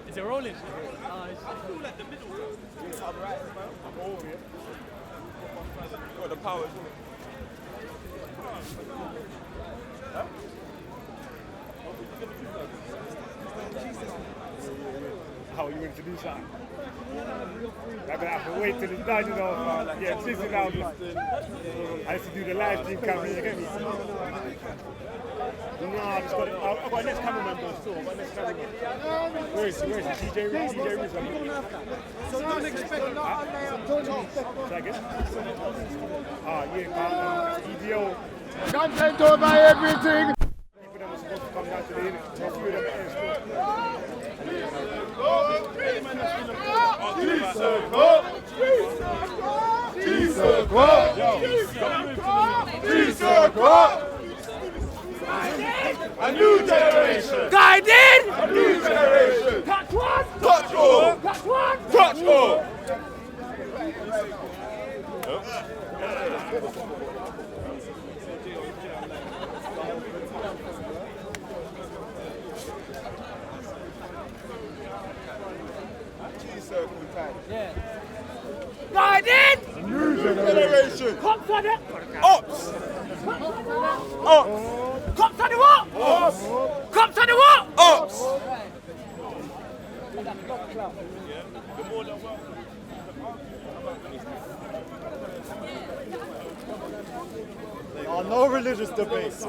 Is it rolling? Got the power. How are you going to do something? I'm going to have to wait till it's done, you know. Yeah, busy now. I used to do the live stream camera, you get me? No, I've got a next cameraman though, still. I've got a next cameraman. Where is he? DJ Reese. So don't expect Second. EDO. content over everything. People that were supposed to come down to the unit. A few of them are in still. A new generation. Guided! A new generation. Touch one! Touch all. Touch one! Touch all. Yeah. Guided! A new generation. Cops on it! Ops. Ops. Cops on the what? Ops. Cops on the what? Ops. No religious debates.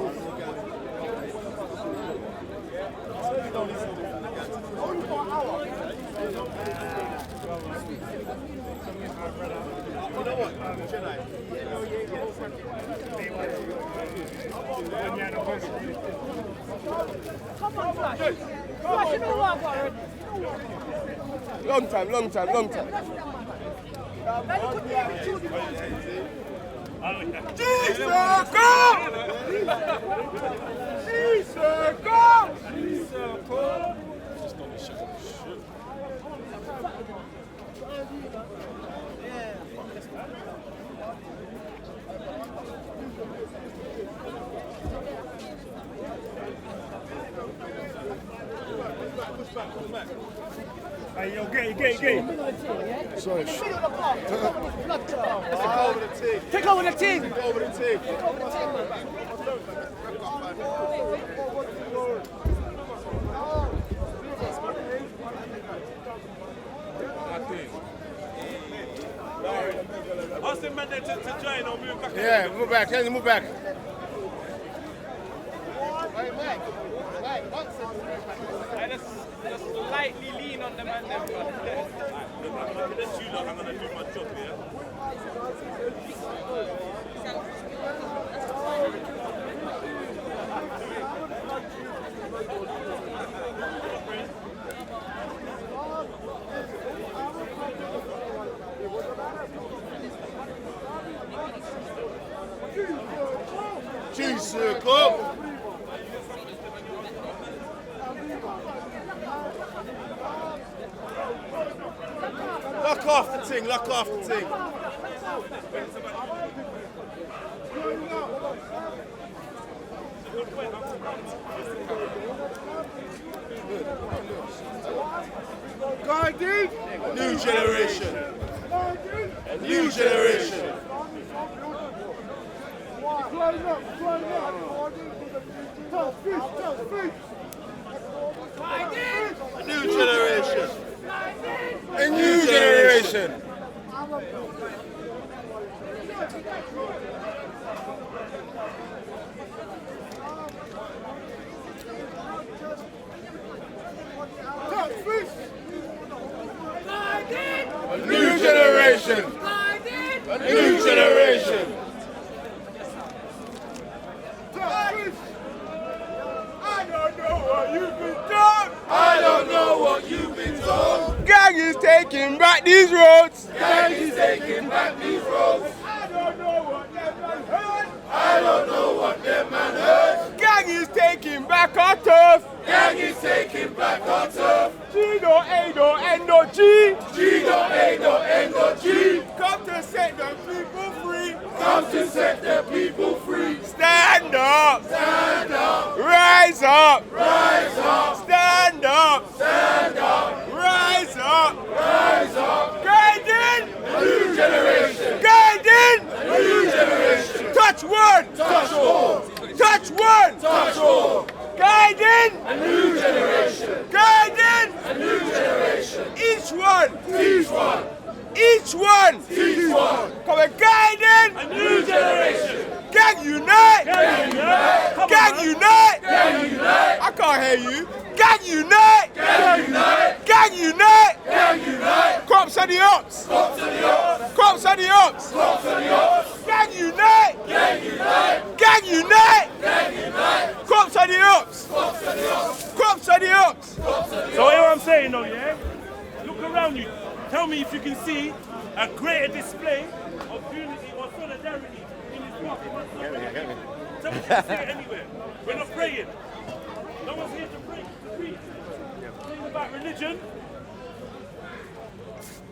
Come on, Flash. Flash, you know what I've Long time. Hey, yo, gay. Sorry. Take over the team! Ask them man there to join or move back. Yeah, move back. Can you move back? Just slightly lean on the man there. That's you lot, I'm going to do my job, yeah? G.A.N.G-iversary. Lock off the thing. Guided! New generation. A new generation. A new generation. A new generation. A new generation. A new generation. I don't know what you've been told. Gang is taking back these roads. Gang is taking back these roads. I don't know what them man heard. I don't know what them man heard. Gang is taking back our turf. Gang is taking back our turf. G.A.N.G. G.A.N.G. Come to set the people free. Come to set the people free. Stand up. Stand up. Rise up. Rise up. Stand up. Stand generation. Guiding. A new generation. Touch one. Touch all. Touch one. Touch all. Guiding. A new generation. Guiding. A new generation. Each one. Teach one. Each one. Teach one. Come on, guiding. A new generation. Gang unite. Gang unite. Come on, Gang man. unite. Gang unite. I can't hear you. Gang unite. Gang unite. Gang unite. Gang unite. Cops and the ops. Cops and the ops. Cops and the ops. Cops and the ops. Gang unite. Gang unite. Gang unite. Gang unite. Cops and the ops. Cops and the ops. Cops and the ops. Cops and the So hear what I'm saying though, yeah? Look around you. Tell me if you can see a greater display of unity or solidarity in this market. Tell me if you can see it anywhere. We're not praying. No one's here to pray, to preach. It's about religion.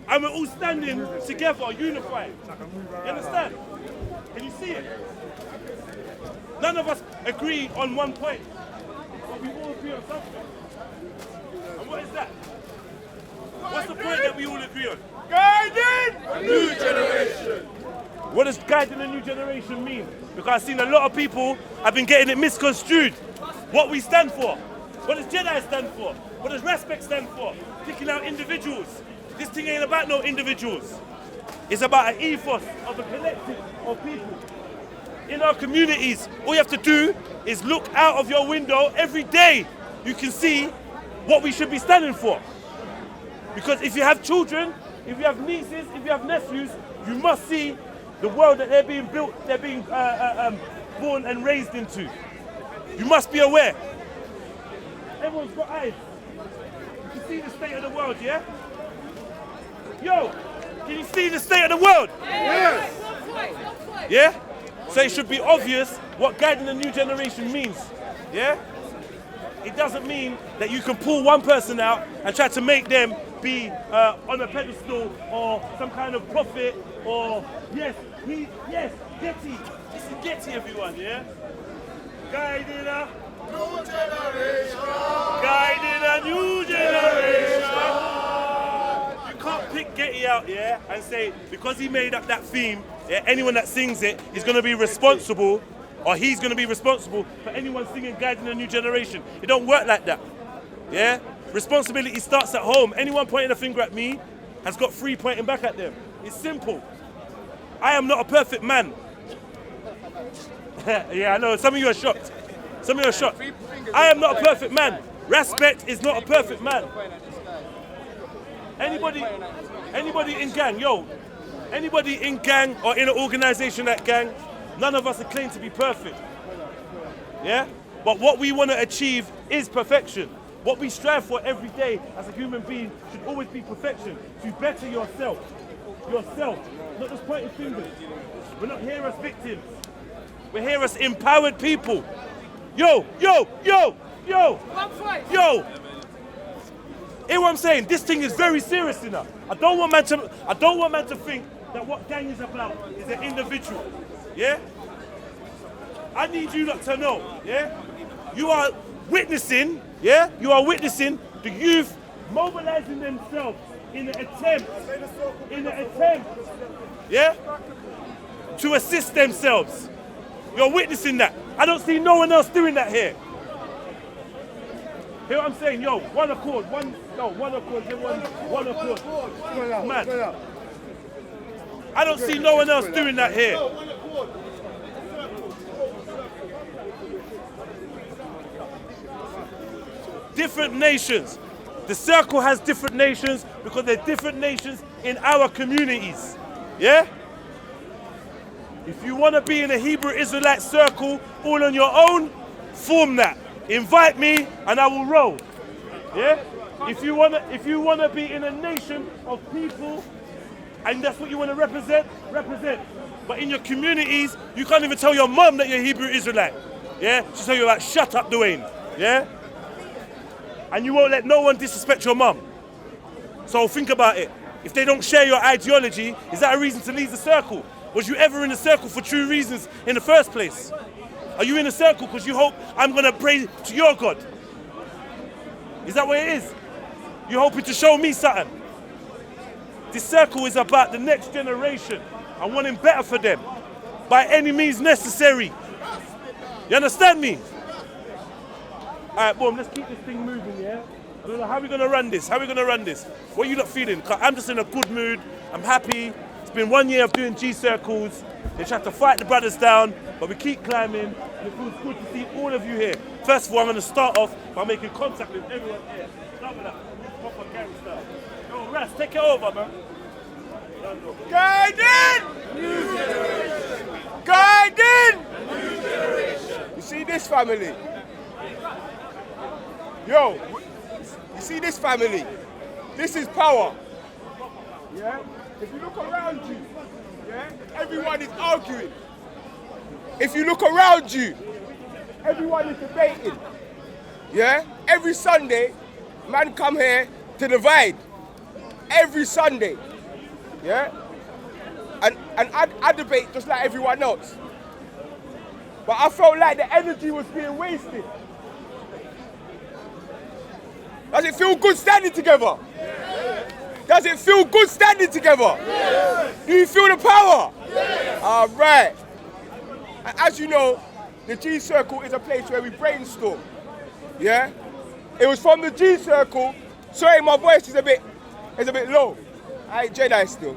And we're all standing together, unified. You understand? Can you see it? None of us agree on one point, but we all agree on something. And what is that? What's the point that we all agree on? Guiding. A new generation. What does guiding a new generation mean? Because I've seen a lot of people have been getting it misconstrued. What we stand for. What does Jedi stand for? What does respect stand for? Picking out individuals. This thing ain't about no individuals. It's about an ethos of a collective of people. In our communities, all you have to do is look out of your window every day. You can see what we should be standing for. Because if you have children, if you have nieces, if you have nephews, you must see the world that they're being built, they're being born and raised into. You must be aware. Everyone's got eyes. You can see the state of the world, yeah? Yo, can you see the state of the world? Yes. Yeah? So it should be obvious what guiding the new generation means. Yeah? It doesn't mean that you can pull one person out and try to make them be on a pedestal or some kind of prophet or Getty. This is Getty, everyone, yeah? Guiding a New generation. Guiding a new generation. You can't pick Getty out, yeah, and say because he made up that theme, yeah, anyone that sings it is going to be responsible, or he's going to be responsible for anyone singing Guiding a New Generation. It don't work like that, yeah. Responsibility starts at home. Anyone pointing a finger at me has got 3 pointing back at them. It's simple. I am not a perfect man. Yeah, I know. Some of you are shocked. Some of you are shocked. I am not a perfect man. Respect is not a perfect man. Anybody in gang, yo, anybody in gang or in an organization like gang, none of us are claimed to be perfect. Yeah? But what we want to achieve is perfection. What we strive for every day as a human being should always be perfection. To better yourself. Yourself. Not just pointing fingers. We're not here as victims. We're here as empowered people. Yo. Hear what I'm saying? This thing is very serious enough. I don't want man to think that what gang is about is an individual. Yeah? I need you lot to know, yeah? You are witnessing, yeah? You are witnessing the youth mobilizing themselves in an attempt, yeah? To assist themselves. You're witnessing that. I don't see no one else doing that here. Hear what I'm saying? Yo, one accord, everyone, one accord. Man, I don't see no one else doing that here. Different nations. The circle has different nations because there are different nations in our communities. Yeah? If you want to be in a Hebrew Israelite circle all on your own, form that. Invite me and I will roll. Yeah? If you want to be in a nation of people and that's what you want to represent, represent. But in your communities, you can't even tell your mum that you're Hebrew Israelite. Yeah? She'll tell you like, shut up, Dwayne. Yeah? And you won't let no one disrespect your mum. So think about it. If they don't share your ideology, is that a reason to leave the circle? Was you ever in a circle for true reasons in the first place? Are you in a circle because you hope I'm going to pray to your God? Is that what it is? You're hoping to show me something? This circle is about the next generation. I want it better for them, by any means necessary. You understand me? All right, boom, let's keep this thing moving, yeah? I don't know, how are we going to run this? How are we going to run this? What are you not feeling? 'Cause I'm just in a good mood. I'm happy. It's been 1 year of doing G circles. They tried to fight the brothers down, but we keep climbing. And it feels good to see all of you here. First of all, I'm going to start off by making contact with everyone here. Start with that. Proper gang style. Yo, Ras, take it over, man. Guiding! Guiding! You see this family? Yo, you see this family? This is power. Yeah? If you look around you, yeah, everyone is arguing. If you look around you, everyone is debating. Yeah? Every Sunday, man come here to divide. Every Sunday. Yeah? And I debate just like everyone else. But I felt like the energy was being wasted. Does it feel good standing together? Yeah. Does it feel good standing together? Yeah. Do you feel the power? Yeah. All right. As you know, the G Circle is a place where we brainstorm. Yeah? It was from the G Circle. Sorry, my voice is a bit low. I ain't Jedi still.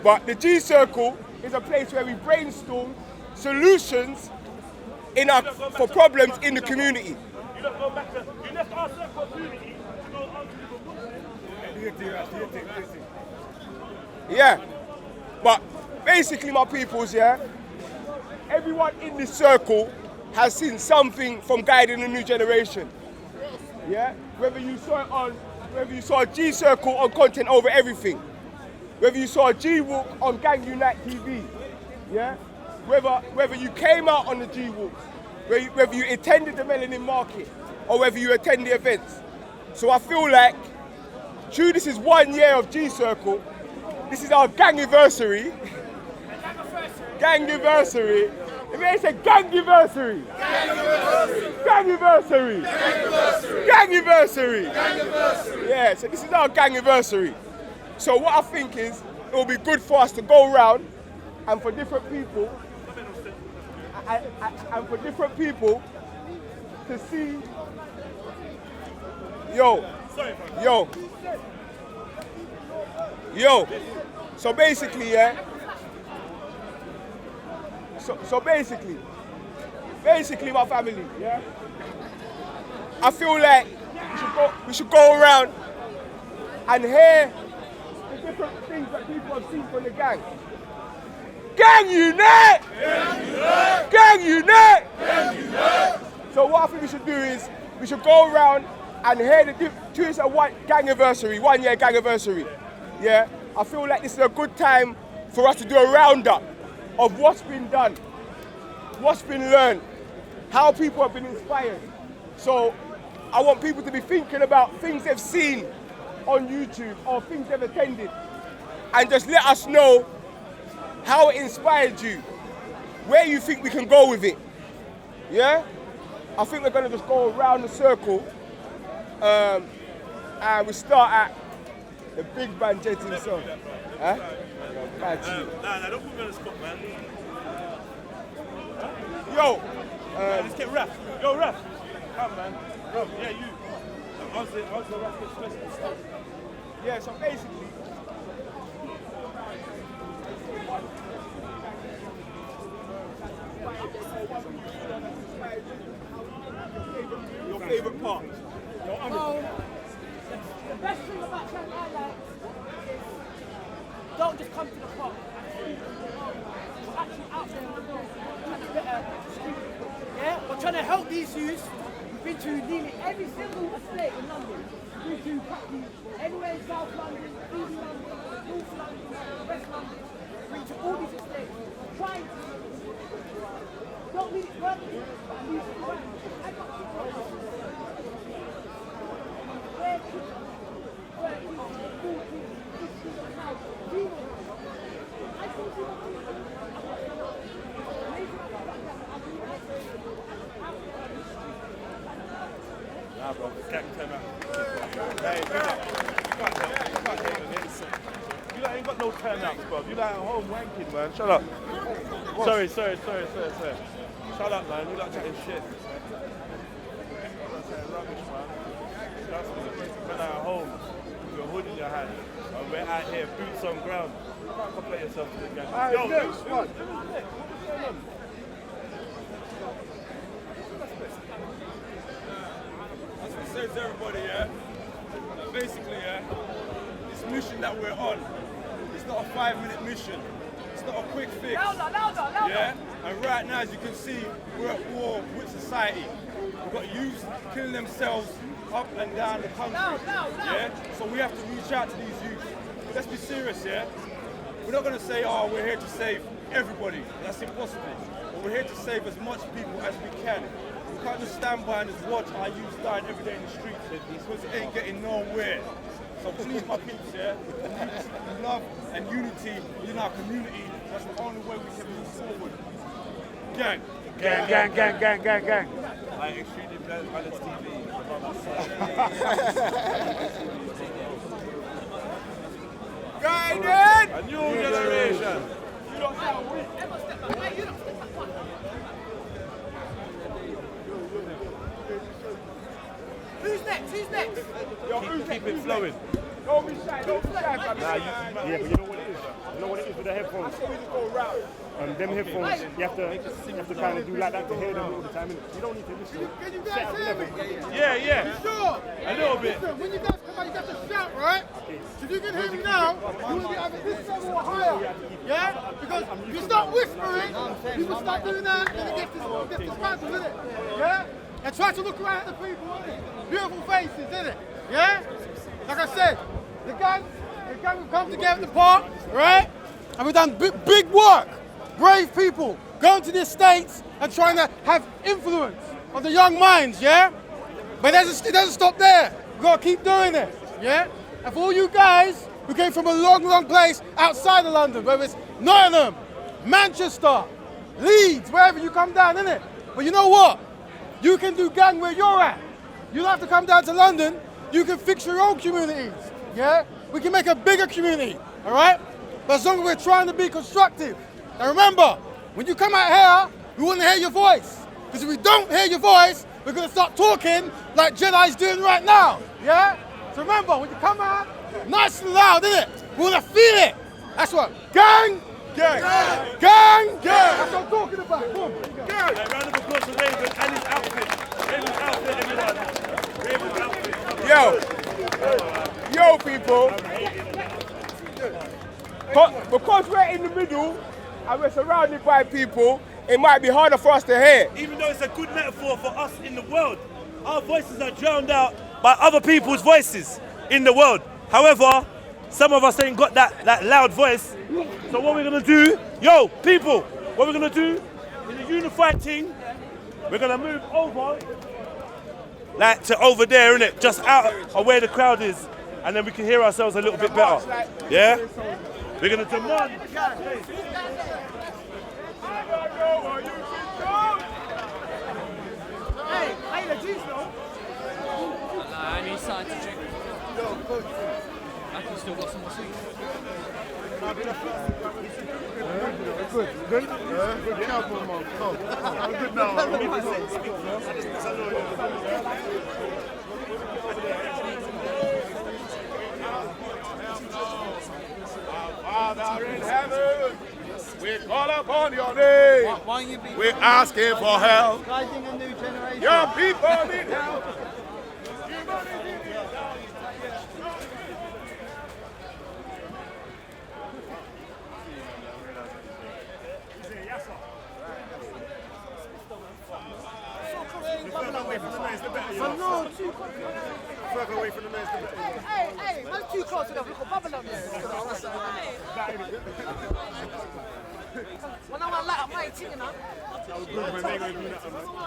But the G Circle is a place where we brainstorm solutions for problems in the community. You don't go back to, you left our circle community to go on to the Yeah. But basically, my peoples, yeah, everyone in this circle has seen something from guiding the new generation. Yeah? Whether you saw a G Circle on Content Over Everything, whether you saw a G Walk on Gang Unite TV, yeah? Whether you came out on the G Walk, whether you attended the Melanin Market, or whether you attend the events. So I feel like, true, this is 1 year of G Circle. This is our gang-iversary. Gang-iversary. It means a gang-iversary. Gang-iversary. Gang-iversary. Gang-iversary. Yeah, so this is our gang-iversary. So what I think is, it will be good for us to go around and for different people, to see, yo. So basically, yeah. So basically, my family, yeah. I feel like we should go around and hear the different things that people have seen from the gang. Gang unite! Gang unite! Gang unite! Gang unite! So what I think we should do is, we should go around and hear the choose a gang-iversary, 1 year gang-iversary. Yeah? I feel like this is a good time for us to do a roundup of what's been done, what's been learned, how people have been inspired. So I want people to be thinking about things they've seen on YouTube or things they've attended, and just let us know how it inspired you, where you think we can go with it. Yeah? I think we're gonna just go around the circle, and we start at the big man Jet himself. Huh? Nah, don't put me on the spot, man. Yo! Let's get Raf. Yo, Raf. Come, man. Bro, yeah, you. Answer Raf's question. Yeah, so basically, your favourite part? The best thing about G.A.N.G is don't just come to the park. We're actually out there trying to better street. Yeah? We're trying to help these youths. We've been to nearly every single estate in London. We've been to practically anywhere in South London, East London, North London, West London. We've been to all these estates. Trying to don't mean it's working, but at least it's working. I got people where people 13, 14, 15, how people I think Nah, bro, the gang came out. got no turnouts, bro. You like at home wanking, man. Shut up. Sorry. Shut up, man. You like chatting shit. Rubbish, man. Trust me. Men are at home with your hood in your hand. And we're out here, boots on ground. You can't compare yourself to the gang. Yo, who's next? Says everybody, yeah? Basically, yeah, this mission that we're on, it's not a 5-minute mission. It's not a quick fix. Louder. Yeah? And right now, as you can see, we're at war with society. We've got youths killing themselves up and down the country. Yeah? So we have to reach out to these youths. Let's be serious, yeah? We're not going to say, oh, we're here to save everybody. That's impossible. But we're here to save as much people as we can. We can't just stand by and just watch our youth dying every day in the streets because it ain't getting nowhere. So please, my peeps, yeah, love and unity within our community. That's the only way we can move forward. Gang. I extremely balanced TV. Guided! A new generation. Who's next? Keep it flowing. Don't be shy, fam. Yeah, but you know what it is? You know what it is with the headphones? So we just go round. Them headphones, you have to kind of do like that to hear them all the time. You don't need to listen. Can you guys hear me? Yeah. Sure. A little bit. Listen, when you guys come out, you got to shout, right? So if you can hear me now, you will be either this level or higher. Yeah? Because if you start whispering, people start doing that, and it gets dismantled, isn't it? Yeah? And try to look around at the people, isn't it? Beautiful faces, isn't it? Yeah? Like I said, the gang will come together in the park, right? And we've done big work. Brave people going to the estates and trying to have influence on the young minds, yeah? But it doesn't stop there. We've got to keep doing it, yeah? And for all you guys who came from a long place outside of London, whether it's Nottingham, Manchester, Leeds, wherever you come down, innit? But you know what? You can do gang where you're at. You don't have to come down to London. You can fix your own communities, yeah? We can make a bigger community, all right? But as long as we're trying to be constructive. And remember, when you come out here, we want to hear your voice. Because if we don't hear your voice, we're going to start talking like Jedi's doing right now, yeah? So remember, when you come out, nice and loud, innit? We want to feel it. That's what, gang. That's what I'm talking about. Boom. Round of applause for Raven and his outfit. Raven's outfit, everyone. Raven's outfit. Yo, people. Because we're in the middle and we're surrounded by people, it might be harder for us to hear. Even though it's a good metaphor for us in the world, our voices are drowned out by other people's voices in the world. However, some of us ain't got that loud voice. So what we're gonna do, yo, people, what we're gonna do in a unified team, we're gonna move over, like to over there, innit? Just out of where the crowd is, and then we can hear ourselves a little bit better. Yeah? We're gonna demand. Hey, the juice, though. I need something to drink. I can still got some more sweets. Good. Careful, man. I'm good now. Father in heaven, we call upon your name. We're asking for help. Guiding a new generation. Your people need help. Further away from the main, the better. Hey, man's too close enough. Look at bubble on there. When I want to light up my thing, you know.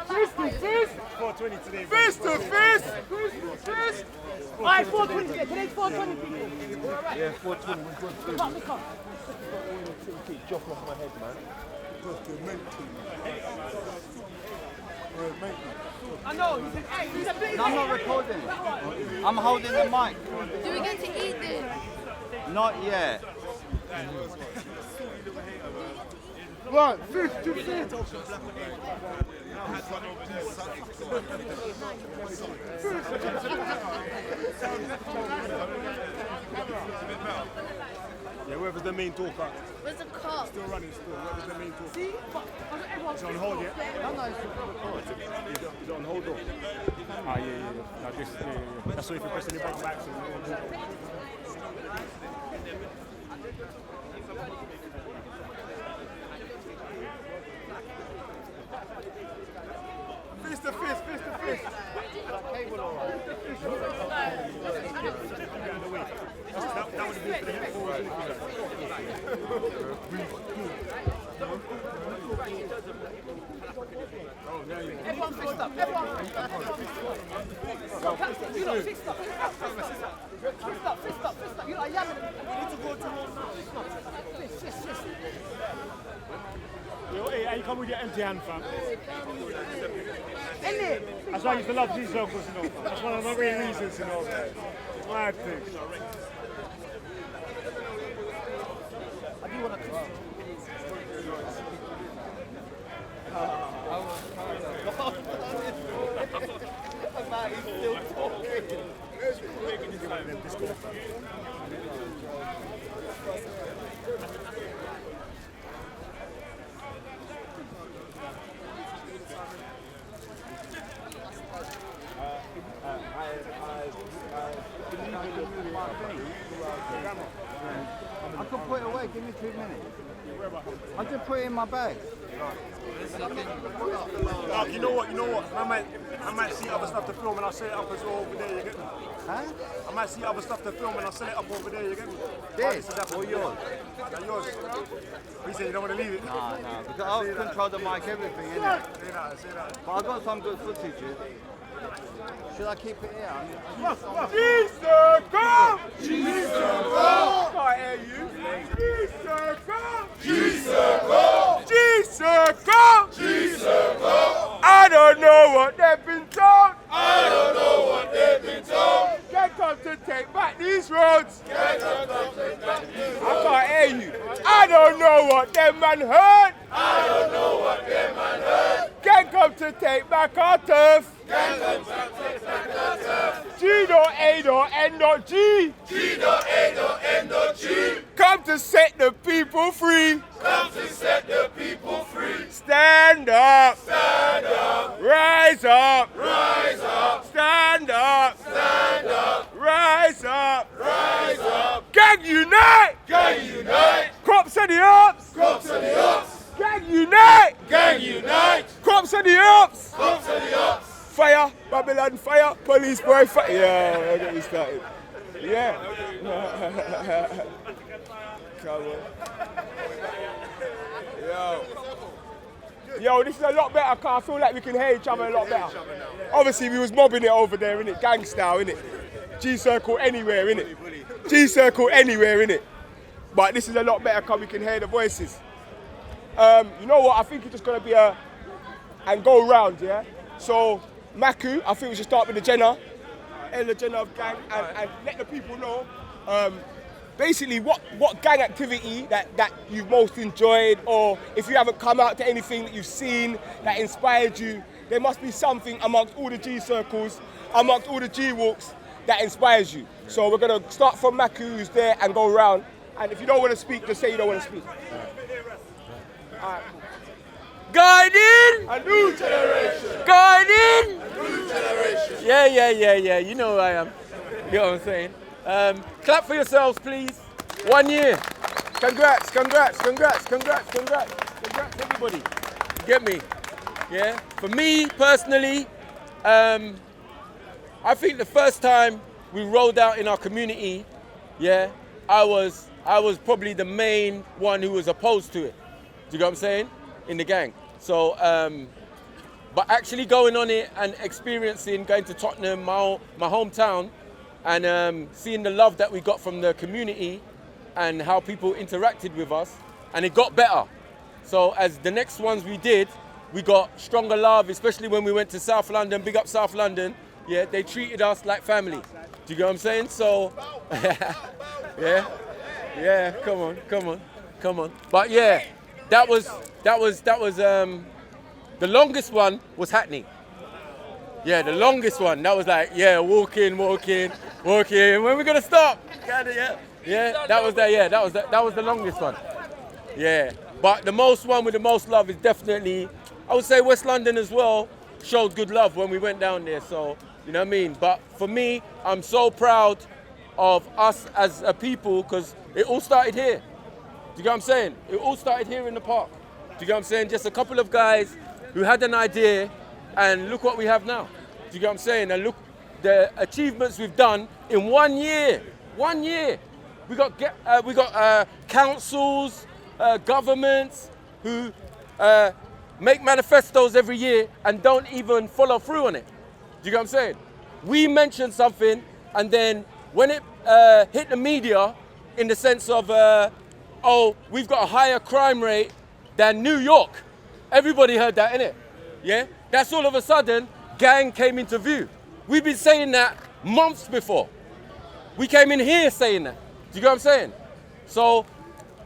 Fist to fist. 420 today. Fist to fist. Alright, 420 today. Today's 420 people. Yeah, 420 was good. Look up. Keep dropping off my head, man. I know. He's a big. No, I'm not recording. I'm holding the mic. Do we get to eat this? Not yet. Right, fifth to fifth. Yeah, whoever's the main talker. Where's the car? Still running, still. Whoever's the main talker. See? It's on hold, yeah? Is it on hold, though? Ah, yeah. Like this, yeah. That's why if you're pressing the button back, so Fist to fist, fist to fist. that would be for the headphones, isn't Everyone fist up. Everyone. You lot, fist up. Fist up. You lot are yamming. Need to go to fist. Yo, hey, how you come with your empty hand, fam? Innit? That's why I used to love G.A.N.G, you know. That's one of my main reasons, you know. Mad thing. I do want to he's still talking. I can put it away, give me 2 minutes. I just put it in my bag. You know what? I might see other stuff to film and I'll set it up as well over there, you get me? Huh? I might see other stuff to film and I'll set it up over there, you get me? This? Or yours? That's yours. You say you don't want to leave it? Nah, because I'll control the mic, everything, innit? Say that. But I've got some good footage, Should I keep it here? G-Circle! Can't hear you. G-Circle! I don't know what they've been told. Get up to take back these roads. I can't hear you. I don't know what them man heard. Get up to take back our turf. G.A.N.G. Come to set the people free. Stand up. Rise up. Stand up. Rise up. Gang unite. Crops of the ups. Gang unite. Crops of the ups. Fire, Babylon, fire, police boy, fire. Yeah, I'll get you started. Yeah. Come on. Yo, this is a lot better, cause I feel like we can hear each other a lot better. Obviously, we was mobbing it over there, innit? Gang style, innit? G-Circle anywhere, innit? G-Circle anywhere, innit? But this is a lot better, cause we can hear the voices. You know what? I think it's just gonna be and go round, yeah? So, Maku, I think we should start with the Jenna of G.A.N.G, and let the people know basically what gang activity that you've most enjoyed, or if you haven't come out to anything that you've seen that inspired you. There must be something amongst all the G-Circles, amongst all the G-Walks that inspires you. So we're going to start from Maku, who's there, and go around. And if you don't want to speak, just say you don't want to speak. All right. Guiding a new generation. Guiding a new generation. Yeah. You know who I am. You know what I'm saying? Clap for yourselves, please. 1 year. Congrats, everybody. You get me? Yeah. For me personally, I think the first time we rolled out in our community, yeah, I was probably the main one who was opposed to it. Do you get what I'm saying? In the gang. So, but actually going on it and experiencing, going to Tottenham, my hometown, and seeing the love that we got from the community and how people interacted with us, and it got better. So as the next ones we did, we got stronger love, especially when we went to South London, big up South London. Yeah, they treated us like family. Do you get what I'm saying? So, yeah. Yeah, come on. But yeah, that was the longest one was Hackney. Yeah, the longest one. That was like, yeah, walking. When are we gonna stop? Yeah, that was the longest one. Yeah, but the most one with the most love is definitely, I would say West London as well showed good love when we went down there. So you know what I mean. But for me, I'm so proud of us as a people because it all started here. Do you get what I'm saying? It all started here in the park. Do you get what I'm saying? Just a couple of guys who had an idea, and look what we have now. Do you get what I'm saying? And look the achievements we've done in 1 year. 1 year. We got councils, governments who make manifestos every year and don't even follow through on it. Do you get what I'm saying? We mentioned something, and then when it hit the media, in the sense of, oh, we've got a higher crime rate than New York. Everybody heard that, innit? Yeah? That's all of a sudden, gang came into view. We've been saying that months before. We came in here saying that. Do you get what I'm saying? So,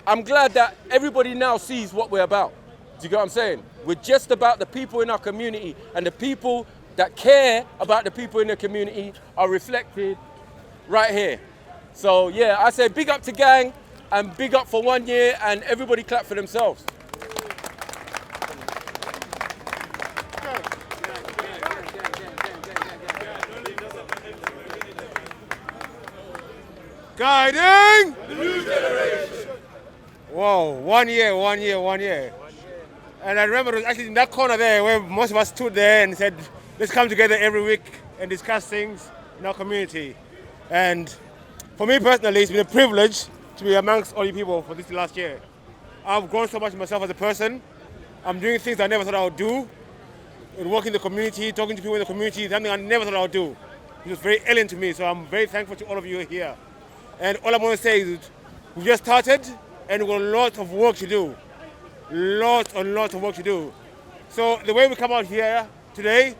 I'm glad that everybody now sees what we're about. Do you get what I'm saying? We're just about the people in our community, and the people that care about the people in the community are reflected right here. So yeah, I say big up to Gang and big up for 1 year, and everybody clap for themselves. Guiding the new generation. Whoa, 1 year. And I remember it was actually in that corner there where most of us stood there and said, let's come together every week and discuss things in our community. And for me personally, it's been a privilege to be amongst all you people for this last year. I've grown so much myself as a person. I'm doing things I never thought I would do. Working in the community, talking to people in the community, something I never thought I would do. It was very alien to me, so I'm very thankful to all of you here. And all I'm going to say is we just started and we've got lots of work to do. Lots and lots of work to do. So the way we come out here today,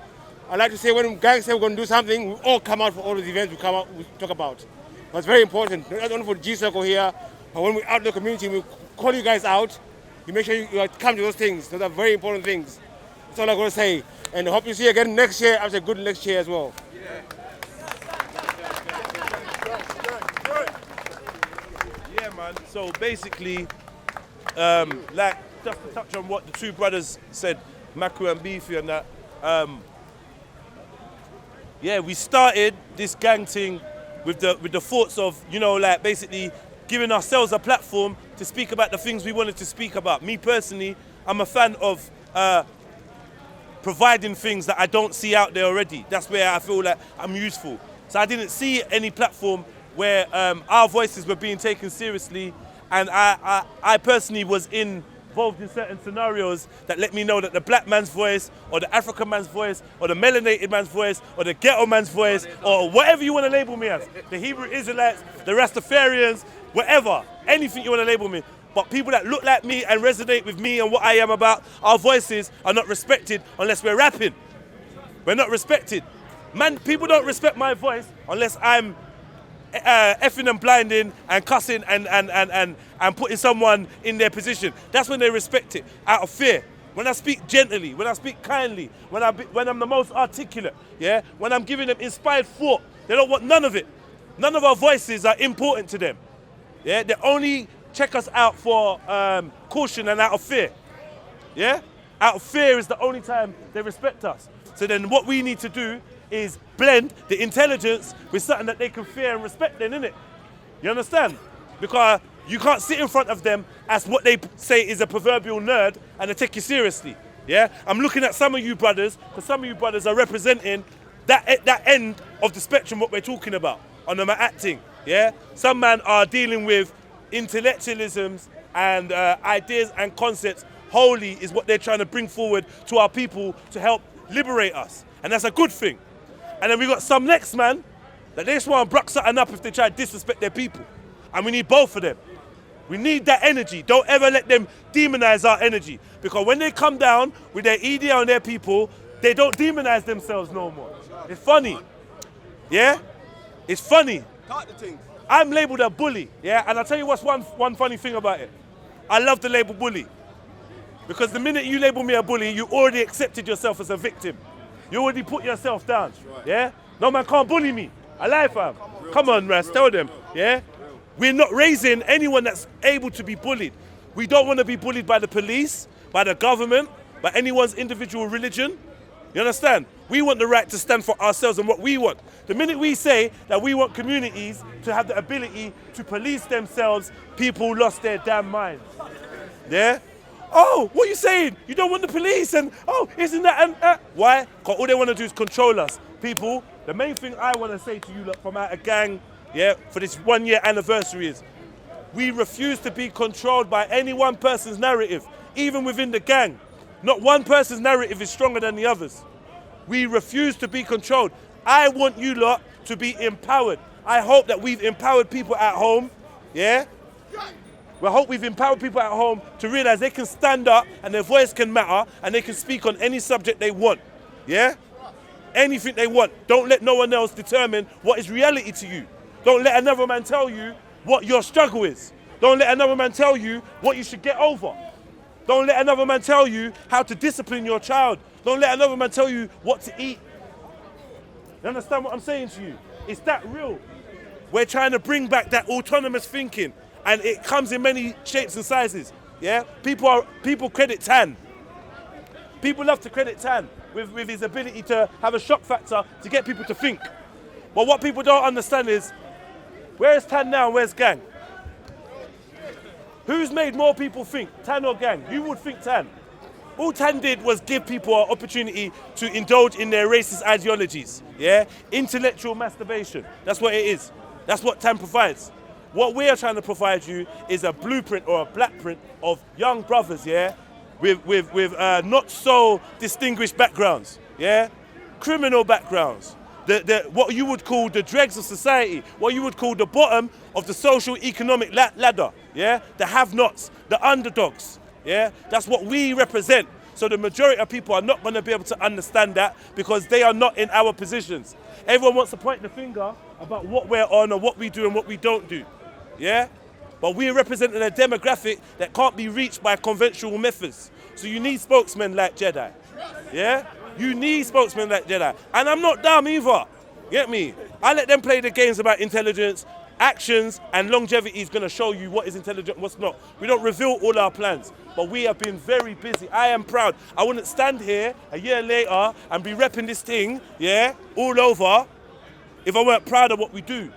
I like to say when gangs say we're going to do something, we all come out for all the events we talk about. That's very important, not only for the G-Circle here, but when we're out in the community, we call you guys out, you make sure you come to those things. Those are very important things. That's all I'm going to say. And I hope you see you again next year. I say good next year as well. Yeah, man. So basically, like just to touch on what the two brothers said, Maku and Beefy and that, yeah, we started this gang thing with the thoughts of, you know, like basically giving ourselves a platform to speak about the things we wanted to speak about. Me personally, I'm a fan of providing things that I don't see out there already. That's where I feel like I'm useful. So I didn't see any platform where our voices were being taken seriously, and I personally was involved in certain scenarios that let me know that the black man's voice, or the African man's voice, or the melanated man's voice, or the ghetto man's voice, or whatever you want to label me as, the Hebrew Israelites, the Rastafarians, whatever, anything you want to label me. But people that look like me and resonate with me and what I am about, our voices are not respected unless we're rapping. We're not respected. Man, people don't respect my voice unless I'm effing and blinding and cussing and putting someone in their position. That's when they respect it, out of fear. When I speak gently, when I speak kindly, when I'm the most articulate, yeah, when I'm giving them inspired thought, they don't want none of it. None of our voices are important to them. Yeah, they only check us out for caution and out of fear. Yeah, out of fear is the only time they respect us. So then what we need to do is blend the intelligence with something that they can fear and respect then, innit? You understand? Because you can't sit in front of them as what they say is a proverbial nerd and they take you seriously. Yeah? I'm looking at some of you brothers, because some of you brothers are representing that end of the spectrum what we're talking about on the acting. Yeah? Some men are dealing with intellectualisms and ideas and concepts. Holy is what they're trying to bring forward to our people to help liberate us. And that's a good thing. And then we got some next man that they just want to bruck something up if they try to disrespect their people. And we need both of them. We need that energy. Don't ever let them demonize our energy. Because when they come down with their ED on their people, they don't demonize themselves no more. It's funny. Yeah? It's funny. I'm labelled a bully, yeah? And I'll tell you what's one funny thing about it. I love the label bully. Because the minute you label me a bully, you already accepted yourself as a victim. You already put yourself down, yeah? No man can't bully me. I lie, fam. Come on, Ras, tell them, yeah? We're not raising anyone that's able to be bullied. We don't want to be bullied by the police, by the government, by anyone's individual religion. You understand? We want the right to stand for ourselves and what we want. The minute we say that we want communities to have the ability to police themselves, people lost their damn minds. Yeah? Oh, what are you saying? You don't want the police and, oh, isn't that, Why? Because all they want to do is control us. People, the main thing I want to say to you, look, from our gang, yeah, for this 1 year anniversary is, we refuse to be controlled by any one person's narrative, even within the gang. Not one person's narrative is stronger than the others. We refuse to be controlled. I want you lot to be empowered. I hope that we've empowered people at home, yeah? I hope we've empowered people at home to realize they can stand up and their voice can matter and they can speak on any subject they want, yeah? Anything they want. Don't let no one else determine what is reality to you. Don't let another man tell you what your struggle is. Don't let another man tell you what you should get over. Don't let another man tell you how to discipline your child. Don't let another man tell you what to eat. You understand what I'm saying to you? It's that real. We're trying to bring back that autonomous thinking, and it comes in many shapes and sizes. Yeah? People credit Tan. People love to credit Tan with his ability to have a shock factor to get people to think. But what people don't understand is, where is Tan now and where's Gang? Who's made more people think, Tan or Gang? You would think Tan. All Tan did was give people an opportunity to indulge in their racist ideologies, yeah? Intellectual masturbation, that's what it is. That's what Tan provides. What we are trying to provide you is a blueprint or a blackprint of young brothers, yeah? With not so distinguished backgrounds, yeah? Criminal backgrounds. What you would call the dregs of society, what you would call the bottom of the social economic ladder, yeah? The have-nots, the underdogs, yeah? That's what we represent. So the majority of people are not going to be able to understand that because they are not in our positions. Everyone wants to point the finger about what we're on or what we do and what we don't do, yeah? But we're representing a demographic that can't be reached by conventional methods. So you need spokesmen like Jedi, yeah? You need spokesmen like Jedi. And I'm not dumb either. Get me? I let them play the games about intelligence, actions, and longevity is going to show you what is intelligent and what's not. We don't reveal all our plans, but we have been very busy. I am proud. I wouldn't stand here a year later and be repping this thing, yeah, all over, if I weren't proud of what we do.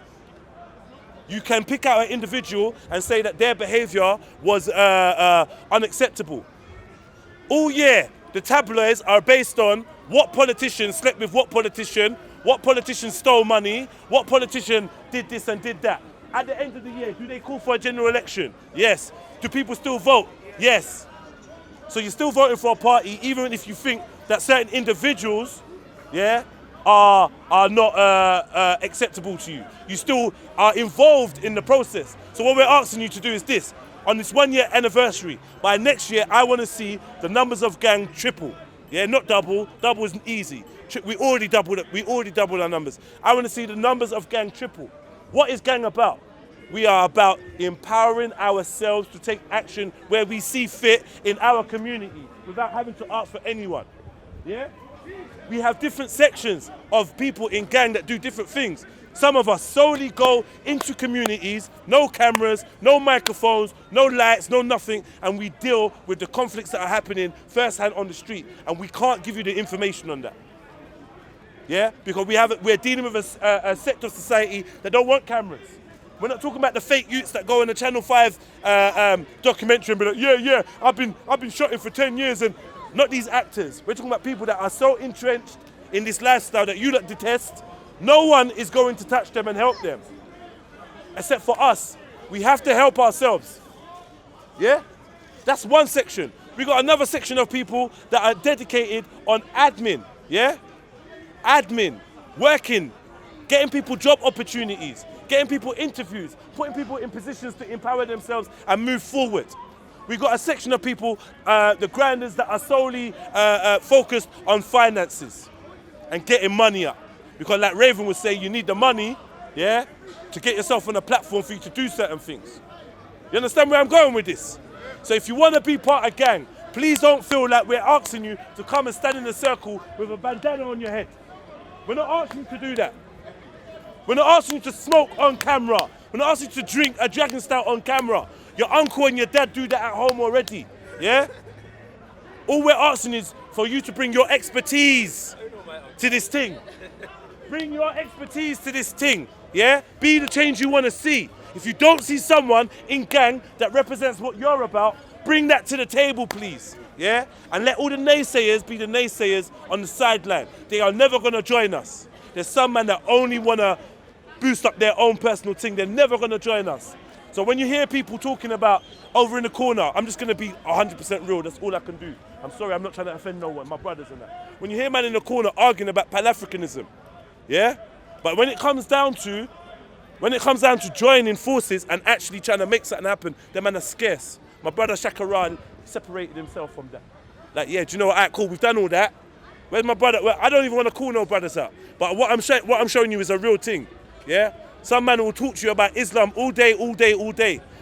You can pick out an individual and say that their behaviour was unacceptable. All year, the tabloids are based on what politician slept with what politician stole money, what politician did this and did that. At the end of the year, do they call for a general election? Yes. Do people still vote? Yes. So you're still voting for a party even if you think that certain individuals, yeah, are not acceptable to you. You still are involved in the process. So what we're asking you to do is this. On this 1 year anniversary, by next year, I want to see the numbers of gang triple. Yeah, not double. Double isn't easy. We already doubled it. We already doubled our numbers. I want to see the numbers of gang triple. What is gang about? We are about empowering ourselves to take action where we see fit in our community without having to ask for anyone. Yeah? We have different sections of people in gang that do different things. Some of us solely go into communities, no cameras, no microphones, no lights, no nothing, and we deal with the conflicts that are happening firsthand on the street, and we can't give you the information on that. Yeah? Because we're dealing with a sector of society that don't want cameras. We're not talking about the fake youths that go in the Channel 5 documentary and be like, yeah, I've been shotting for 10 years, and not these actors. We're talking about people that are so entrenched in this lifestyle that you lot detest. No one is going to touch them and help them. Except for us. We have to help ourselves. Yeah? That's one section. We got another section of people that are dedicated on admin. Yeah? Admin. Working. Getting people job opportunities. Getting people interviews. Putting people in positions to empower themselves and move forward. We got a section of people, the grinders, that are solely focused on finances and getting money up. Because like Raven would say, you need the money yeah, to get yourself on a platform for you to do certain things. You understand where I'm going with this? So if you want to be part of gang, please don't feel like we're asking you to come and stand in a circle with a bandana on your head. We're not asking you to do that. We're not asking you to smoke on camera. We're not asking you to drink a Dragon Stout on camera. Your uncle and your dad do that at home already, yeah? All we're asking is for you to bring your expertise to this thing. Bring your expertise to this thing, yeah? Be the change you want to see. If you don't see someone in gang that represents what you're about, bring that to the table, please, yeah? And let all the naysayers be the naysayers on the sideline. They are never going to join us. There's some men that only want to boost up their own personal thing. They're never going to join us. So when you hear people talking about over in the corner, I'm just going to be 100% real. That's all I can do. I'm sorry, I'm not trying to offend no one, my brothers and that. When you hear man in the corner arguing about Pan-Africanism, yeah? But when it comes down to joining forces and actually trying to make something happen, them man are scarce. My brother Shakaran separated himself from that. Like, yeah, do you know what? All right, cool, we've done all that. Where's my brother? Well, I don't even want to call no brothers out. But what I'm showing you is a real thing, yeah? Some man will talk to you about Islam all day.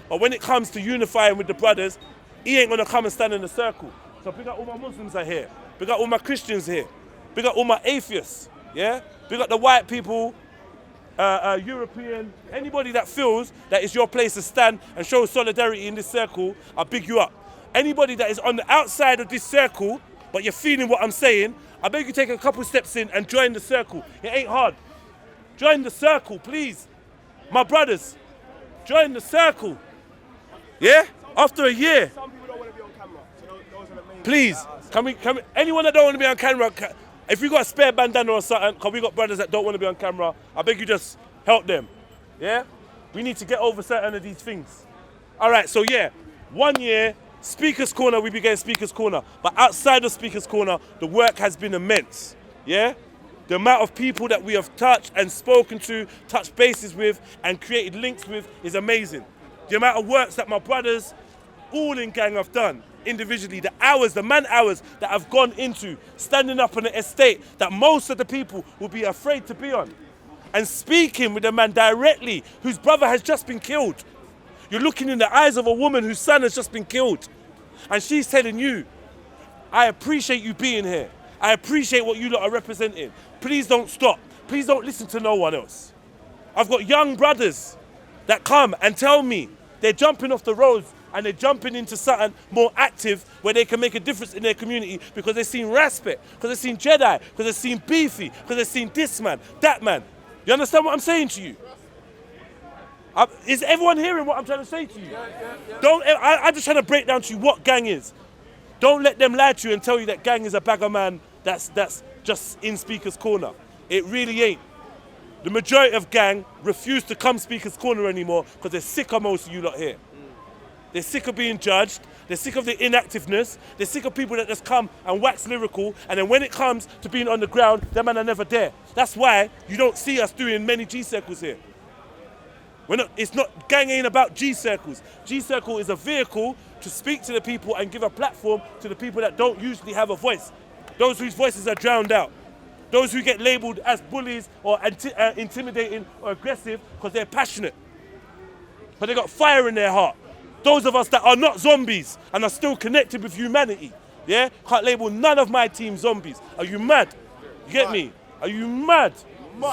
But when it comes to unifying with the brothers, he ain't gonna come and stand in a circle. So big up all my Muslims are here. Big up all my Christians here. Big up all my atheists, yeah? Big up the white people, European, anybody that feels that it's your place to stand and show solidarity in this circle, I big you up. Anybody that is on the outside of this circle, but you're feeling what I'm saying, I beg you take a couple steps in and join the circle. It ain't hard. Join the circle, please. My brothers, join the circle. Yeah? After a year. Some people don't want to be on camera. So those are the main please, can we, anyone that don't want to be on camera, if we got a spare bandana or something, because we got brothers that don't want to be on camera, I beg you just help them. Yeah? We need to get over certain of these things. All right, so yeah, 1 year, Speaker's Corner, we began Speaker's Corner. But outside of Speaker's Corner, the work has been immense. Yeah? The amount of people that we have touched and spoken to, touched bases with, and created links with is amazing. The amount of works that my brothers, all in gang, have done individually, the hours, the man hours that have gone into standing up on an estate that most of the people will be afraid to be on, and speaking with a man directly whose brother has just been killed. You're looking in the eyes of a woman whose son has just been killed, and she's telling you, I appreciate you being here. I appreciate what you lot are representing. Please don't stop. Please don't listen to no one else. I've got young brothers that come and tell me they're jumping off the roads and they're jumping into something more active where they can make a difference in their community because they've seen Respect, because they've seen Jedi, because they've seen Beefy, because they've seen this man, that man. You understand what I'm saying to you? Is everyone hearing what I'm trying to say to you? Yeah. I'm just trying to break down to you what gang is. Don't let them lie to you and tell you that gang is a bag of man that's just in Speaker's Corner. It really ain't. The majority of gang refuse to come Speaker's Corner anymore because they're sick of most of you lot here. They're sick of being judged. They're sick of the inactiveness. They're sick of people that just come and wax lyrical, and then when it comes to being on the ground, them man are never there. That's why you don't see us doing many G-circles here. Gang ain't about G-circles. G-circle is a vehicle to speak to the people and give a platform to the people that don't usually have a voice. Those whose voices are drowned out. Those who get labelled as bullies or intimidating or aggressive because they're passionate. But they got fire in their heart. Those of us that are not zombies and are still connected with humanity. Yeah? Can't label none of my team zombies. Are you mad? You get me? Are you mad?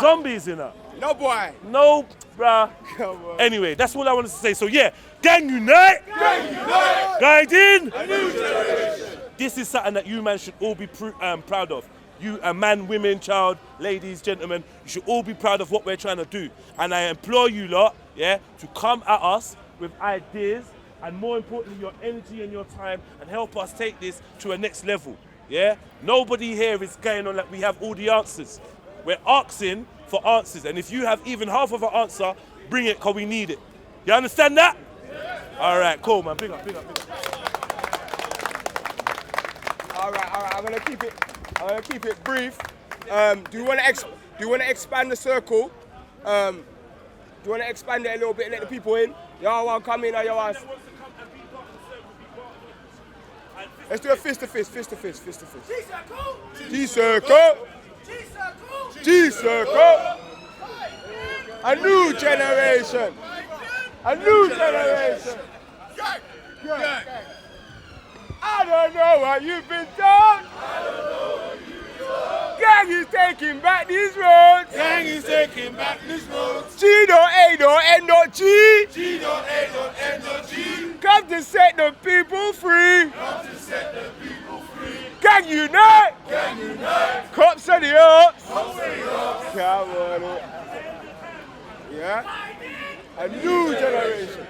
Zombies in her. No, boy. No, bruh. Anyway, that's all I wanted to say. So yeah, gang unite. Gang unite. Guiding A new generation. This is something that you man should all be proud of. You, man, women, child, ladies, gentlemen, you should all be proud of what we're trying to do. And I implore you lot, yeah, to come at us with ideas and more importantly, your energy and your time and help us take this to a next level, yeah? Nobody here is going on like we have all the answers. We're asking for answers, and if you have even half of an answer, bring it, because we need it. You understand that? Yeah. All right, cool, man. Big up. All right. I'm gonna keep it brief. Do you want to expand the circle? Do you want to expand it a little bit and let the people in? Y'all want to come in or y'all want? Let's do a fist to fist. G-circle. G-circle. A new generation. A new generation. Gang. I don't know what you've been told. Gang is taking back these roads. Gang is taking back these roads. G.A.N.G. G.A.N.G. Come to set the people free. Come to set the people free. Gang unite. Gang unite. Cops of the ops. Come for the ops. Come on. Yeah. A new generation.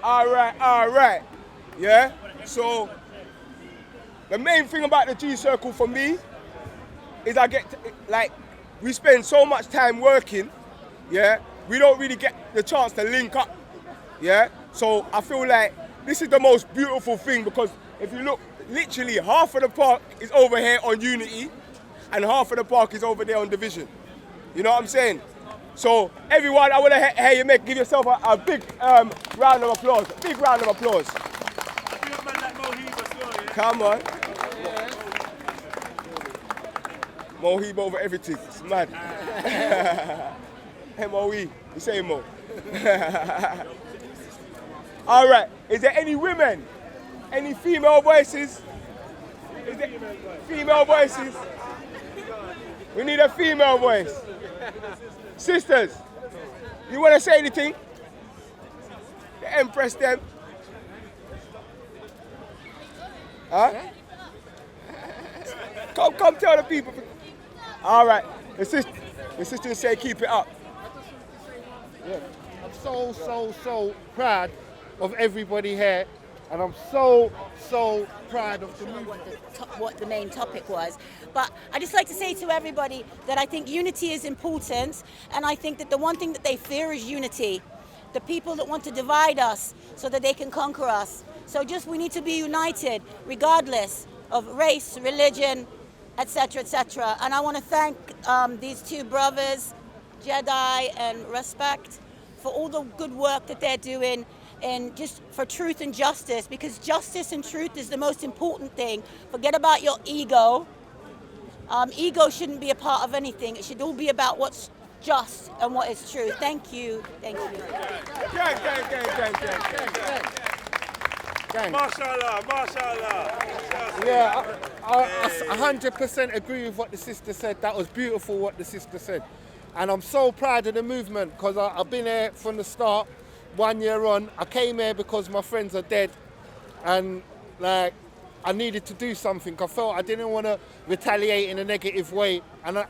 All right. Yeah. So the main thing about the G Circle for me is we spend so much time working, yeah, we don't really get the chance to link up, yeah? So I feel like this is the most beautiful thing because if you look, literally half of the park is over here on Unity and half of the park is over there on Division. You know what I'm saying? So everyone, I want to hear you give yourself a big round of applause. A big round of applause. Come on. Mohib over everything. It's mad. M-O-E. You say Mo. All right. Is there any women? Any female voices? Is there female voices? We need a female voice. Sisters, you want to say anything? The Empress them. Huh? Come tell the people. All right. The sisters say keep it up. Yeah. I'm so proud of everybody here. And I'm so proud of the movement. What the main topic was. But I just like to say to everybody that I think unity is important, and I think that the one thing that they fear is unity. The people that want to divide us so that they can conquer us. So we need to be united regardless of race, religion, etc., etc. And I want to thank these two brothers, Jedi and Respect, for all the good work that they're doing and just for truth and justice, because justice and truth is the most important thing. Forget about your ego. Ego shouldn't be a part of anything. It should all be about what's just and what is true. Thank you. Thank you. Gang. Mashallah. Yeah, I 100% agree with what the sister said. That was beautiful what the sister said. And I'm so proud of the movement because I've been here from the start. 1 year on, I came here because my friends are dead and I needed to do something. I felt I didn't want to retaliate in a negative way. And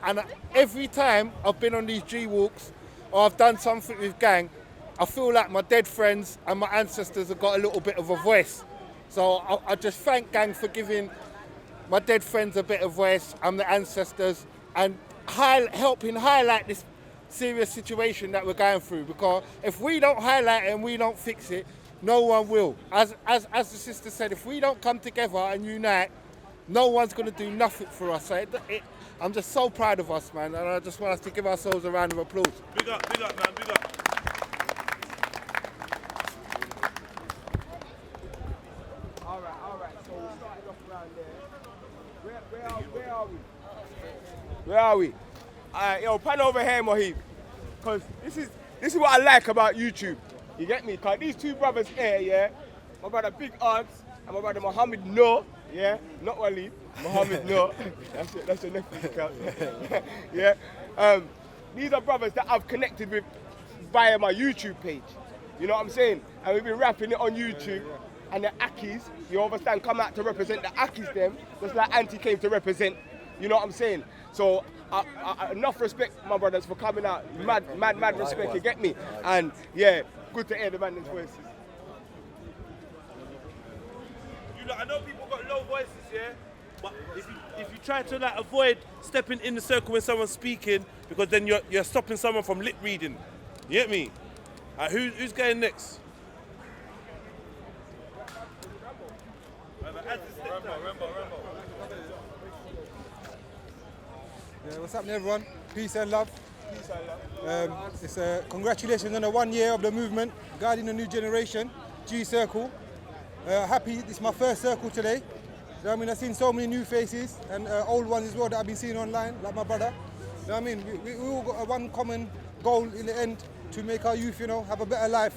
every time I've been on these G walks or I've done something with gang, I feel like my dead friends and my ancestors have got a little bit of a voice. So I just thank gang for giving my dead friends a bit of voice and the ancestors and helping highlight this serious situation that we're going through, because if we don't highlight it and we don't fix it, no one will. As the sister said, if we don't come together and unite, no one's going to do nothing for us. So I'm just so proud of us, man, and I just want us to give ourselves a round of applause. Big up, man, big up. All right. So we started off around there. Where are we? Pan over here, Mohib. Because this is what I like about YouTube. You get me? Because these two brothers here, yeah, my brother Big Odds and my brother Mohammed No, yeah, not Waleed, Mohammed No. That's your nephew account. Yeah. These are brothers that I've connected with via my YouTube page. You know what I'm saying? And we've been rapping it on YouTube. And the Akis, you understand, come out to represent the Akis them, just like Auntie came to represent, you know what I'm saying? So enough respect, my brothers, for coming out. Mad respect, you get me? And yeah, good to hear the man's voices. I know people got low voices, yeah? But if you try to avoid stepping in the circle when someone's speaking, because then you're stopping someone from lip reading. You get me? Who's going next? What's happening, everyone? Peace and love. It's congratulations on the 1 year of the movement, guiding the new generation, G Circle. Happy, this is my first circle today. You know what I mean? I've seen so many new faces and old ones as well that I've been seeing online, like my brother. You know what I mean? We all got one common goal goal in the end to make our youth, have a better life.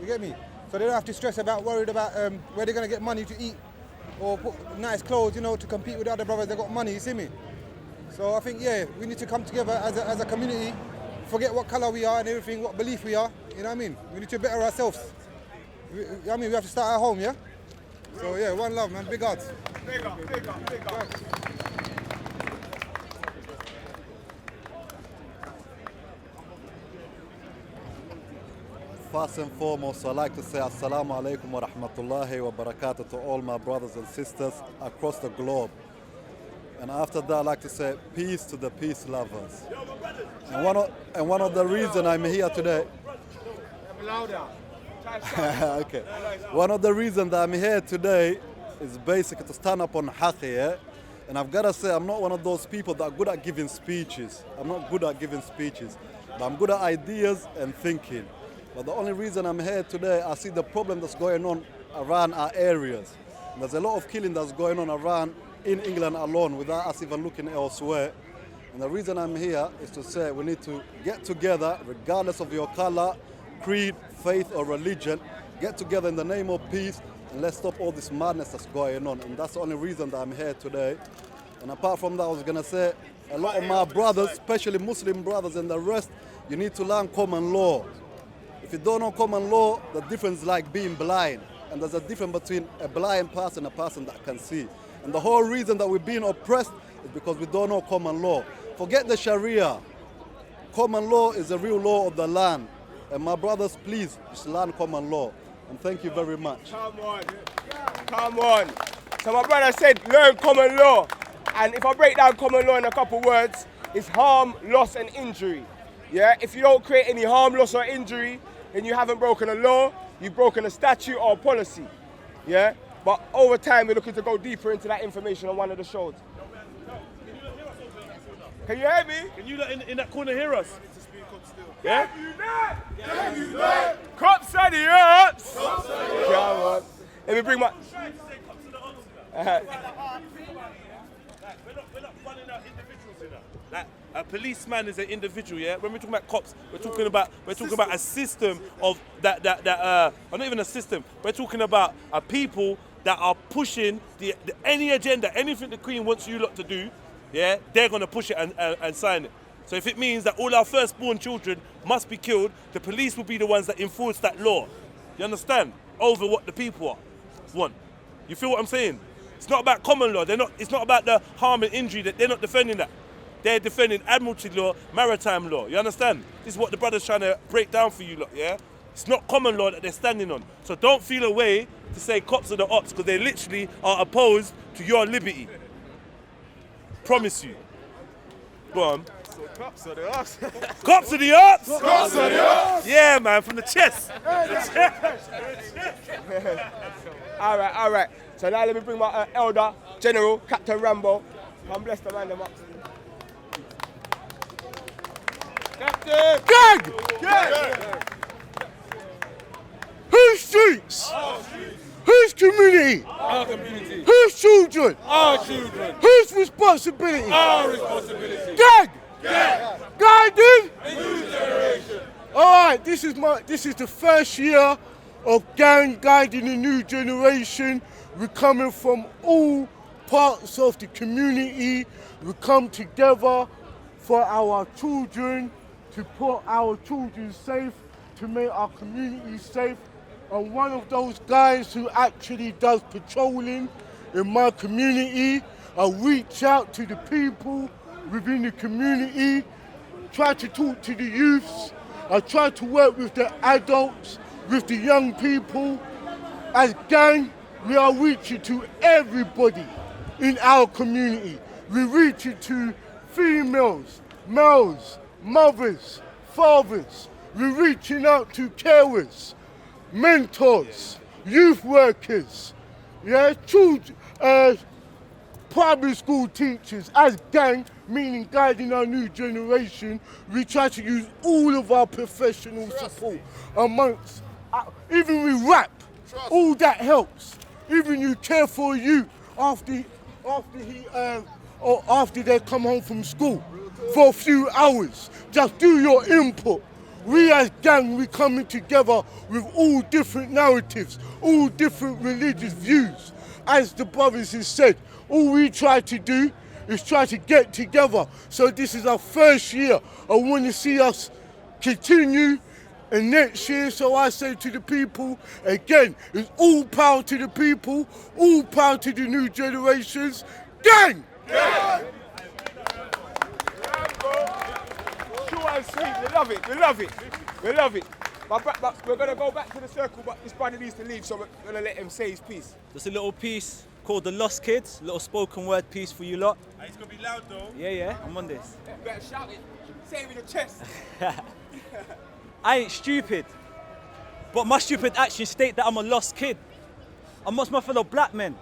You get me? So they don't have to stress worried about where they're going to get money to eat or put nice clothes, to compete with the other brothers that got money, you see me? So I think, we need to come together as a community, forget what colour we are and everything, what belief we are, you know what I mean? We need to better ourselves. We have to start at home, yeah? So one love, man, big odds. Big up. First and foremost, I'd like to say Assalamu alaikum wa rahmatullahi wa barakatuh to all my brothers and sisters across the globe. And after that, I'd like to say peace to the peace lovers. And one of the reasons I'm here today... okay. One of the reasons that I'm here today is basically to stand up on haqq, yeah? And I've got to say, I'm not one of those people that are good at giving speeches. I'm not good at giving speeches, but I'm good at ideas and thinking. But the only reason I'm here today, I see the problem that's going on around our areas. There's a lot of killing that's going on around in England alone without us even looking elsewhere. And the reason I'm here is to say we need to get together, regardless of your color, creed, faith or religion, get together in the name of peace and let's stop all this madness that's going on. And that's the only reason that I'm here today. And apart from that, I was going to say, a lot of my brothers, especially Muslim brothers and the rest, you need to learn common law. If you don't know common law, the difference is like being blind. And there's a difference between a blind person and a person that can see. And the whole reason that we're being oppressed is because we don't know common law. Forget the Sharia. Common law is the real law of the land. And my brothers, please, just learn common law. And thank you very much. Come on. So my brother said, learn common law. And if I break down common law in a couple words, it's harm, loss and injury. Yeah, if you don't create any harm, loss or injury, then you haven't broken a law, you've broken a statute or a policy. Yeah, but over time we're looking to go deeper into that information on one of the shows. Can you hear me? Can you in that corner hear us? Yeah? Cops are the ops! Come on. Let me bring my... We're not running out individuals in that. Like, a policeman is an individual, yeah? When we're talking about cops, we're talking about a system of or not even a system, we're talking about a people that are pushing any agenda, anything the Queen wants you lot to do, yeah, they're gonna push it and sign it. So if it means that all our firstborn children must be killed, the police will be the ones that enforce that law. You understand? Over what the people want. You feel what I'm saying? It's not about common law. It's not about the harm and injury. They're not defending that. They're defending admiralty law, maritime law. You understand? This is what the brother's trying to break down for you lot, yeah? It's not common law that they're standing on. So don't feel a way to say cops are the ops, because they literally are opposed to your liberty. Promise you. Go on. So cops are the ops. Cops are the ops? Cops are the ops. Yeah, man, from the chest. All right. So now let me bring my elder, General, Captain Rambo. I'm blessed to man them up. Captain! G.A.N.G! Whose streets? Our streets. Whose community? Our community. Whose children? Our children. Whose responsibility? Our responsibility. G.A.N.G! G.A.N.G! Guiding? The new generation. Alright, this is the first year of G.A.N.G guiding the new generation. We're coming from all parts of the community. We come together for our children, to put our children safe, to make our community safe. And one of those guys who actually does patrolling in my community, I reach out to the people within the community, try to talk to the youths, I try to work with the adults, with the young people. As G.A.N.G, we are reaching to everybody in our community. We reach it to females, males, mothers, fathers. We're reaching out to carers, mentors, youth workers, yeah, children, primary school teachers. As G.A.N.G, meaning guiding our new generation, we try to use all of our professional support amongst, even we rap, all that helps. Even you care for you after they come home from school for a few hours. Just do your input we as gang, we coming together with all different narratives, all different religious views. As the brothers have said, all we try to do is try to get together. So this is our first year. I want to see us continue, and next year, so I say to the people, again, it's all power to the people, all power to the new generations. Gang! Gang! Short and sweet, we love it, we love it, we love it. But we're going to go back to the circle, but this brother needs to leave, so we're going to let him say his piece. Just a little piece called The Lost Kids, a little spoken word piece for you lot. It's going to be loud though. Yeah, I'm on this. You better shout it, say it with your chest. I ain't stupid, but my stupid actions state that I'm a lost kid. Amongst my fellow black men,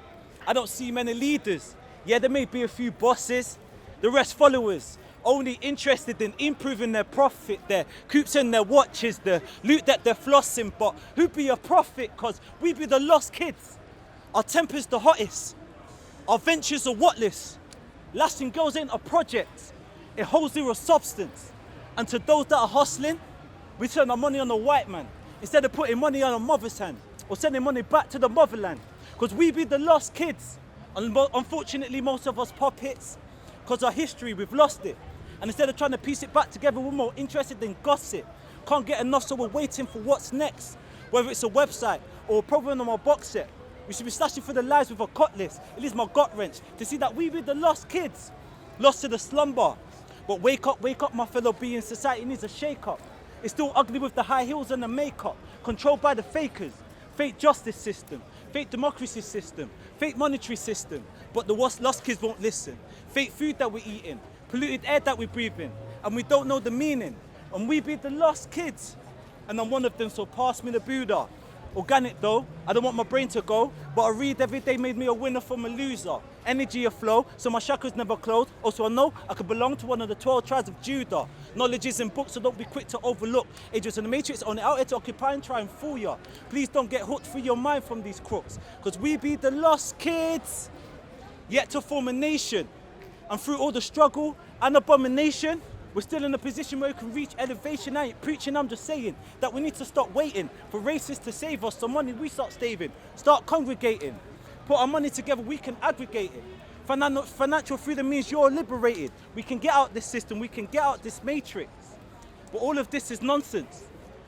I don't see many leaders. Yeah, there may be a few bosses, the rest followers, only interested in improving their profit, their coops and their watches, the loot that they're flossing. But who be a prophet? Cause we be the lost kids. Our temper's the hottest. Our ventures are whatless. Lasting girls ain't a project. It holds zero substance. And to those that are hustling, we turn our money on the white man instead of putting money on a mother's hand or sending money back to the motherland. Cause we be the lost kids. And unfortunately, most of us puppets, cause our history, we've lost it. And instead of trying to piece it back together, we're more interested in gossip. Can't get enough, so we're waiting for what's next. Whether it's a website or a problem on our box set, we should be slashing through the lives with a cutlass. It is my gut wrench to see that we be the lost kids, lost to the slumber. But wake up, my fellow beings. Society needs a shake-up. It's still ugly with the high heels and the makeup, controlled by the fakers. Fake justice system, fake democracy system, fake monetary system. But the lost kids won't listen. Fake food that we're eating, polluted air that we breathe in, and we don't know the meaning. And we be the lost kids. And I'm one of them, so pass me the Buddha. Organic though, I don't want my brain to go, but I read every day made me a winner from a loser. Energy aflow, so my chakras never close. Also I know I could belong to one of the 12 tribes of Judah. Knowledge is in books, so don't be quick to overlook. Agents in the Matrix only out here to occupy and try and fool ya. Please don't get hooked through your mind from these crooks, cause we be the lost kids, yet to form a nation. And through all the struggle and abomination, we're still in a position where we can reach elevation. I ain't preaching, I'm just saying that we need to stop waiting for racists to save us. So money we start staving, start congregating. Put our money together, we can aggregate it. Financial freedom means you're liberated. We can get out this system, we can get out this matrix. But all of this is nonsense.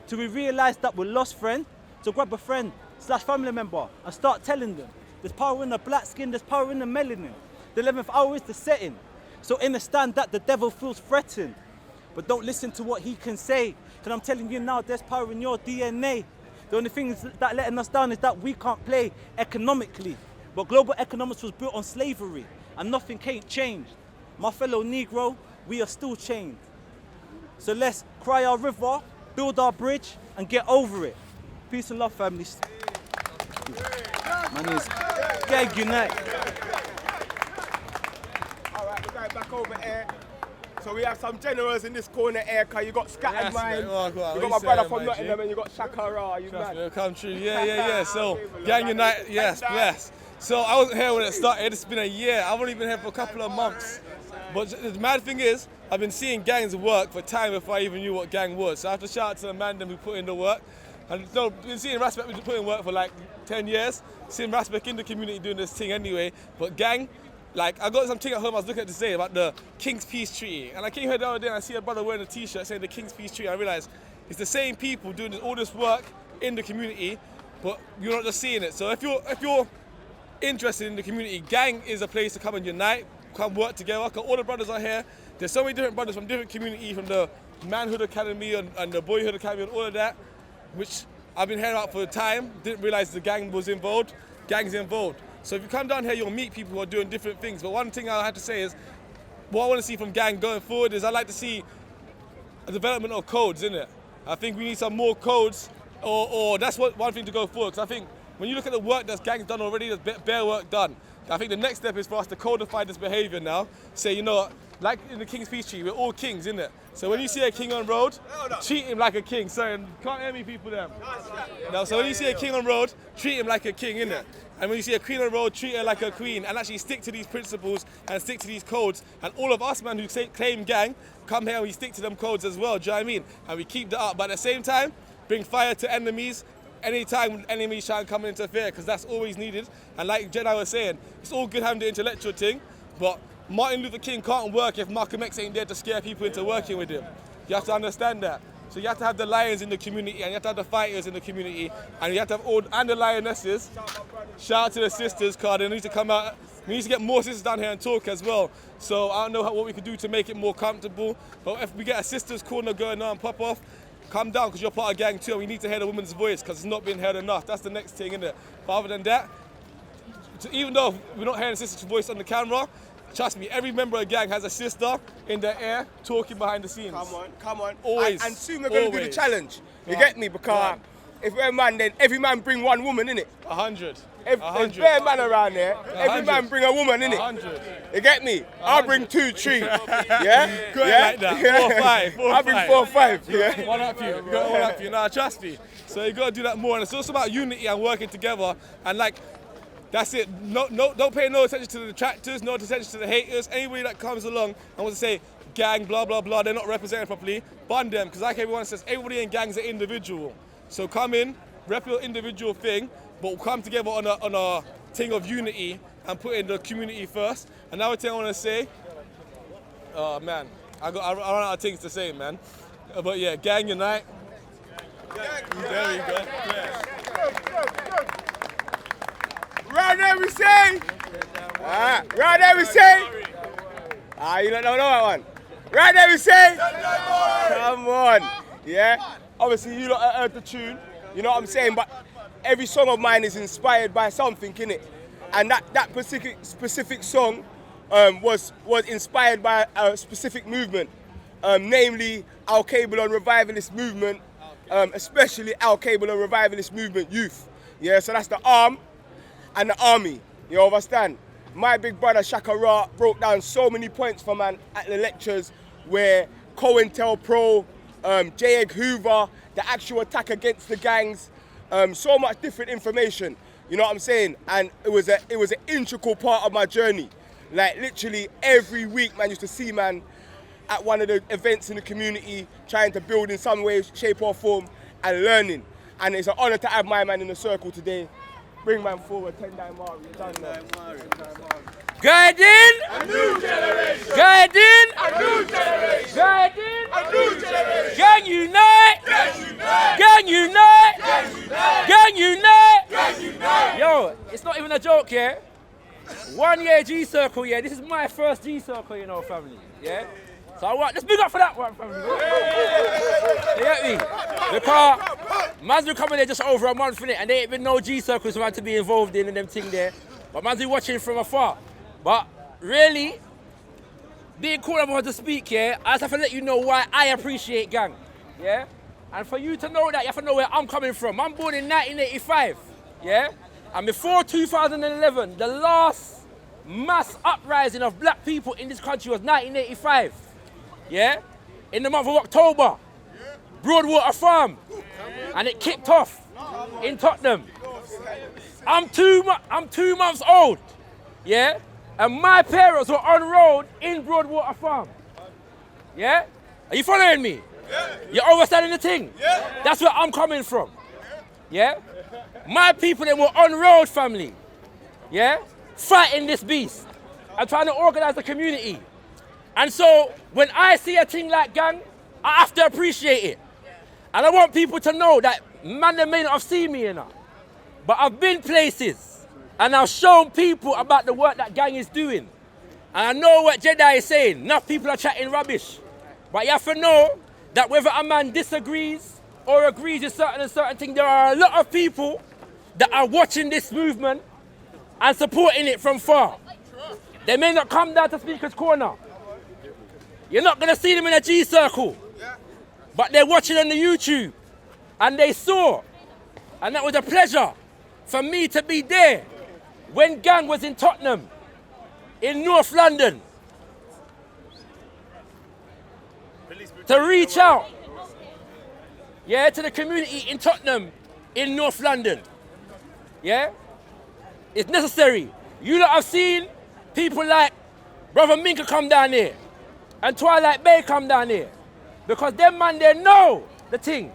Till we realise that we're lost, friend. So grab a friend / family member and start telling them. There's power in the black skin, there's power in the melanin. The 11th hour is the setting. So understand that the devil feels threatened. But don't listen to what he can say. Because I'm telling you now, there's power in your DNA. The only thing that letting us down is that we can't play economically. But global economics was built on slavery. And nothing can't change. My fellow Negro, we are still chained. So let's cry our river, build our bridge, and get over it. Peace and love, families. My name is G.A.N.G Unite. Alright, we're going back over here. So we have some generals in this corner here, because you got Scattered Mind, you got my brother from Nottingham, and you got Shakara, you man. Come true, yeah. So, G.A.N.G Unite, yes, bless. So I wasn't here when it started, it's been a year. I've only been here for a couple of months. But the mad thing is, I've been seeing gangs work for time before I even knew what gang was. So I have to shout out to the man who put in the work. And no, been seeing Raspek put in work for like 10 years. Seeing Raspek in the community doing this thing anyway. But gang, like I got something at home I was looking at today about the King's Peace Treaty. And I came here the other day and I see a brother wearing a t-shirt saying the King's Peace Treaty. I realised it's the same people doing all this work in the community, but you're not just seeing it. So if you're interested in the community, gang is a place to come and unite, come work together, because all the brothers are here. There's so many different brothers from different communities, from the Manhood Academy and the Boyhood Academy and all of that, which I've been hearing about for a time. Didn't realise the gang was involved. Gang's involved. So if you come down here, you'll meet people who are doing different things. But one thing I have to say is, what I want to see from gang going forward is I'd like to see a development of codes, innit? I think we need some more codes, or that's one thing to go forward. Because I think when you look at the work that's gang's done already, there's bare work done. I think the next step is for us to codify this behaviour now. Say, you know what, like in the King's Peace Treaty, we're all kings, innit? So when you see a king on road, treat him like a king. Sorry, can't hear me, people, them. No, so when you see a king on road, treat him like a king, innit? And when you see a queen on road, treat her like a queen, and actually stick to these principles and stick to these codes. And all of us, man, who claim gang, come here and we stick to them codes as well, do you know what I mean? And we keep that up, but at the same time, bring fire to enemies anytime enemies try and come and interfere, because that's always needed. And like Jedi was saying, it's all good having the intellectual thing, but Martin Luther King can't work if Malcolm X ain't there to scare people into working with him. You have to understand that. So you have to have the lions in the community, and you have to have the fighters in the community, and you have to have all, and the lionesses. Shout out to the sisters, because they need to come out. We need to get more sisters down here and talk as well. So I don't know what we could do to make it more comfortable, but if we get a sisters corner going on, pop off, come down, because you're part of gang too, and we need to hear the women's voice, because it's not being heard enough. That's the next thing, isn't it? But other than that, even though we're not hearing sisters' voice on the camera, trust me, every member of a gang has a sister in their ear talking behind the scenes. Come on. Always. And soon we're going to do the challenge. You get me? Because if we're a man, then every man bring one woman, innit? 100. If there's bare man around there, every man bring a woman, innit? 100. You get me? I'll bring 2, 3. Yeah? Good like that. 4, 5. I'll bring 4, 5. Yeah? One up for you. One up for you. Nah, trust me. So you got to do that more. And it's also about unity and working together. And like, that's it. No, don't pay no attention to the detractors, no attention to the haters. Anybody that comes along and wants to say gang, blah, blah, blah, they're not represented properly, bun them. Because like everyone says, everybody in gangs are individual. So come in, rep your individual thing, but we'll come together on a thing of unity and put in the community first. Another thing I want to say, oh man, I run out of things to say, man. But yeah, gang unite. There we go. Yeah. Round there we say. Round there we say. You don't know that one. Round there we say. Come on. Yeah. Obviously you lot heard the tune. You know what I'm saying? But every song of mine is inspired by something, innit? And that specific song was inspired by a specific movement, namely Al Cable and Revivalist movement, especially Al Cable and Revivalist movement youth. Yeah. So that's the arm and the army, you understand? My big brother Shaka Ra broke down so many points for man at the lectures where COINTELPRO, J. Edgar Hoover, the actual attack against the gangs, so much different information, you know what I'm saying? And it was an integral part of my journey. Like literally every week, man, used to see man at one of the events in the community, trying to build in some way, shape or form, and learning. And it's an honor to have my man in the circle today. Bring man forward, Tendai Mari. Guiding a new generation. Guiding a new generation. Guiding a new generation. Gang unite. Gang unite. Gang unite. Gang unite. Gang unite. Gang unite. Yo, it's not even a joke, yeah? 1 year G-Circle, yeah? This is my first G-Circle, you know, family, yeah? So I want, let's big up for that one, family. You get me? Because man's been coming there just over a month, innit? And they ain't been no G-Circles man to be involved in and them thing there. But man's been watching from afar. But really, being called upon to speak, yeah, I just have to let you know why I appreciate gang, yeah? And for you to know that, you have to know where I'm coming from. I'm born in 1985, yeah? And before 2011, the last mass uprising of black people in this country was 1985, yeah? In the month of October, Broadwater Farm, and it kicked off in Tottenham. I'm 2 months old, yeah? And my parents were on road in Broadwater Farm, yeah? Are you following me? Yeah. You understanding the thing? Yeah. That's where I'm coming from, yeah? My people, they were on road, family, yeah? Fighting this beast and trying to organize the community. And so, when I see a thing like gang, I have to appreciate it. And I want people to know that, man, they may not have seen me enough, but I've been places and I've shown people about the work that gang is doing. And I know what Jedi is saying. Enough people are chatting rubbish. But you have to know that whether a man disagrees or agrees with certain things, there are a lot of people that are watching this movement and supporting it from far. They may not come down to Speaker's Corner. You're not going to see them in a G-Circle. But they're watching on the YouTube. And they saw. And that was a pleasure for me to be there when gang was in Tottenham, in North London. to reach out, yeah, to the community in Tottenham, in North London. Yeah? It's necessary. You lot have seen people like Brother Minka come down here and Twilight Bay come down here. Because them man they know the thing.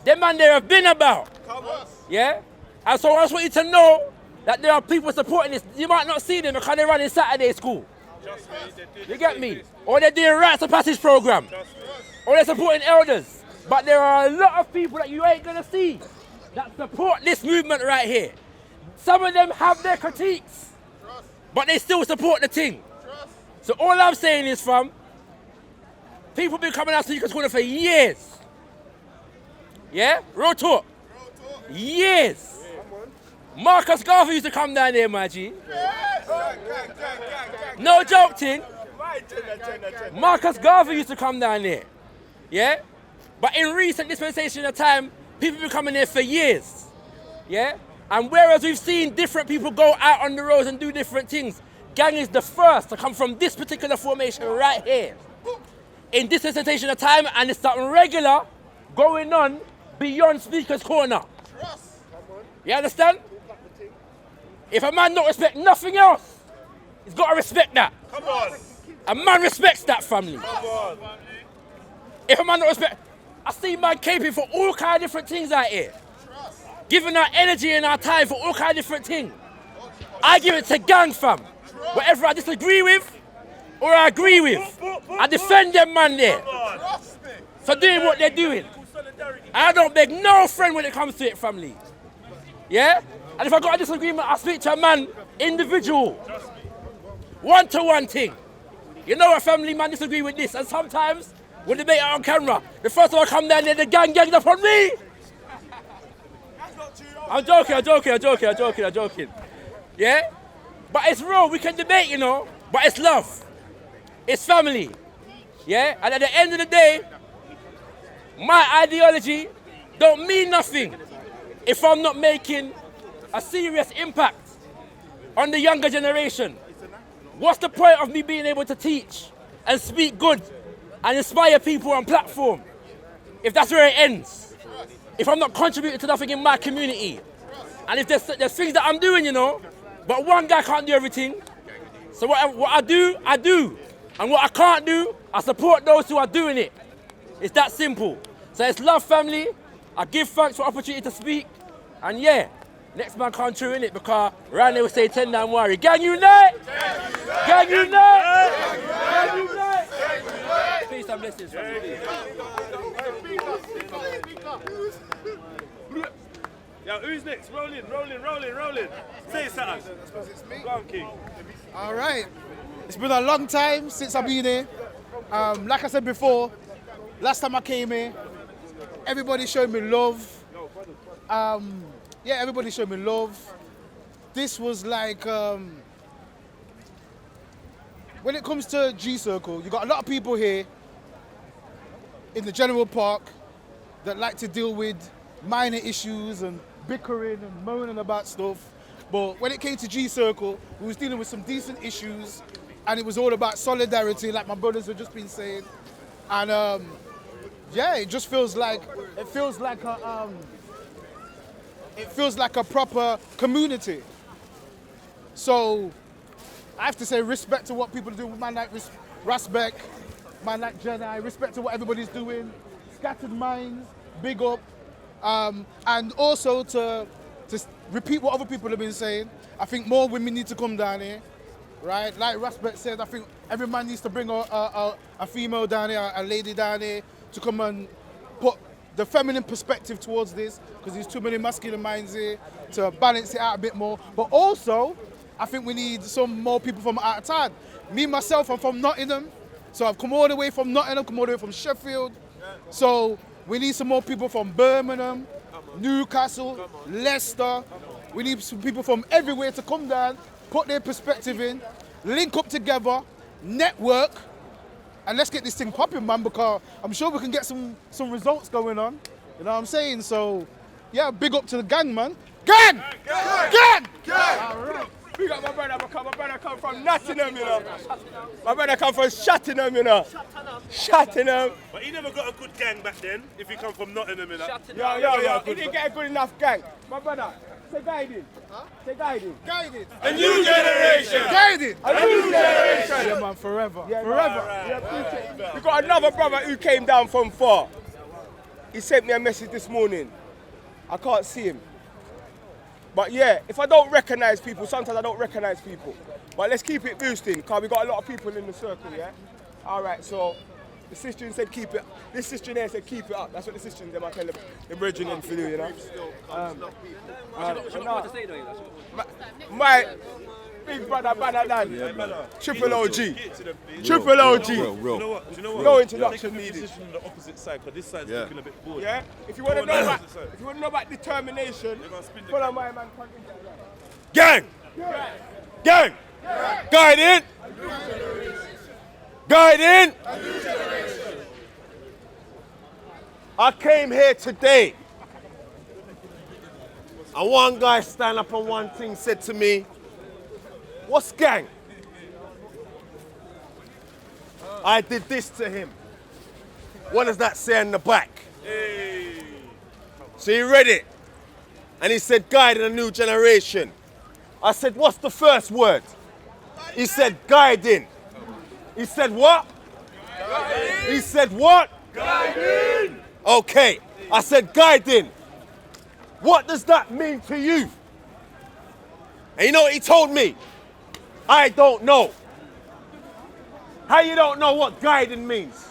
Them man they have been about. Yeah? And so I just want you to know that there are people supporting this. You might not see them because they're running Saturday school. You get me? Or they're doing rites of passage program. Or they're supporting elders. But there are a lot of people that you ain't gonna see that support this movement right here. Some of them have their critiques, but they still support the thing. So all I'm saying is, fam, people been coming out to Speaker's Corner for years. Yeah? Real talk. Years. Marcus Garvey used to come down there, my G. No joke, thing. Marcus Garvey used to come down there. Yeah? But in recent dispensation of time, people been coming there for years. Yeah? And whereas we've seen different people go out on the roads and do different things, Gang is the first to come from this particular formation right here. In this dispensation of time, and it's something regular going on beyond Speaker's Corner. You understand? If a man don't respect nothing else, he's got to respect that. Come on. A man respects that family. Come on. If a man don't respect, I see man caping for all kind of different things out here. Giving our energy and our time for all kind of different things. I give it to gang, fam. Whatever I disagree with or I agree with, I defend them man there for doing what they're doing. I don't beg no friend when it comes to it, family. Yeah? And if I got a disagreement, I speak to a man, individual. One-to-one thing. You know what, family, man, disagree with this. And sometimes, we'll debate it on camera. The first time I come down there, the gang gangs up on me. I'm joking. Yeah? But it's real, we can debate, you know. But it's love. It's family. Yeah? And at the end of the day, my ideology don't mean nothing if I'm not making a serious impact on the younger generation. What's the point of me being able to teach and speak good and inspire people on platform if that's where it ends? If I'm not contributing to nothing in my community? And if there's things that I'm doing, you know, but one guy can't do everything. So what I do, I do. And what I can't do, I support those who are doing it. It's that simple. So it's love, family. I give thanks for the opportunity to speak. And yeah, next man can't true in it because around there we say 10 down worry. Gang unite! Gang unite! Gang unite! Peace and blessings. Yo, who's next? Rolling. Say something. Go on, King. All right. It's been a long time since I've been here. Like I said before, last time I came here, everybody showed me love. Yeah, everybody showed me love. This was like, when it comes to G-Circle, you got a lot of people here in the general park that like to deal with minor issues and bickering and moaning about stuff. But when it came to G-Circle, we was dealing with some decent issues and it was all about solidarity, like my brothers have just been saying. And yeah, it just feels like, it feels like a proper community. So I have to say respect to what people do. Man like Rasbeck, man like Jedi, respect to what everybody's doing. Scattered Minds, big up. And also to repeat what other people have been saying, I think more women need to come down here, right? Like Rasbeck said, I think every man needs to bring a female down here, a lady down here, to come and put the feminine perspective towards this, because there's too many masculine minds here, to balance it out a bit more. But also, I think we need some more people from out of town. Me, myself, I'm from Nottingham, so I've come all the way from Nottingham, come all the way from Sheffield. So we need some more people from Birmingham, Newcastle, Leicester. We need some people from everywhere to come down, put their perspective in, link up together, network, and let's get this thing popping, man, because I'm sure we can get some results going on. You know what I'm saying? So, yeah, big up to the gang, man. Gang! Gang! Gang! Gang! All right. big up my brother because my brother come from Nottingham, you know. My brother come from Chattingham, you know. Chattingham. But he never got a good gang back then, if he come from Nottingham, you know. Yo, he didn't get a good enough gang. My brother, say guiding. Say guiding. Guided. A new generation. Guided. A new generation. Yeah, man, forever. Yeah, Forever. Yeah, we got another brother who came down from far. He sent me a message this morning. I can't see him. But yeah, if I don't recognize people, sometimes I don't recognize people. But let's keep it boosting, because we got a lot of people in the circle, yeah? All right, so the sister said keep it. This sister there said keep it up. That's what the sister said. I tell the brethren in for you, you know? My big brother, Triple OG. Triple OG. You know what? No introduction Take a needed. position on the opposite side, because this side's looking a bit bored. Yeah? If you want to know about determination, follow my man. Gang! Gang! Guide in! Guide in! I came here today, and one guy stand up on one thing said to me, "What's gang?" I did this to him. What does that say in the back? So he read it, and he said, "Guiding a new generation." I said, "What's the first word?" He said, "Guiding." He said, "What?" Guiding. He said, "What?" Guiding. Okay. I said, "Guiding. What does that mean to you?" And you know what he told me? "I don't know." How you don't know what guiding means?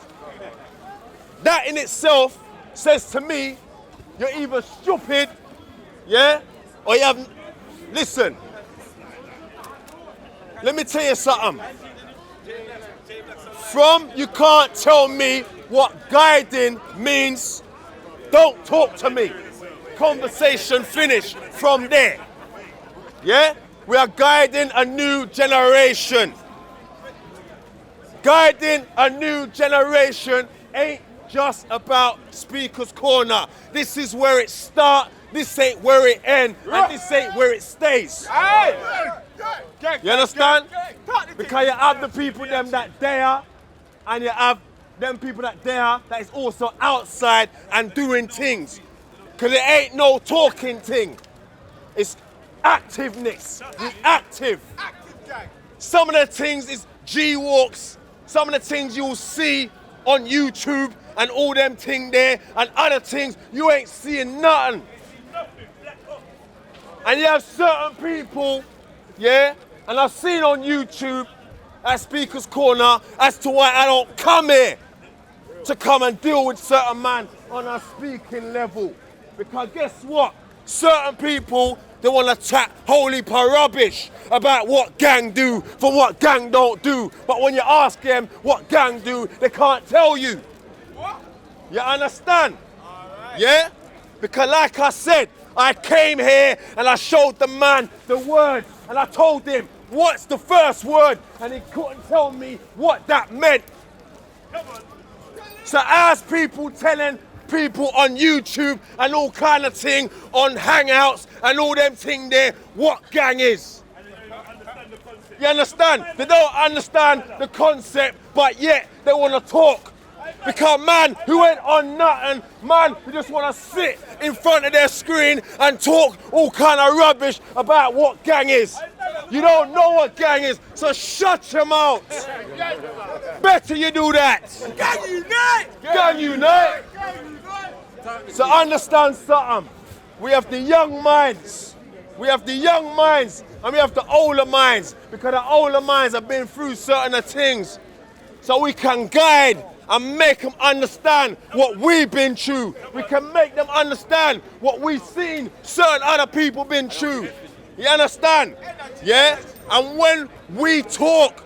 That in itself says to me, you're either stupid, yeah, or you have. Listen, let me tell you something. From you can't tell me what guiding means, don't talk to me. Conversation finished from there. Yeah? We are guiding a new generation. Guiding a new generation ain't just about Speaker's Corner. This is where it starts, this ain't where it ends, and this ain't where it stays. You understand? Because you have the people them that there, and you have them people that there that is also outside and doing things. Because it ain't no talking thing. It's activeness. We active. Some of the things is G-walks. Some of the things you'll see on YouTube and all them things there, and other things you ain't seeing nothing. And you have certain people, yeah, and I've seen on YouTube at Speaker's Corner as to why I don't come here to come and deal with certain man on a speaking level. Because guess what? Certain people, they want to chat holy rubbish about what gang do from what gang don't do. But when you ask them what gang do, they can't tell you. You understand? Yeah? Because like I said, I came here and I showed the man the word and I told him, what's the first word? And he couldn't tell me what that meant. So as people telling people on YouTube and all kind of thing on Hangouts and all them thing there, what gang is. You understand? They don't understand the concept, but yet they want to talk. Because man who ain't on nothing, man who just want to sit in front of their screen and talk all kind of rubbish about what gang is. You don't know what gang is, so shut your mouth. Better you do that. Gang unite! Gang unite! So understand something. We have the young minds. We have the young minds and we have the older minds. Because the older minds have been through certain things. So we can guide and make them understand what we've been through. We can make them understand what we've seen certain other people been through. You understand? Yeah? And when we talk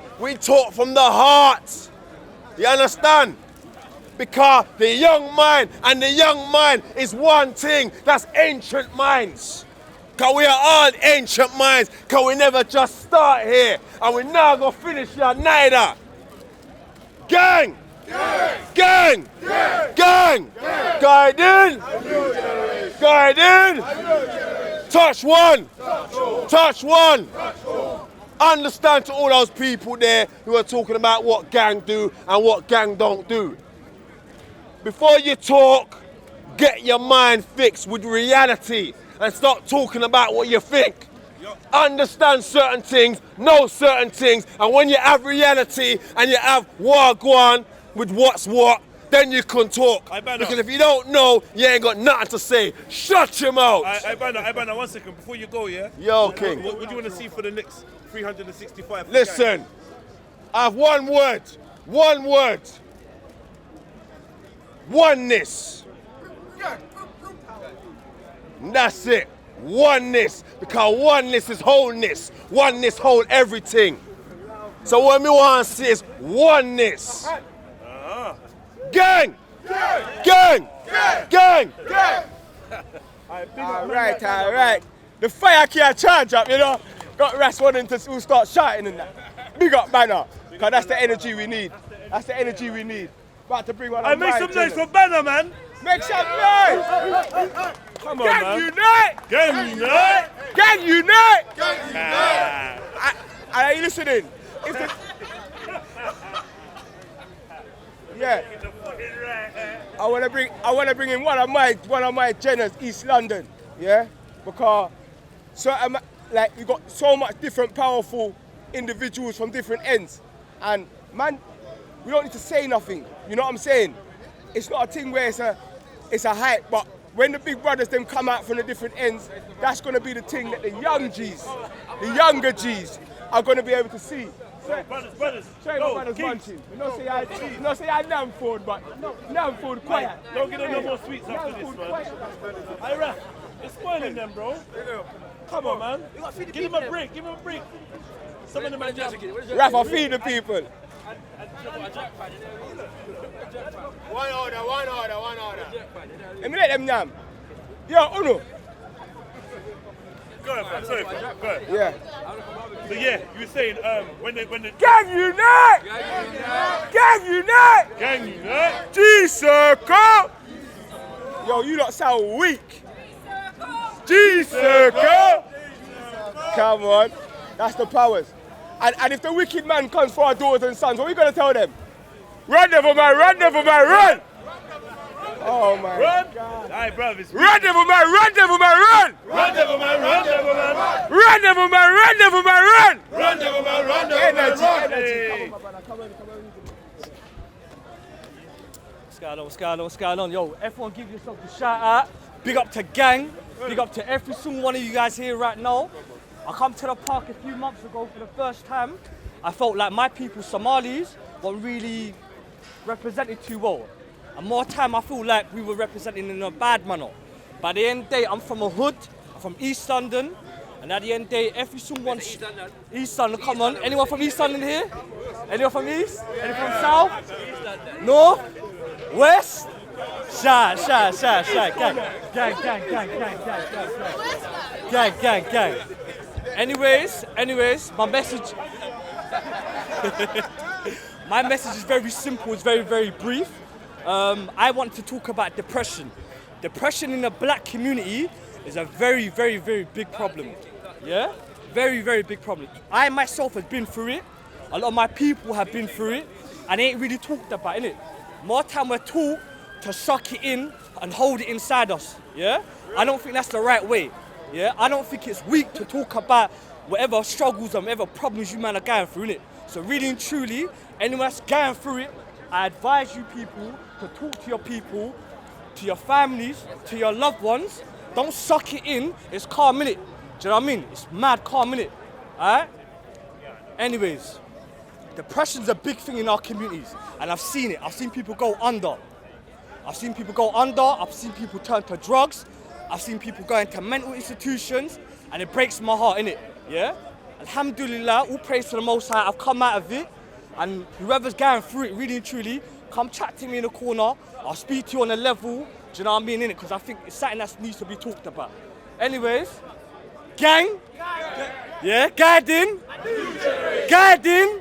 from the heart. You understand? Because the young mind and the young mind is one thing. That's ancient minds. Because we are all ancient minds. Because we never just start here. And we now go finish here neither. Gang! Gang! Gang! Gang! Guiding! Guiding! Touch one! Touch one! Understand to all those people there who are talking about what gang do and what gang don't do. Before you talk, get your mind fixed with reality and stop talking about what you think. Understand certain things, know certain things, and when you have reality and you have wagwan with what's what, then you can talk. Because if you don't know, you ain't got nothing to say. Shut your mouth. I banner, 1 second, before you go, yeah? Yo, King. What do you want to see for the next 365? Listen, I have one word. One word. Oneness. And that's it. Oneness. Because oneness is wholeness. Oneness hold everything. So what me want to see is oneness. Gang! Gang! Gang! All right. The fire can't charge up, you know. Got rats wanting to start shouting and that. Big up Banner, because that's the energy we need. That's the energy we need. About to bring one of make some noise for Banner, man. Make some noise! Come on, Gang man. unite! Gang unite! Gang unite! Gang unite! Are you listening? If the... Yeah. I want to bring in one of my generals, East London, yeah, because like we got so much different powerful individuals from different ends, and man, we don't need to say nothing. You know what I'm saying? It's not a thing where it's a hype, but when the big brothers them come out from the different ends, that's gonna be the thing that the young G's, the younger G's, are gonna be able to see. Brothers. Show my brothers munching. You know say I Namford, but Namford quiet. Don't get no more sweets after this, man. Hey, Raf, it's spoiling them, bro. Come on, man. Give him a break. Some of them are just... Raf, I feed the people. One order. Let me let them nam. Yo, Uno. Go ahead, man. Sorry, go ahead. Yeah. So yeah, you were saying when the Gang unite! Gang unite! Gang unite! G-Circle! Yo, you lot sound weak. G-Circle! Come on. That's the powers. And if the wicked man comes for our daughters and sons, what are we going to tell them? Run, devil man, run! Oh my God. Aye, bruv, it's run, devil man, run! Run, devil man, run! Run, devil man, run! Energy. What's going on? Yo, everyone give yourself a shout out. Big up to Gang. Big up to every single one of you guys here right now. I come to the park a few months ago for the first time. I felt like my people, Somalis, weren't really represented too well. And more time, I feel like we were represented in a bad manner. But at the end of the day, I'm from a hood. I'm from East London. And at the end of the day, every single one... East London, come on. Anyone from East London here? Anyone from East? Anyone from South? North? West? Shy. Gang. Anyways, my message... my message is very simple, it's very, very brief. I want to talk about depression. Depression in the black community is a very, very, very big problem. Yeah? Very, very big problem. I myself have been through it. A lot of my people have been through it. And it ain't really talked about, innit? More time we're taught to suck it in and hold it inside us. Yeah? I don't think that's the right way. Yeah? I don't think it's weak to talk about whatever struggles and whatever problems you man are going through, innit? So really and truly, anyone that's going through it, I advise you people to talk to your people, to your families, to your loved ones. Don't suck it in. It's calm, innit? Do you know what I mean? It's mad calm, innit? Alright? Anyways, depression's a big thing in our communities. And I've seen it. I've seen people go under. I've seen people turn to drugs. I've seen people go into mental institutions. And it breaks my heart, innit? Yeah? Alhamdulillah, all praise to the Most High. I've come out of it. And whoever's going through it, really and truly, come chat to me in the corner. I'll speak to you on a level. Do you know what I mean, innit? Because I think it's something that needs to be talked about. Anyways, gang. Yeah, guiding. Gang.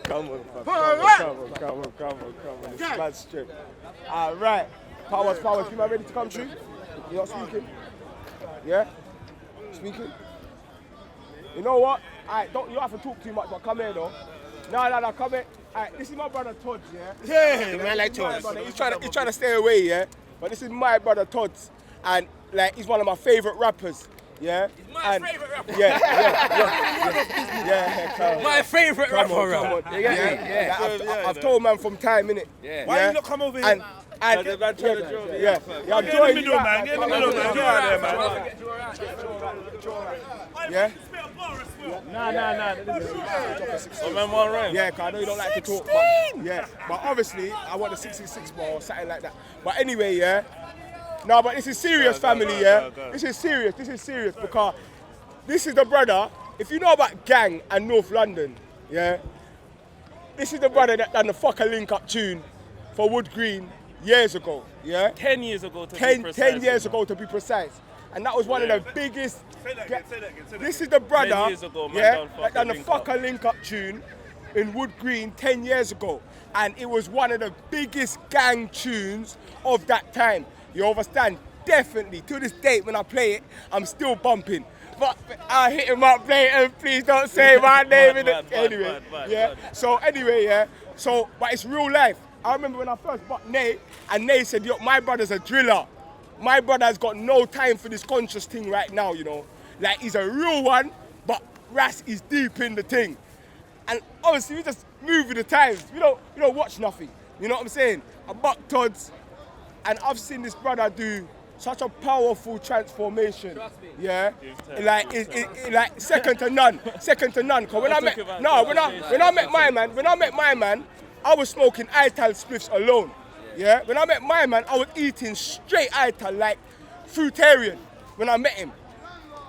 Come on, fam. Alright. Come on. It's mad strip. Alright. Powers, you man ready to come through? You're not speaking? Yeah? Speaking? You know what? Alright, you don't have to talk too much, but come here though. No, come here. Alright, this is my brother Todd, yeah? Yeah, man, like Todd. He's trying to stay away, yeah? But this is my brother Todd, and like he's one of my favourite rappers, yeah? He's my favourite rapper. Yeah. My favourite rapper. I've told man from time, innit? Yeah. Why you not come over here? I'm Get joining in the middle, man. Get in the middle, man. Get out there, man. Yeah? Nah. Yeah, cause I know you don't like to talk, but obviously I want a 666 ball or something like that. But anyway, yeah. No, but this is serious, family, yeah. This is serious because this is the brother. If you know about G.A.N.G and North London, yeah. This is the brother that done the Fuck a Link Up tune for Wood Green years ago, yeah. 10 years ago to be precise. 10 years ago to be precise. And that was one of the biggest. Say that again. This is the brother, 10 years ago, man, that done the Fuck a Link Up tune in Wood Green 10 years ago. And it was one of the biggest gang tunes of that time. You understand? Definitely. To this date, when I play it, I'm still bumping. But I hit him up, play it, and please don't say my name in it. Anyway, yeah. So anyway, yeah. So, but it's real life. I remember when I first bought Nay, and Nay said, yo, my brother's a driller. My brother has got no time for this conscious thing right now, you know. Like, he's a real one, but Ras is deep in the thing. And obviously, we just move with the times. We don't watch nothing. You know what I'm saying? I buck Todd's, and I've seen this brother do such a powerful transformation. Trust me. Yeah, like second to none. Cause when I met my man, I was smoking Ital spliffs alone. Yeah. When I met my man, I was eating straight Ital like fruitarian. When I met him,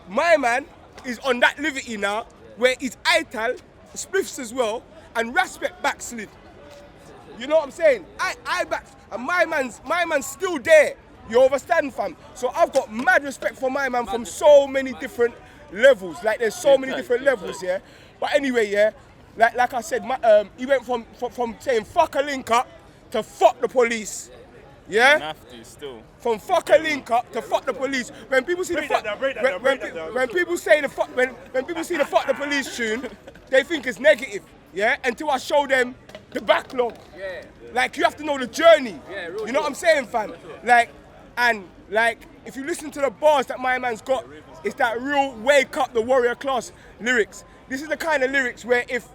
my man is on that liberty now, where it's Ital spliffs as well, and Respect backslid. You know what I'm saying? I back, and my man's still there. You understand, fam? So I've got mad respect for my man from so many different levels. Like there's so many different levels, yeah. But anyway, yeah. Like I said, he went from saying fuck a link up to fuck the police. Yeah? Still. From fuck a link up to fuck the police. When people see when people see the fuck the police tune, they think it's negative. Yeah? Until I show them the backlog. Yeah. Like you have to know the journey. Yeah, you know what I'm saying, fam? Like if you listen to the bars that my man's got, it's that real wake up the warrior class lyrics. This is the kind of lyrics where if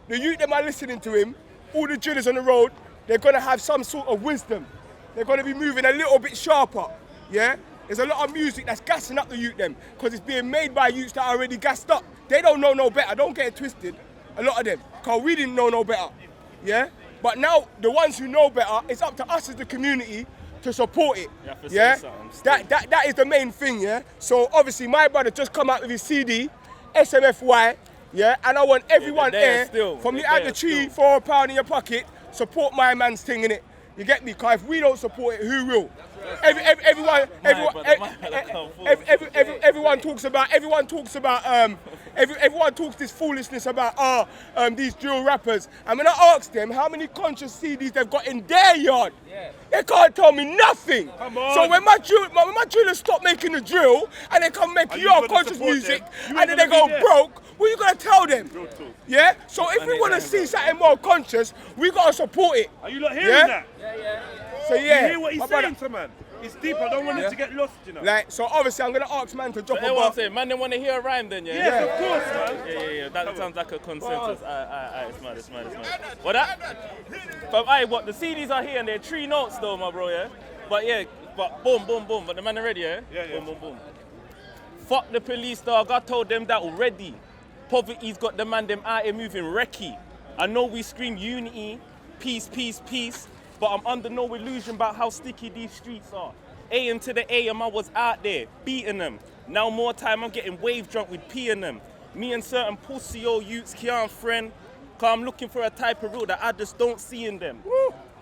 the youth them are listening to him, all the drillers on the road, they're gonna have some sort of wisdom. They're gonna be moving a little bit sharper. Yeah? There's a lot of music that's gassing up the youth them, because it's being made by youths that are already gassed up. They don't know no better, don't get it twisted. A lot of them, because we didn't know no better. Yeah? But now the ones who know better, it's up to us as the community to support it. Yeah? That is the main thing, yeah? So obviously my brother just come out with his CD, SMFY, yeah? And I want everyone from you at the tree for £1 in your pocket, support my man's thing, innit? You get me? Because if we don't support it, who will? Everyone talks this foolishness about these drill rappers. And when I ask them how many conscious CDs they've got in their yard, they can't tell me nothing. So when my drillers stop making the drill and they come make your conscious music and then they go broke, what are you gonna tell them? Yeah? So if we wanna see something more conscious, we gotta support it. Are you not hearing that? Yeah. So yeah. You hear what he's saying to man? It's deep, I don't want it to get lost, you know. Like, so obviously I'm gonna ask man to drop a bar. Man, they want to hear a rhyme then, yeah? Yes, of course, man. Yeah. That sounds like a consensus. It's mad. What that? What the CDs are here and they're 3 notes though, my bro, yeah? But boom. But the man are ready, yeah? Yeah. Boom. Fuck the police, dog. I told them that already. Poverty's got the man them out here moving wrecky. I know we scream unity, peace, but I'm under no illusion about how sticky these streets are. AM to the AM, I was out there, beating them. Now more time, I'm getting wave drunk with P in them. Me and certain pussy old youths can't friend, cause I'm looking for a type of real that I just don't see in them.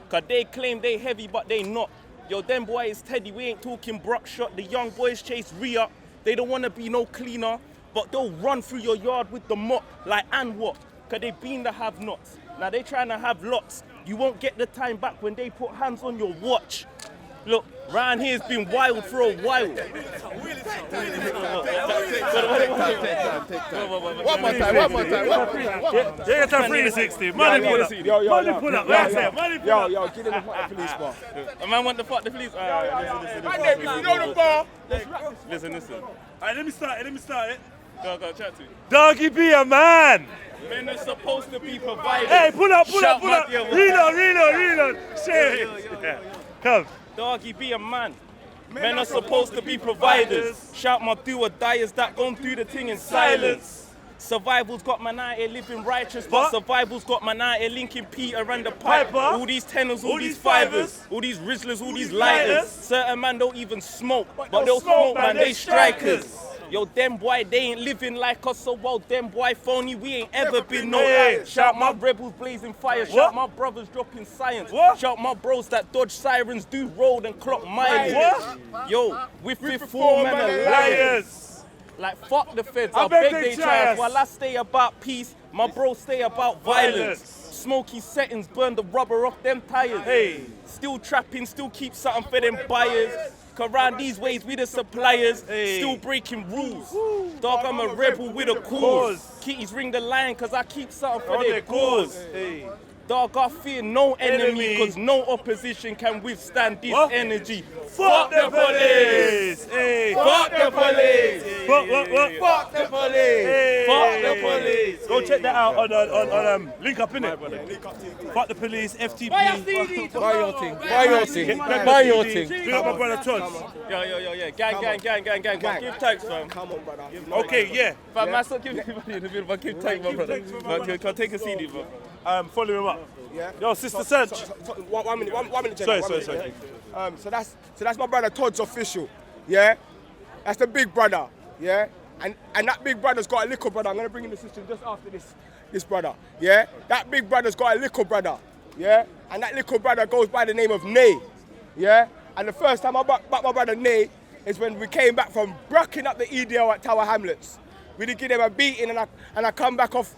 Cause they claim they heavy, but they not. Yo, them boy is Teddy, we ain't talking Brock shot. The young boys chase re-up. They don't wanna be no cleaner, but they'll run through your yard with the mop, like and what? Cause they been the have-nots. Now they trying to have lots. You won't get the time back when they put hands on your watch. Look, round here's been wild for a while. One more time. Yeah, time 360. Money pull up. Money pull up. That's it. Money pull up. Yo, get in the police bar. A man want to fuck the police. If you know the bar, Listen. Alright, let me start it. Go, chat to you. Doggy be a man. Men are supposed to be provided. Hey, pull up. Shout my- yeah, Reload. Shit. Yeah. Come. Doggy be a man. Men are supposed to be providers. Shout my do or diers that gon' do the thing in silence. Survival's got man out here living righteous, but survival's got man out here linking Peter and the Piper. All these tenors, all these fivers, all these Rizzlers, all these lighters. Certain man don't even smoke, but they'll smoke, man, they strikers. Yo, them boy, they ain't living like us, so well, them boy phony, we ain't ever been no. Shout my rebels blazing fire, shout my brothers dropping science. Shout my bros that dodge sirens, do road and clock mileage. Yo, with 4 men are liars. Like fuck the feds, I beg they try us. While I stay about peace, my bros stay about violence. Smoky settings, burn the rubber off them tires. Hey, still trapping, still keep something for them buyers. Cause around these ways we the suppliers, still breaking rules. Dog, I'm a rebel with a cause. Kitties ring the line cause I keep something for their cause. Dog, I fear no enemy cause no opposition can withstand this energy. Fuck the police! Fuck the police! Fuck the police! Fuck the police! Go check that out on Link Up, innit? Fuck the police, FTP. Buy your thing. Big up my brother Todd. Yo. Gang. Give thanks, fam. Come on, brother. Okay, yeah. Fam, man, stop giving me the bill, but give thanks, my brother. Man, can take a CD, bro. Follow him up. Yeah. Yo, Sister Sanch. One minute. Sorry. So that's my brother Todd's official. Yeah. That's the big brother. Yeah. And that big brother's got a little brother. I'm gonna bring in the system just after this brother. Yeah. That big brother's got a little brother. Yeah. And that little brother goes by the name of Nay. Yeah. And the first time I backed my brother Nay is when we came back from bracking up the EDL at Tower Hamlets. We did give them a beating, and I come back off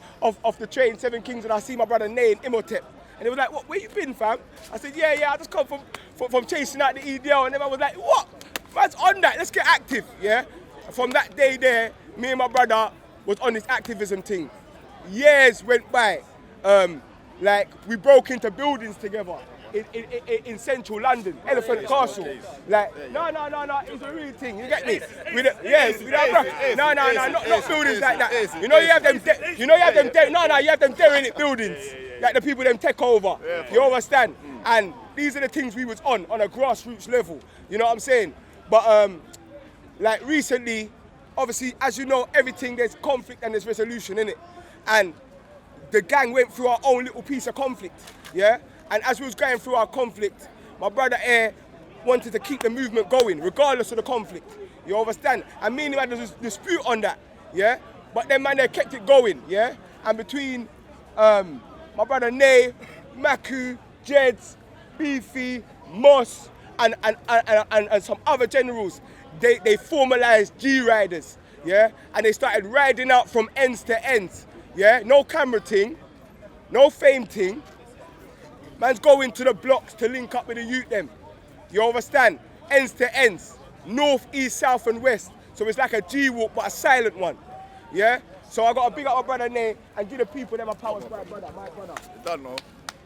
the train, 7 Kings, and I see my brother Nay in Imhotep. And they was like, "What? Where you been, fam?" I said, "Yeah, I just come from chasing out the EDL." And then I was like, "What? Man's on that. Let's get active." Yeah. From that day there, me and my brother was on this activism thing. Years went by. Like we broke into buildings together in central London, Elephant Castle. Like, no, it's a real thing. You get me? Not buildings like that. You know you have them. You have them derelict buildings. Like the people them take over. You understand? And these are the things we was on a grassroots level. You know what I'm saying? But like recently, obviously, as you know, everything there's conflict and there's resolution in it. And the gang went through our own little piece of conflict. Yeah. And as we was going through our conflict, my brother Air wanted to keep the movement going, regardless of the conflict. You understand? And me and him had a dispute on that, yeah? But then, man, they kept it going, yeah? And between my brother Nay, Maku, Jeds, Beefy, Moss, and some other generals, they formalized G-Riders, yeah? And they started riding out from ends to ends, yeah? No camera thing, no fame thing. Man's going to the blocks to link up with the youth them. You understand? Ends to ends. North, east, south and west. So it's like a G-walk but a silent one. Yeah? So I got to big up my brother Nay and give the people them a power squad brother, my brother. Don't know.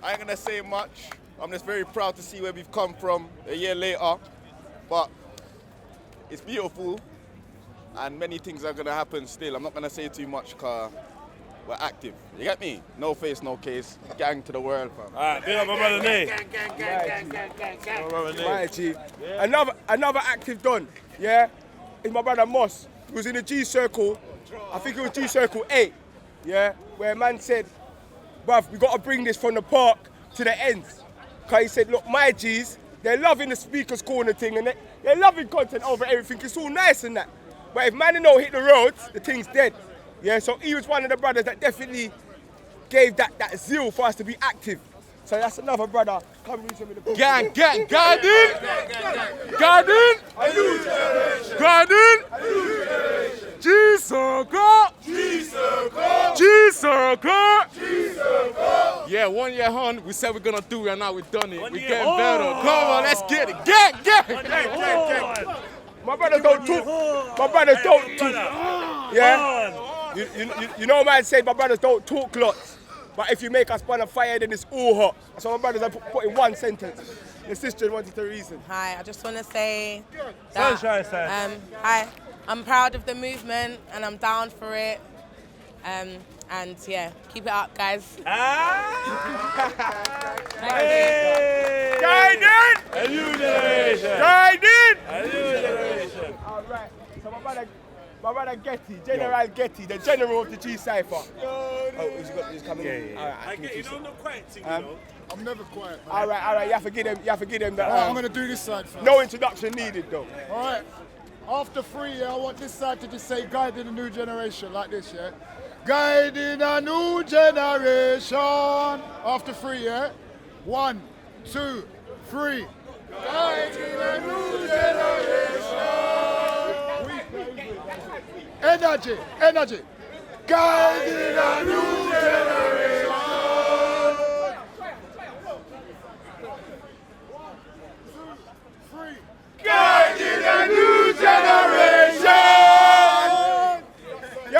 I ain't gonna say much. I'm just very proud to see where we've come from a year later. But it's beautiful and many things are gonna happen still. I'm not gonna say too much because we're active. You get me? No face, no case. Gang to the world, fam. Alright, big up my brother Nay. Gang. Another active done, yeah? Is my brother Moss, who was in the G Circle. I think it was G Circle 8, yeah? Where man said, bruv, we got to bring this from the park to the ends. Because he said, look, my G's, they're loving the speakers corner thing and they're loving content over everything. It's all nice and that. But if man don't hit the roads, the thing's dead. Yeah, so he was one of the brothers that definitely gave that zeal for us to be active. So that's another brother. Come reach him in the book. Gang, garden! G-Circle! G-Circle! G-Circle! G-Circle! Yeah, 1 year on, we said we're gonna do it and now we've done it. We're getting on. better. Come on, let's get it. Gang! My brothers don't talk. My brothers don't talk. Yeah? You know, man say my brothers don't talk lots. But if you make us burn a fire, then it's all hot. So my brothers are put in one sentence. Your sister wanted to reason. Hi, I just want to say that, hi, I'm proud of the movement and I'm down for it. And yeah, keep it up, guys. Guiding! A new generation! Guiding! A new generation! All right, so my brother Getty, General Getty, the general of the G-Cypher. Oh, he's coming in. All right, I get you, don't look quiet, you know. I'm never quiet. Man. All right, you have to give them that. I'm going to do this side first. No introduction needed, though. All right. After 3, yeah, I want this side to just say guiding a new generation, like this, yeah? Guiding a new generation. After 3, yeah? 1, 2, 3. Guiding a new generation. Energy, energy. Guiding a new generation. Guiding a new generation. Yo,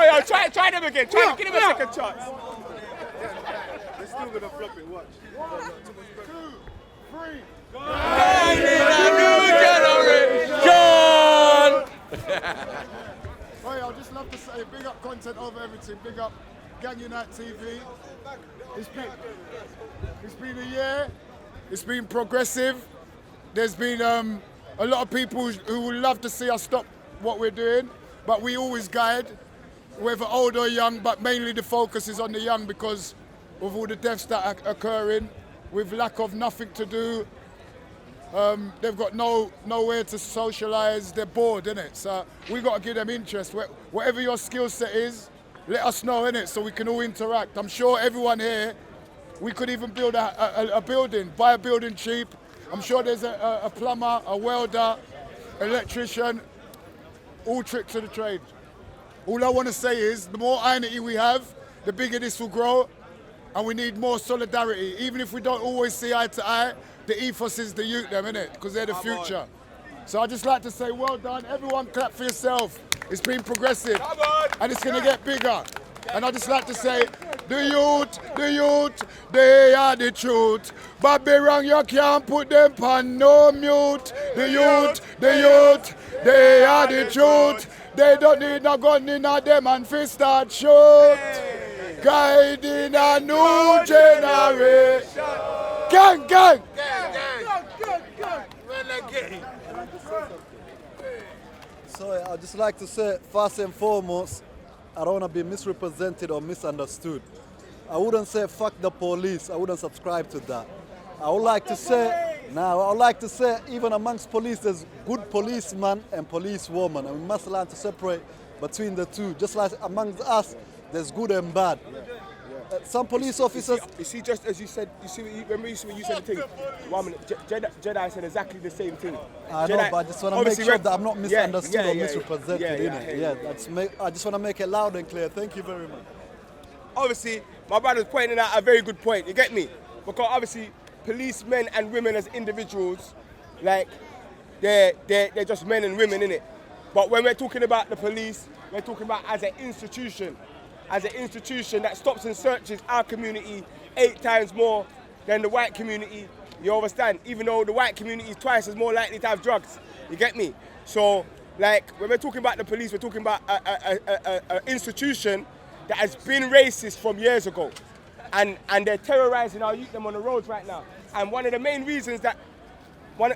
try them again. Give him a second chance. They're still gonna flop it. Watch. 1, 2, 3. Guiding a new generation. Hey, I'd just love to say big up content over everything. Big up Gang Unite TV. It's been a year. It's been progressive. There's been a lot of people who would love to see us stop what we're doing, but we always guide, whether old or young, but mainly the focus is on the young because of all the deaths that are occurring, with lack of nothing to do. They've got nowhere to socialise, they're bored, innit? So we got to give them interest. Whatever your skill set is, let us know, innit? So we can all interact. I'm sure everyone here, we could even build a building, buy a building cheap. I'm sure there's a plumber, a welder, electrician, all tricks of the trade. All I want to say is, the more unity we have, the bigger this will grow, and we need more solidarity. Even if we don't always see eye to eye, the ethos is the youth them, innit? Because they're the future. So I just like to say, well done. Everyone clap for yourself. It's been progressive, and it's going to get bigger. And I just like to say, the youth, they are the truth. Babylon, you can't put them on no mute. The youth, they are the truth. They don't need no gun in them and fist start shoot. Guiding a new generation. Gang, gang. So I'd just like to say, first and foremost, I don't want to be misrepresented or misunderstood. I wouldn't say fuck the police. I wouldn't subscribe to that. I would like to say, even amongst police, there's good policemen and policewomen, and we must learn to separate between the two. Just like amongst us, there's good and bad. Some police officers... You see, just as you said, remember you said the thing? 1 minute, Jedi said exactly the same thing. I know, but I just want to make sure that I'm not misunderstood or misrepresented. I just want to make it loud and clear. Thank you very much. Obviously, my brother's pointing out a very good point, you get me? Because obviously, policemen and women as individuals, like, they're just men and women, innit? But when we're talking about the police, we're talking about as an institution that stops and searches our community 8 times more than the white community, you understand? Even though the white community is twice as more likely to have drugs, you get me? So, like, when we're talking about the police, we're talking about an institution that has been racist from years ago. And they're terrorizing our youth them on the roads right now. And one of the main reasons why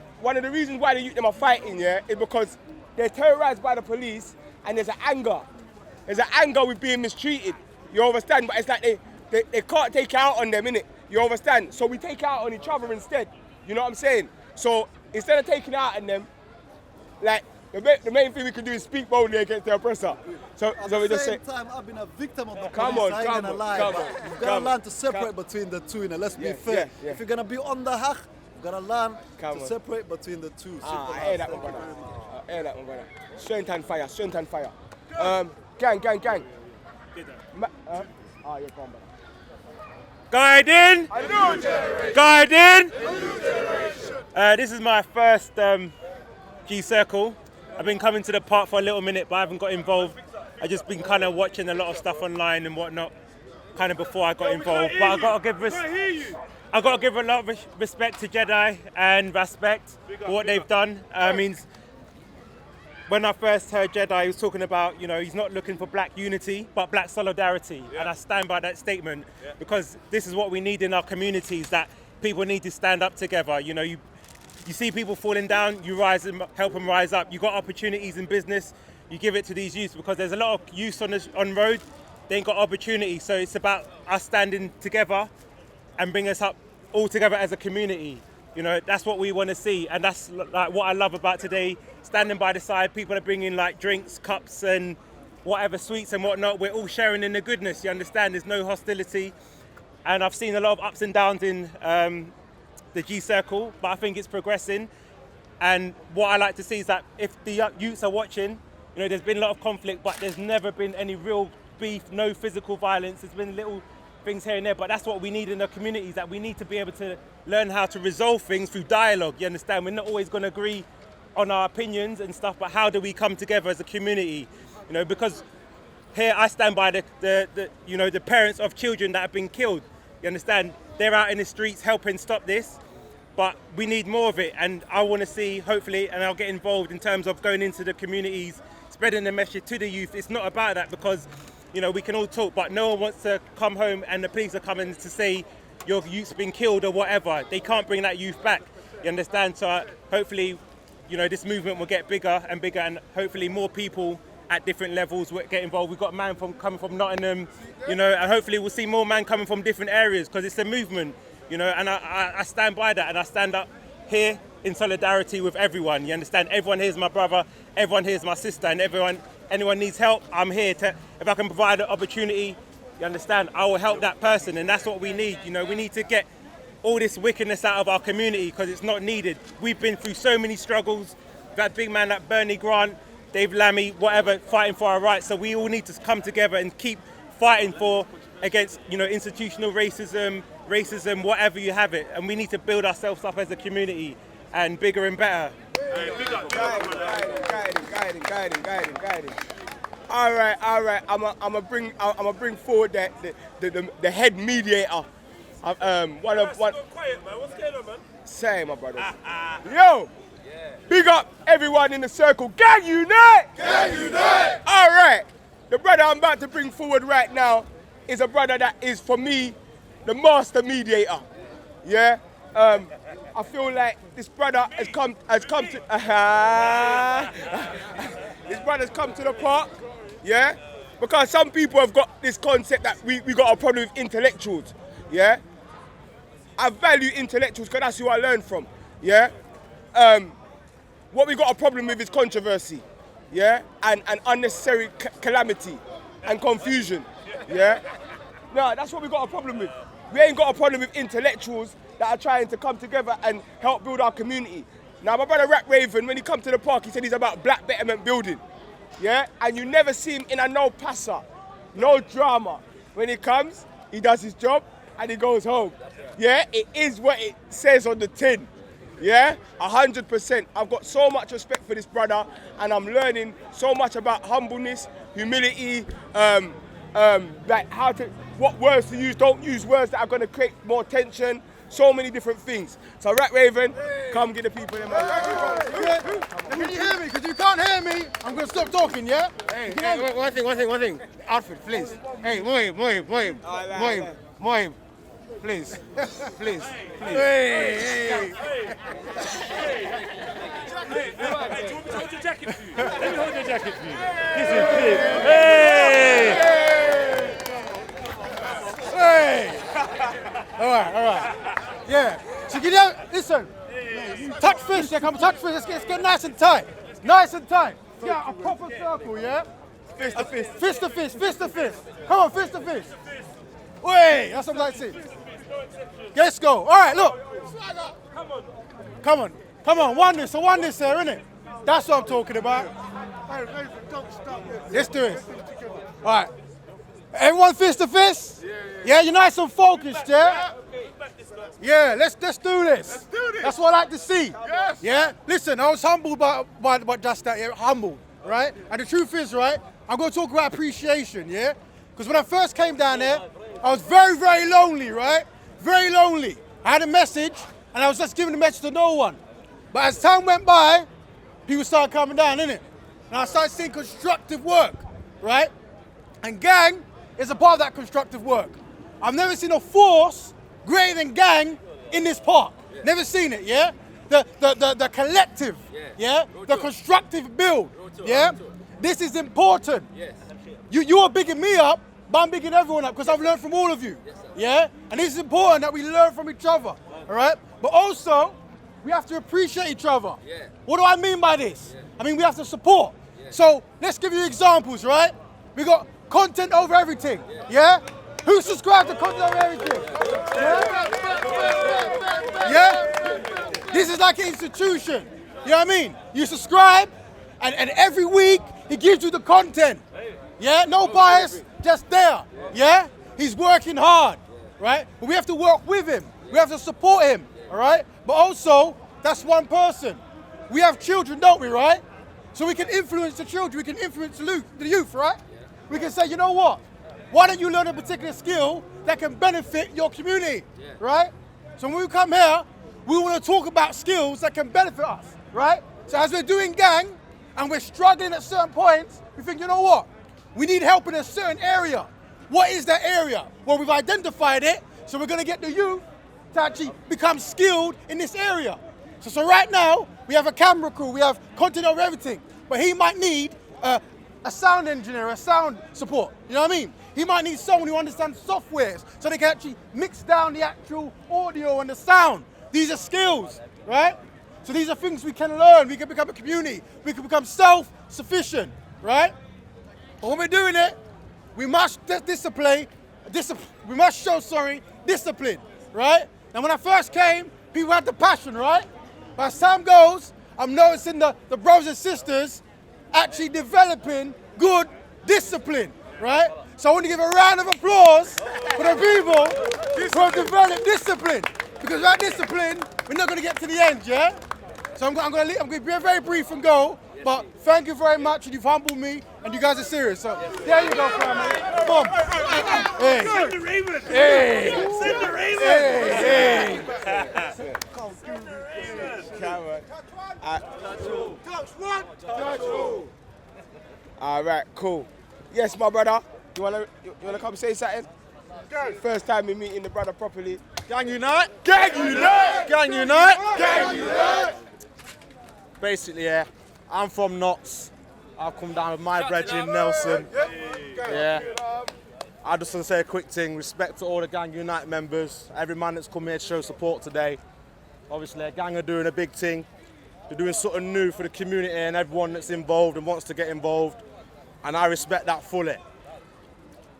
the youth them are fighting, yeah, is because they're terrorized by the police and there's an anger. There's an anger with being mistreated, you understand? But it's like they can't take it out on them, innit? You understand? So we take it out on each other instead, you know what I'm saying? So instead of taking it out on them, like, the main thing we can do is speak boldly against the oppressor. So we just say... At the same time, I've been a victim of the police. Come on, I ain't gonna lie. You've got to learn to separate between the two, let's be fair. If you're going to be on the hack, you've got to learn to separate between the two. I hear that one, brother. I hear that one, brother. Strength and fire. Gang. You're gone, brother. Guiding. A new generation. Guiding. A new generation. This is my first G-Circle. I've been coming to the park for a little minute, but I haven't got involved. I've just been kind of watching a lot of stuff online and whatnot, kind of before I got involved. But I got to give a lot of respect to Jedi and respect for what they've done. Means when I first heard Jedi, he was talking about, you know, he's not looking for black unity, but black solidarity. Yeah. And I stand by that statement because this is what we need in our communities, that people need to stand up together. You know, you see people falling down, you rise and help them rise up. You got opportunities in business, you give it to these youths, because there's a lot of youths on road, they ain't got opportunity. So it's about us standing together and bring us up all together as a community. You know, that's what we want to see, and that's like what I love about today. Standing by the side, people are bringing like drinks, cups and whatever, sweets and whatnot. We're all sharing in the goodness, you understand? There's no hostility. And I've seen a lot of ups and downs in the G-Circle, but I think it's progressing. And what I like to see is that if the youths are watching, you know, there's been a lot of conflict, but there's never been any real beef, no physical violence. There's been little things here and there, but that's what we need in the communities, that we need to be able to learn how to resolve things through dialogue, you understand? We're not always going to agree on our opinions and stuff, but how do we come together as a community? You know, because here I stand by the parents of children that have been killed, you understand? They're out in the streets helping stop this, but we need more of it, and I want to see, hopefully, and I'll get involved in terms of going into the communities, spreading the message to the youth. It's not about that, because you know, we can all talk, but no one wants to come home and the police are coming to say your youth's been killed or whatever. They can't bring that youth back, you understand? So hopefully, you know, this movement will get bigger and bigger, and hopefully more people at different levels will get involved. We've got a man coming from Nottingham, you know, and hopefully we'll see more men coming from different areas, because it's a movement, you know, and I stand by that, and I stand up here in solidarity with everyone, you understand? Everyone here is my brother, everyone here is my sister, and anyone needs help, I'm here to, if I can provide an opportunity, you understand, I will help that person, and that's what we need. You know, we need to get all this wickedness out of our community, because it's not needed. We've been through so many struggles. We've had big man like Bernie Grant, Dave Lammy, whatever, fighting for our rights. So we all need to come together and keep fighting against, you know, institutional racism, whatever you have it. And we need to build ourselves up as a community, and bigger and better. Guiding. All right. I'ma bring forward the head mediator. Quiet, man. What's going on, man? Say, my brothers. Yo, big up everyone in the circle. Gang unite! Gang unite! All right. The brother I'm about to bring forward right now is a brother that is, for me, the master mediator. Yeah. I feel like this brother has come to this brother's come to the park, yeah? Because some people have got this concept that we got a problem with intellectuals, yeah? I value intellectuals because that's who I learned from, yeah? What we got a problem with is controversy, yeah? And unnecessary calamity and confusion, yeah? No, that's what we got a problem with. We ain't got a problem with intellectuals that are trying to come together and help build our community. Now, my brother Rat Raven, when he come to the park, he said he's about black betterment building. Yeah? And you never see him in a no passer, no drama. When he comes, he does his job and he goes home. Yeah? It is what it says on the tin. Yeah? 100%. I've got so much respect for this brother, and I'm learning so much about humbleness, humility, like what words to use. Don't use words that are going to create more tension. So many different things. So Rat Raven, come get the people in my Can you hear me? Because you can't hear me, I'm going to stop talking, yeah? Hey, one thing. Alfred, please. Hey, Moib. Please. Please. Hey, do you want me to hold your jacket for you? Let me hold your jacket for you. This is big. Hey! All right. Yeah. So get out. Listen. Touch fish. Yeah, come touch fish. Let's get nice and tight. Yeah, a proper circle. Yeah. Fist to fist. Come on, fist to fist. Wait, that's what I'm like to see. Let's go. All right, look. Come on. Oneness there, innit? That's what I'm talking about. Let's do it. All right. Everyone fist to fist? Yeah, you're nice and focused, yeah? Yeah, let's do this. That's what I like to see. Yes. Yeah? Listen, I was humbled by just that, yeah? Humbled, right? And the truth is, right, I'm going to talk about appreciation, yeah? Because when I first came down there, I was very, very lonely, right? Very lonely. I had a message, and I was just giving the message to no one. But as time went by, people started coming down, innit? And I started seeing constructive work, right? And Gang is a part of that constructive work. I've never seen a force greater than Gang in this park. Never seen it, yeah? The collective, yeah? The constructive build, yeah? This is important. You are bigging me up, but I'm bigging everyone up because I've learned from all of you, yeah? And this is important that we learn from each other, all right? But also, we have to appreciate each other. What do I mean by this? I mean, we have to support. So let's give you examples, right? We got content over everything, yeah? Who subscribed to content over everything? Yeah? This is like an institution, you know what I mean? You subscribe, and every week, he gives you the content, yeah? No bias, just there, yeah? He's working hard, right? But we have to work with him. We have to support him, all right? But also, that's one person. We have children, don't we, right? So we can influence the children, we can influence the youth, right? We can say, you know what? Why don't you learn a particular skill that can benefit your community, right? So when we come here, we want to talk about skills that can benefit us, right? So as we're doing Gang, and we're struggling at certain points, we think, you know what? We need help in a certain area. What is that area? Well, we've identified it, so we're going to get the youth to actually become skilled in this area. So right now, we have a camera crew, we have content over everything, but he might need a sound engineer, a sound support, you know what I mean? He might need someone who understands softwares so they can actually mix down the actual audio and the sound. These are skills, right? So these are things we can learn, we can become a community, we can become self-sufficient, right? But when we're doing it, we must show discipline, right? And when I first came, people had the passion, right? But as time goes, I'm noticing the brothers and sisters actually developing good discipline, right? So I want to give a round of applause for the people who have developed discipline. Because without discipline, we're not going to get to the end, yeah? So I'm going to be very brief and go, but thank you very much, and you've humbled me, and you guys are serious. So there you go, family. Boom. Hey. Send the Raven. Hey. Send the Raven. Hey. Touch one. All right, cool. Yes, my brother. You wanna come say something? First time we meeting the brother properly. Gang unite! Gang unite! Gang unite! Gang unite! Basically, yeah, I'm from Notts. I've come down with my brethren, Nelson. Yeah. I just want to say a quick thing. Respect to all the Gang Unite members, every man that's come here to show support today. Obviously, Gang are doing a big thing. They're doing something new for the community and everyone that's involved and wants to get involved. And I respect that fully.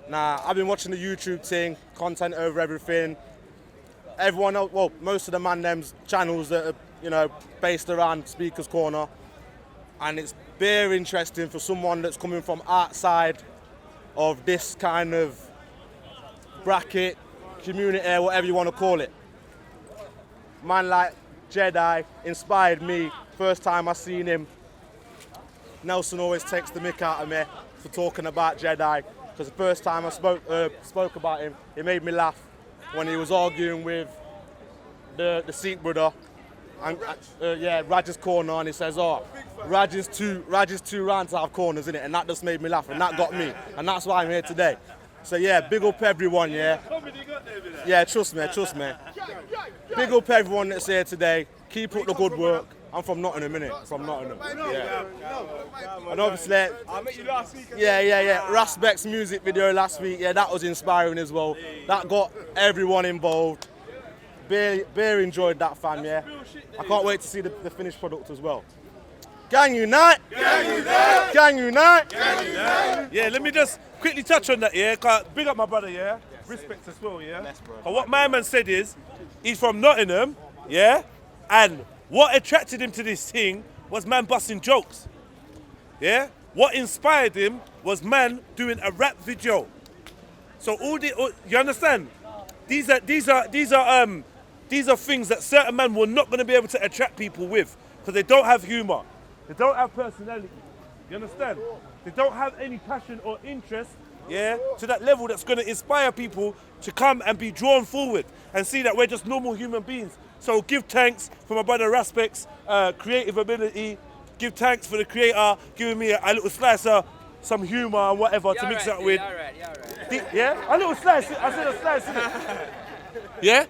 Now, I've been watching the YouTube thing, content over everything. Everyone else, well, most of the them's channels that are, you know, based around Speaker's Corner. And it's very interesting for someone that's coming from outside of this kind of bracket, community, whatever you want to call it. Man like Jedi inspired me. First time I seen him, Nelson always takes the mick out of me for talking about Jedi. Because the first time I spoke about him, it made me laugh when he was arguing with the Sikh brother. And, Raj's corner, and he says, oh, Raj is too round to have corners, innit? And that just made me laugh, and that got me. And that's why I'm here today. So yeah, big up everyone, yeah. Yeah, trust me. Big up everyone that's here today. Keep up the good work. I'm from Nottingham, innit? From Nottingham. Yeah. And obviously, I met you last week. Yeah. Rasbeck's music video last week, yeah, that was inspiring as well. That got everyone involved. Bear enjoyed that, fam, yeah. I can't wait to see the finished product as well. Gang unite! Gang unite! Gang unite! Gang unite! Yeah, let me just quickly touch on that, yeah. Big up my brother, yeah. Respect as well, yeah. And what my man said is, he's from Nottingham, yeah. And what attracted him to this thing was man busting jokes, yeah. What inspired him was man doing a rap video, So you understand? These are things that certain men were not going to be able to attract people with because they don't have humour, they don't have personality. You understand? They don't have any passion or interest, yeah, to that level that's going to inspire people to come and be drawn forward and see that we're just normal human beings. So give thanks for my brother Raspec's creative ability. Give thanks for the creator giving me a little slice of some humour and whatever to mix that with. Yeah? A little slice. I said a slice, innit? Yeah?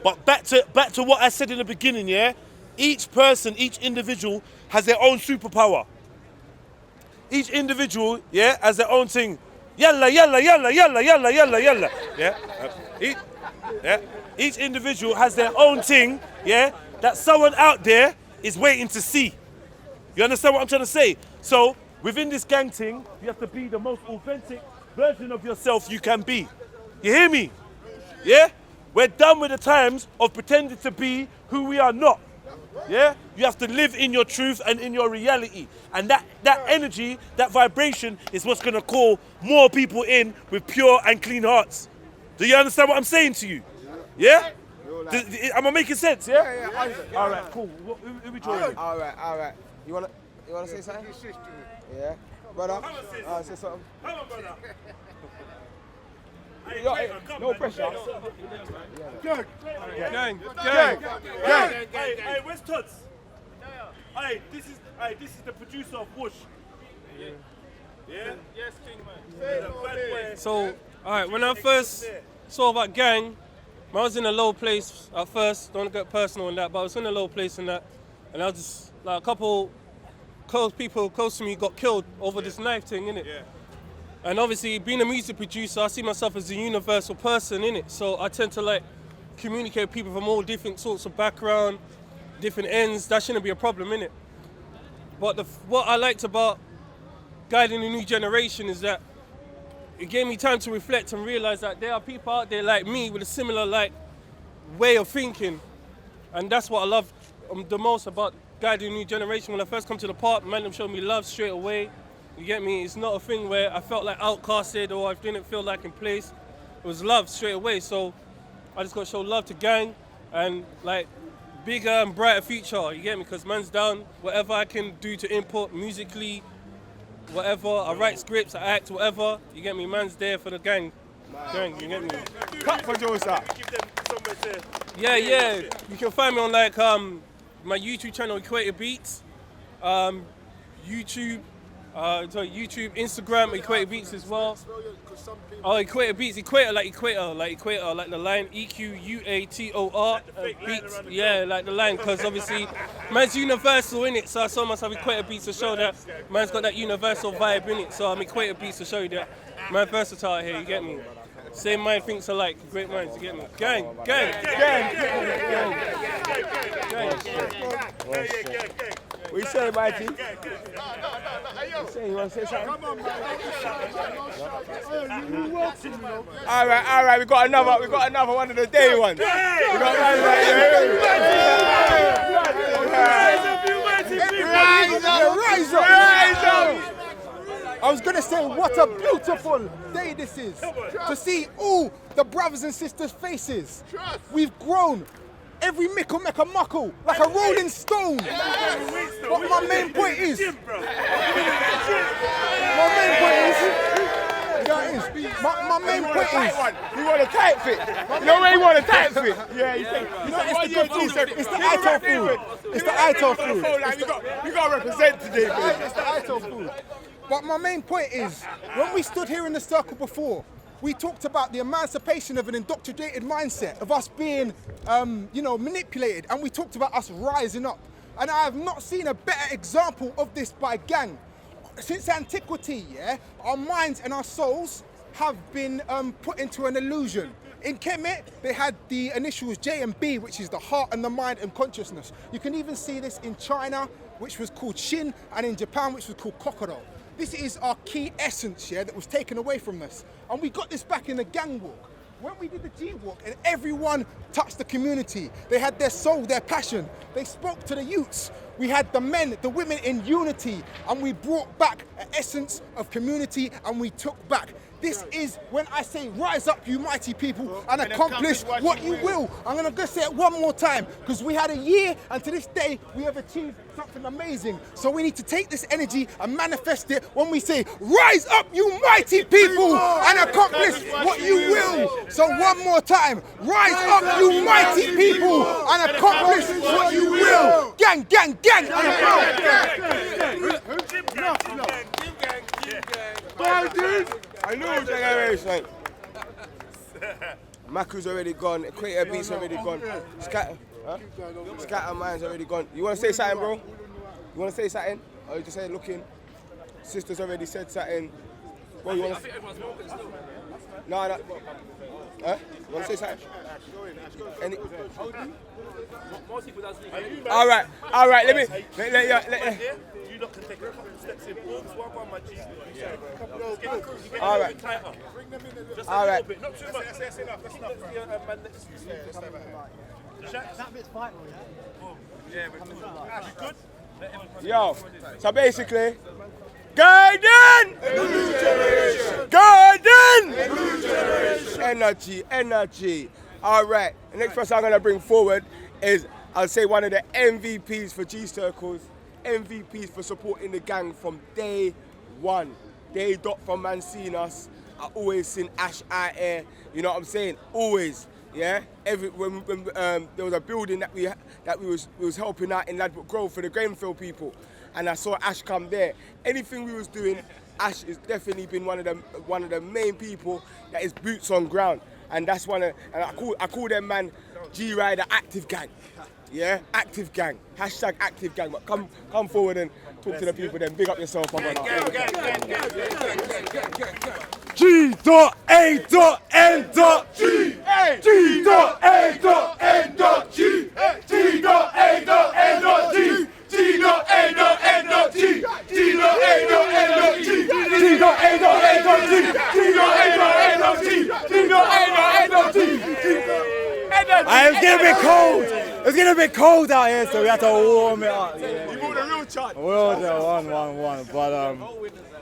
But back to what I said in the beginning, yeah? Each person, each individual has their own superpower. Each individual, yeah, has their own thing. Yalla, yalla, yalla, yalla, yalla, yalla, yalla. Yeah? Each individual has their own thing, yeah, that someone out there is waiting to see. You understand what I'm trying to say? So, within this gang thing, you have to be the most authentic version of yourself you can be. You hear me? Yeah? We're done with the times of pretending to be who we are not. Yeah? You have to live in your truth and in your reality. And that energy, that vibration is what's going to call more people in with pure and clean hearts. Do you understand what I'm saying to you? Yeah? Am I making sense, yeah? Yeah. All right, cool. Who we joining? All right. You wanna say something? Yeah. Brother, say something. Come on, brother. No pressure. Gang. Hey, where's Toots? Hey, this is the producer of Whoosh. Yeah? Yes, King, man. So, alright, when I first saw about gang, I was in a low place at first, don't get personal on that, but I was in a low place in that, and I was just, like, a couple people close to me got killed over this knife thing, innit? Yeah. And obviously, being a music producer, I see myself as a universal person, innit? So I tend to, like, communicate with people from all different sorts of background, different ends. That shouldn't be a problem, innit? But what I liked about guiding the new generation is that it gave me time to reflect and realize that there are people out there like me with a similar, like, way of thinking. And that's what I love the most about guiding the new generation. When I first come to the park, man, them showed me love straight away. You get me? It's not a thing where I felt like outcasted or I didn't feel like in place. It was love straight away. So I just got to show love to gang and, like, bigger and brighter future. You get me? Because man's down. Whatever I can do to input musically, whatever, I write scripts, I act, whatever. You get me? Man's there for the gang. Gang, you get me? Cut for Joseph. Yeah. You can find me on, like, my YouTube channel, Equator Beats. YouTube, Instagram, Equator Beats as well. Oh, Equator Beats, Equator, like the line, EQUATOR, Beats, yeah, like the line, because obviously, man's universal in it, so I saw myself Equator Beats to show that man's got that universal vibe in it, so I'm Equator Beats to show you that man versatile here, you get me? Same mind thinks alike, great minds, you get me? Gang. What you saying, Mikey? You saying you want to say something? Come on, man. All right. We got another one of the day ones. We got Rise up. I was gonna say, what a beautiful day this is to see all the brothers and sisters' faces. We've grown. Every mickle make a muckle, like a rolling stone. But my main point is, you want a tight fit. You know where you want a tight fit? Yeah, it's the good food. It's the ITO food. It's the ITO food. We got to represent today, man. It's the ITO food. But my main point is, when we stood here in the circle before, we talked about the emancipation of an indoctrinated mindset, of us being, manipulated, and we talked about us rising up. And I have not seen a better example of this by gang. Since antiquity, our minds and our souls have been put into an illusion. In Kemet, they had the initials J and B, which is the heart and the mind and consciousness. You can even see this in China, which was called Shin, and in Japan, which was called Kokoro. This is our key essence, that was taken away from us. And we got this back in the gang walk. When we did the G walk and everyone touched the community, they had their soul, their passion. They spoke to the youths. We had the men, the women in unity, and we brought back an essence of community, and we took back. This is when I say rise up, you mighty people, and accomplish what you will. I'm going to say it one more time, because we had a year, and to this day, we have achieved something amazing. So we need to take this energy and manifest it when we say, rise up, you mighty people, and accomplish what you will. So one more time, rise up, you mighty people, and accomplish what you will. Gang, gang, gang. I know generation. Maku's already gone. Equator Beat's already gone. Scatter Mind's already gone. You want to say something, bro? You want to say something? Or you just say looking? Sister's already said something. Bro, you want to? No, no. Huh? You want to say something? Any? All right. Let me. You lot can take a couple steps in. All right. All right. Not too much. That's enough. That bit's vital, yeah? Yeah, we good? Yo, so basically, G.A.N.G! G.A.N.G! Energy. All right, the next person I'm going to bring forward is, I'll say, one of the MVPs for G-Circles, MVPs for supporting the gang from day one. Day dot from man seeing us. I always seen Ash out here, you know what I'm saying? Always, yeah? When there was a building that we was helping out in Ladbroke Grove for the Grainfield people, and I saw Ash come there. Anything we was doing, Ash has definitely been one of the main people that is boots on ground, and that's and I call them man G-Rider Active Gang, yeah, Active Gang, hashtag Active Gang. But come forward and talk to the people, then big up yourself, my brother. G.A.N.G. It's gonna be cold. It's gonna be cold out here, so we have to warm it up. Yeah. You brought the real chant. We'll do one. But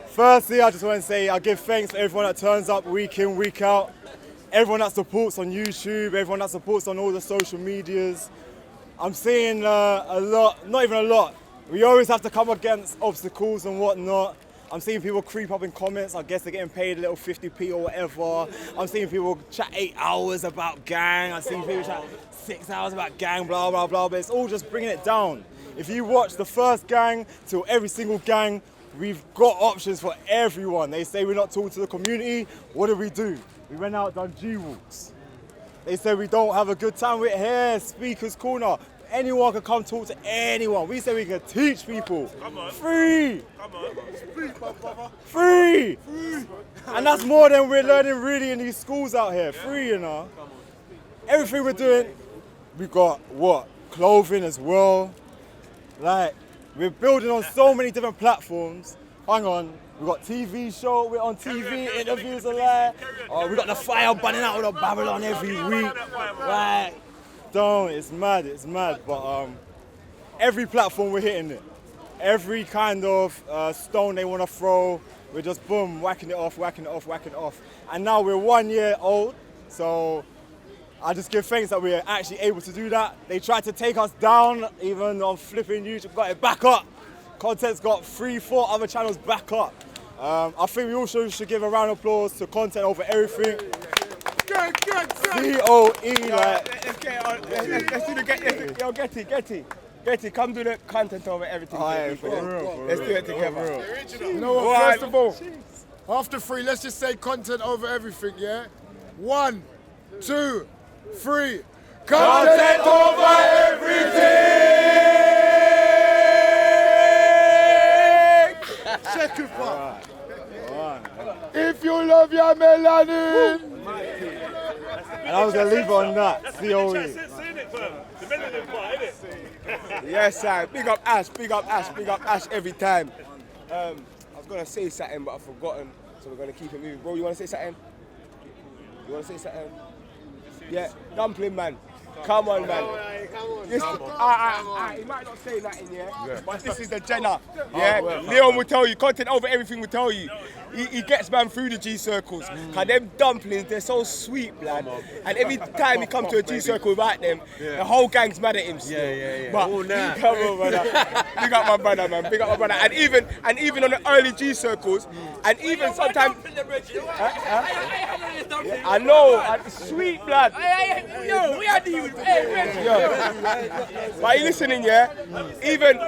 firstly, I just want to say I give thanks to everyone that turns up week in, week out. Everyone that supports on YouTube, everyone that supports on all the social medias. I'm seeing a lot, not even a lot. We always have to come against obstacles and whatnot. I'm seeing people creep up in comments. I guess they're getting paid a little 50p or whatever. I'm seeing people chat 8 hours about gang. I'm seeing people chat 6 hours about gang, blah, blah, blah. But it's all just bringing it down. If you watch the first gang to every single gang, we've got options for everyone. They say we're not talking to the community. What do? We went out, done G-Walks. They said we don't have a good time. We're here, Speaker's Corner. Anyone can come talk to anyone. We say we can teach people. Come on. Free. Come on. Speak, my brother. Free. And that's more than we're learning really in these schools out here. Free, you know. Everything we're doing, we got what? Clothing as well. Like, we're building on so many different platforms. Hang on. We got TV show, we're on TV, interviews are there. We got the fire burning out with Babylon every week. Like, it's mad. But every platform we're hitting it. Every kind of stone they want to throw, we're just boom, whacking it off. And now we're 1 year old, so I just give thanks that we're actually able to do that. They tried to take us down, even on flipping YouTube, got it back up. Content's got 3-4 other channels back up. I think we also should give a round of applause to Content Over Everything. COE, like. Let's get on. Let's do the Yo, Getty, come do the Content Over Everything. Alright, let's do it together. You know what, first of all, after 3, let's just say Content Over Everything, yeah? 1, 2, 3. Content Over Everything! Second part. If you love your melanin. And I was going to leave it on that. COE. Yes, sir. Big up Ash every time. I was going to say something, but I've forgotten, so we're going to keep it moving. Bro, you want to say something? Yeah, Dumpling Man. Come on, man. He might not say that in here, but this is the Jenna. Yeah, Leon will tell you, content over everything will tell you. He gets man through the G circles. Cause them dumplings, they're so sweet, blood. And every time he comes to a G circle without them, the whole gang's mad at him still. But come on, brother. Big up my brother, man. Big up my brother. And even on the early G circles, and even sometimes. I know, sweet blood. Yo, we are dealing. But are you listening, yeah? Even,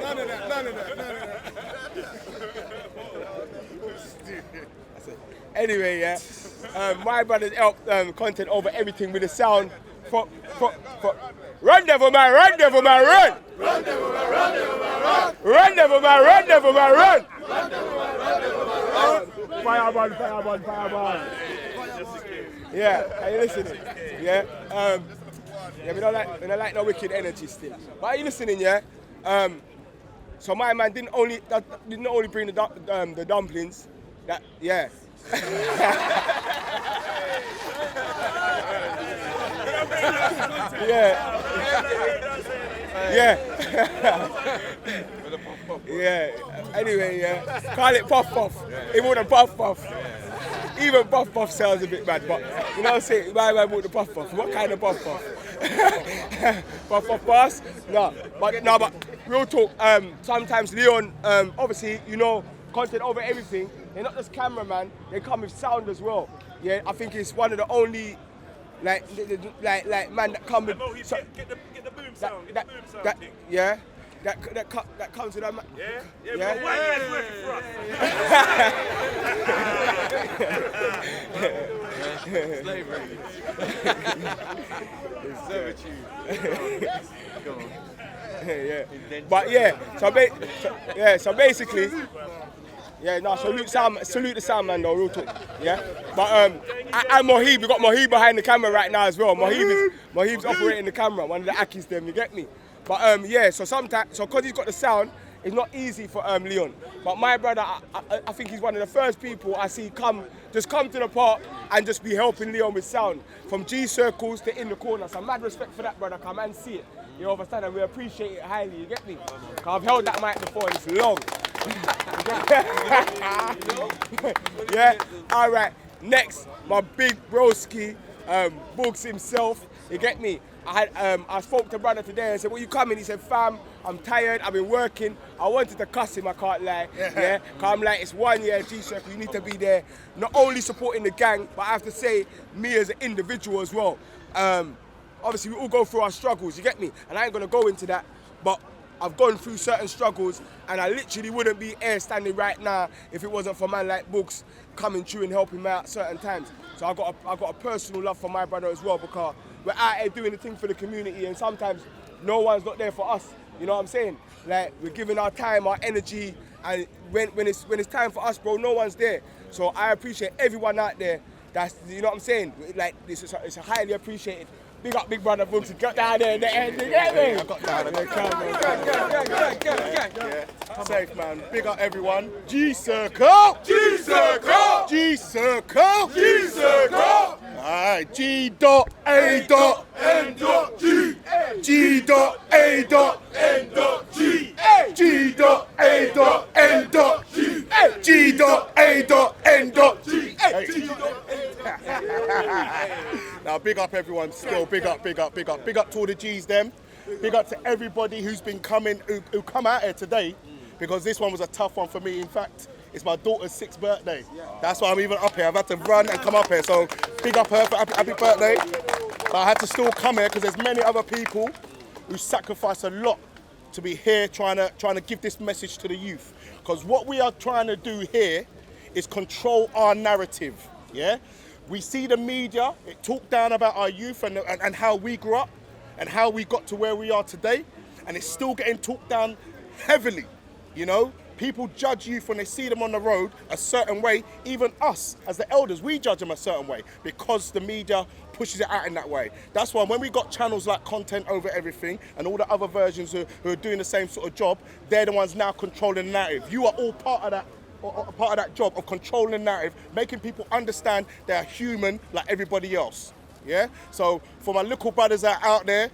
None of that. Anyway, yeah. My brothers help content over everything with the sound. Run, devil man, run, devil man, run! Run, devil man, run, devil man, run! Run, devil man, run, devil man, run! Run, devil man, run, devil man, run! Fireman. Yeah, are you listening? Yeah. Yeah, we don't like no wicked energy still. But are you listening? Yeah. So my man didn't only bring the dumplings. That yeah. Yeah. Anyway, yeah. Call it puff puff. He bought a puff puff. Even puff puff sounds a bit bad, but you know what I'm saying? My man bought the puff puff. What kind of puff puff? Puff puff pass? No, but real talk. Sometimes Leon, obviously, you know, content over everything. They're not just cameraman. They come with sound as well. Yeah, I think it's one of the only like man that come with. Get the boom sound. Get the boom sound. Yeah. That comes with that. Yeah. Working for us. Slavery. Servitude. Go on. Yeah. But yeah. So basically. Yeah, no, salute the sound man though, real talk. Yeah. But and Mohib, we got Mohib behind the camera right now as well. Mohib's operating the camera, one of the Akis them, you get me? But yeah, so cause he's got the sound, it's not easy for Leon. But my brother, I think he's one of the first people I see come to the park and just be helping Leon with sound. From G circles to in the corner. So mad respect for that, brother, come and see it. You understand, and we appreciate it highly, you get me? Cause I've held that mic before and it's long. Yeah, all right. Next, my big broski, Books himself. You get me? I spoke to brother today and said, "Well, you coming?" He said, "Fam, I'm tired. I've been working." I wanted to cuss him. I can't lie. Yeah, cause I'm like, it's 1 year G-Circle. You need to be there, not only supporting the gang, but I have to say, me as an individual as well. Obviously, we all go through our struggles. You get me? And I ain't gonna go into that, but I've gone through certain struggles, and I literally wouldn't be here standing right now if it wasn't for man like Books coming through and helping me out certain times. So I got a personal love for my brother as well, because we're out here doing the thing for the community, and sometimes no one's not there for us. You know what I'm saying? Like, we're giving our time, our energy, and when it's time for us, bro, no one's there. So I appreciate everyone out there. That's, you know what I'm saying? Like, it's highly appreciated. Big up, big brother Books. Got down there in the end, you get me? I got down. Safe, man. Big up everyone. G-Circle! G-Circle! G-Circle! G-Circle! Alright, G.A.N.G. G.A.N.G. G.A.N.G. Now, big up everyone still. Big up. Big up to all the G's them. Big up to everybody who's been coming, who come out here today, because this one was a tough one for me. In fact, it's my daughter's 6th birthday. That's why I'm even up here. I've had to run and come up here. So big up her for happy birthday. But I had to still come here because there's many other people who sacrifice a lot to be here trying to give this message to the youth. Because what we are trying to do here is control our narrative. Yeah? We see the media, it talk down about our youth and how we grew up and how we got to where we are today. And it's still getting talked down heavily, you know? People judge youth when they see them on the road a certain way. Even us, as the elders, we judge them a certain way because the media pushes it out in that way. That's why when we got channels like Content Over Everything and all the other versions who are doing the same sort of job, they're the ones now controlling the narrative. You are all part of that a part of that job of controlling the narrative, making people understand they're human like everybody else. Yeah. So for my little brothers that are out there,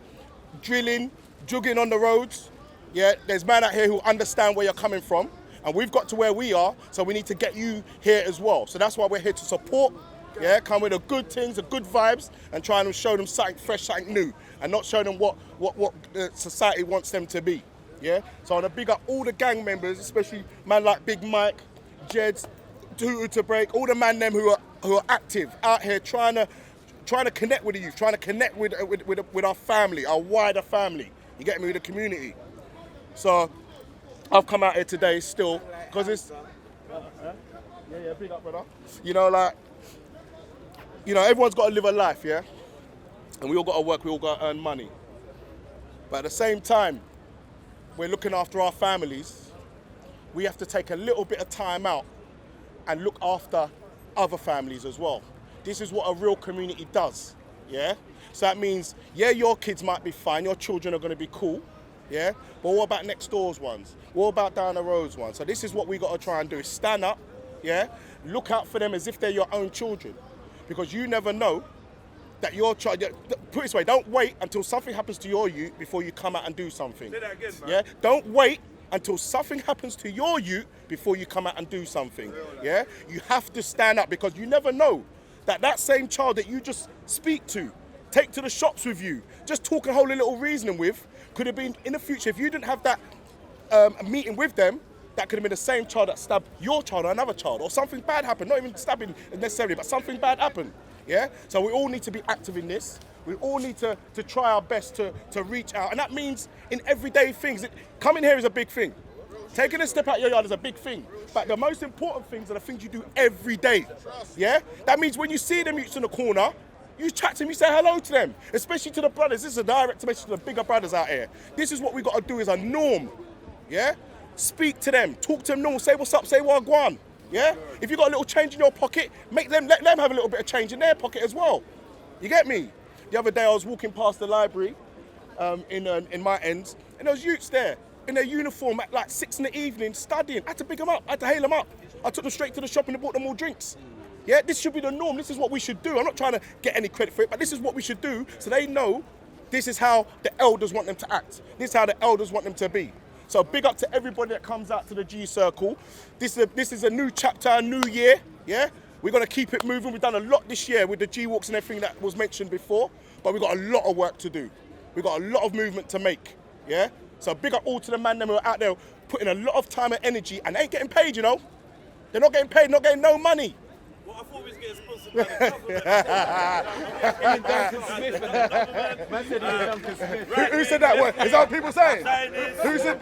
drilling, jugging on the roads, yeah, there's men out here who understand where you're coming from, and we've got to where we are, so we need to get you here as well. So that's why we're here to support. Yeah, come with the good things, the good vibes, and try and show them something fresh, something new, and not show them what the society wants them to be. Yeah. So I want to big up all the gang members, especially man like Big Mike, Jeds, Tutu to Break, all the man them who are active out here trying to connect with the youth, trying to connect with our family, our wider family. You get me, with the community. So I've come out here today still because it's yeah, big up, brother. You know, like, you know, everyone's got to live a life, yeah, and we all got to work, we all got to earn money. But at the same time, we're looking after our families. We have to take a little bit of time out and look after other families as well. This is what a real community does, yeah? So that means, yeah, your kids might be fine, your children are going to be cool, yeah? But what about next door's ones? What about down the road's ones? So this is what we got to try and do, is stand up, yeah? Look out for them as if they're your own children. Because you never know that your child, put it this way, don't wait until something happens to your youth before you come out and do something. Say that again, man. Yeah? Don't wait until something happens to your youth before you come out and do something, yeah? You have to stand up, because you never know that same child that you just speak to, take to the shops with you, just talk a whole little reasoning with, could have been in the future, if you didn't have that meeting with them, that could have been the same child that stabbed your child or another child, or something bad happened, not even stabbing necessarily, but something bad happened, yeah? So we all need to be active in this. We all need to try our best to reach out, and that means in everyday things. Coming here is a big thing. Taking a step out your yard is a big thing, but the most important things are the things you do every day, yeah? That means when you see them youths in the corner, you chat to them, you say hello to them, especially to the brothers. This is a direct message to the bigger brothers out here. This is what we got to do as a norm, yeah? Speak to them, talk to them normal, say what's up, say wagwan, yeah? If you got a little change in your pocket, let them have a little bit of change in their pocket as well. You get me? The other day I was walking past the library in my ends, and there was youths there in their uniform at like 6 in the evening studying. I had to pick them up, I had to hail them up. I took them straight to the shop and bought them all drinks. Yeah, this should be the norm. This is what we should do. I'm not trying to get any credit for it, but this is what we should do, so they know this is how the elders want them to act. This is how the elders want them to be. So big up to everybody that comes out to the G Circle. This is a new chapter, a new year, yeah? We're going to keep it moving. We've done a lot this year with the G-Walks and everything that was mentioned before, but we've got a lot of work to do. We've got a lot of movement to make, yeah? So big up all to the man them who are out there putting a lot of time and energy, and they ain't getting paid, you know? They're not getting paid, not getting no money. Well, I thought we was getting sponsored by the government. Who said that word? Is that what people saying? Who said?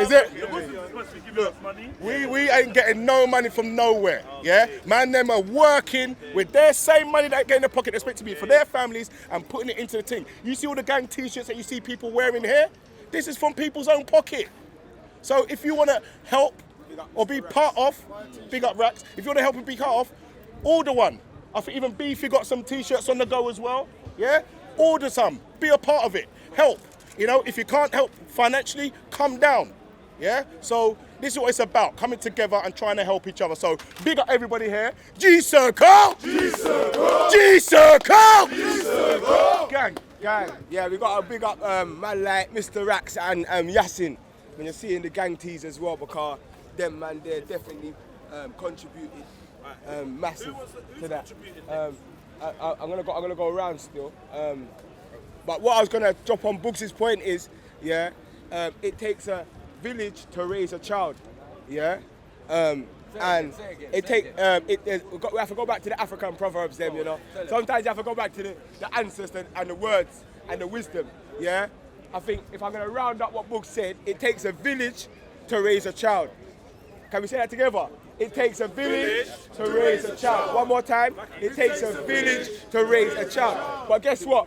Is it? The Muslims are supposed to be giving us money. We ain't getting no money from nowhere, yeah? Man, them are working with their same money that get in their pocket, they're supposed to be for their families, and putting it into the thing. You see all the gang t-shirts that you see people wearing here? This is from people's own pocket. So if you want to help or be part of, big up Racks, if you want to help and be part of, order one. I think even Beefy got some t-shirts on the go as well, yeah? Order some, be a part of it, help. You know, if you can't help financially, come down, yeah? So this is what it's about, coming together and trying to help each other. So big up everybody here. G-Circle! G-Circle! G-Circle! G-Circle! Gang. Yeah, we got a big up man like Mr. Racks and Yasin. When you're seeing the gang tees as well, because them man there definitely contributed massive to that. I'm gonna go around still. But what I was gonna drop on Boogs' point is, yeah, it takes a village to raise a child, yeah. And it take we have to go back to the African proverbs, them, you know. Sometimes you have to go back to the ancestors and the words and the wisdom, yeah. I think if I'm gonna round up what Book said, it takes a village to raise a child. Can we say that together? It takes a village to raise a child. One more time. It takes a village to raise a child. But guess what?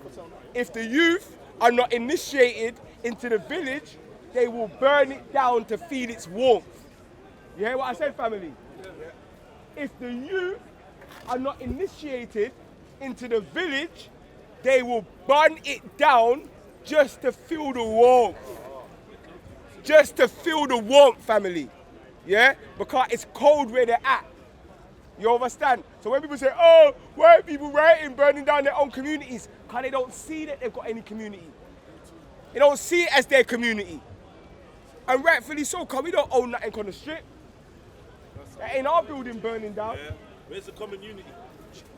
If the youth are not initiated into the village, they will burn it down to feel its warmth. You hear what I said, family? If the youth are not initiated into the village, they will burn it down just to feel the warmth. Just to feel the warmth, family. yeah? Because it's cold where they're at. You understand? So when people say, oh, why are people rioting, burning down their own communities? Because they don't see that they've got any community. They don't see it as their community. And rightfully so, because we don't own nothing on the strip. That ain't our building burning down. Yeah. Where's the common unity?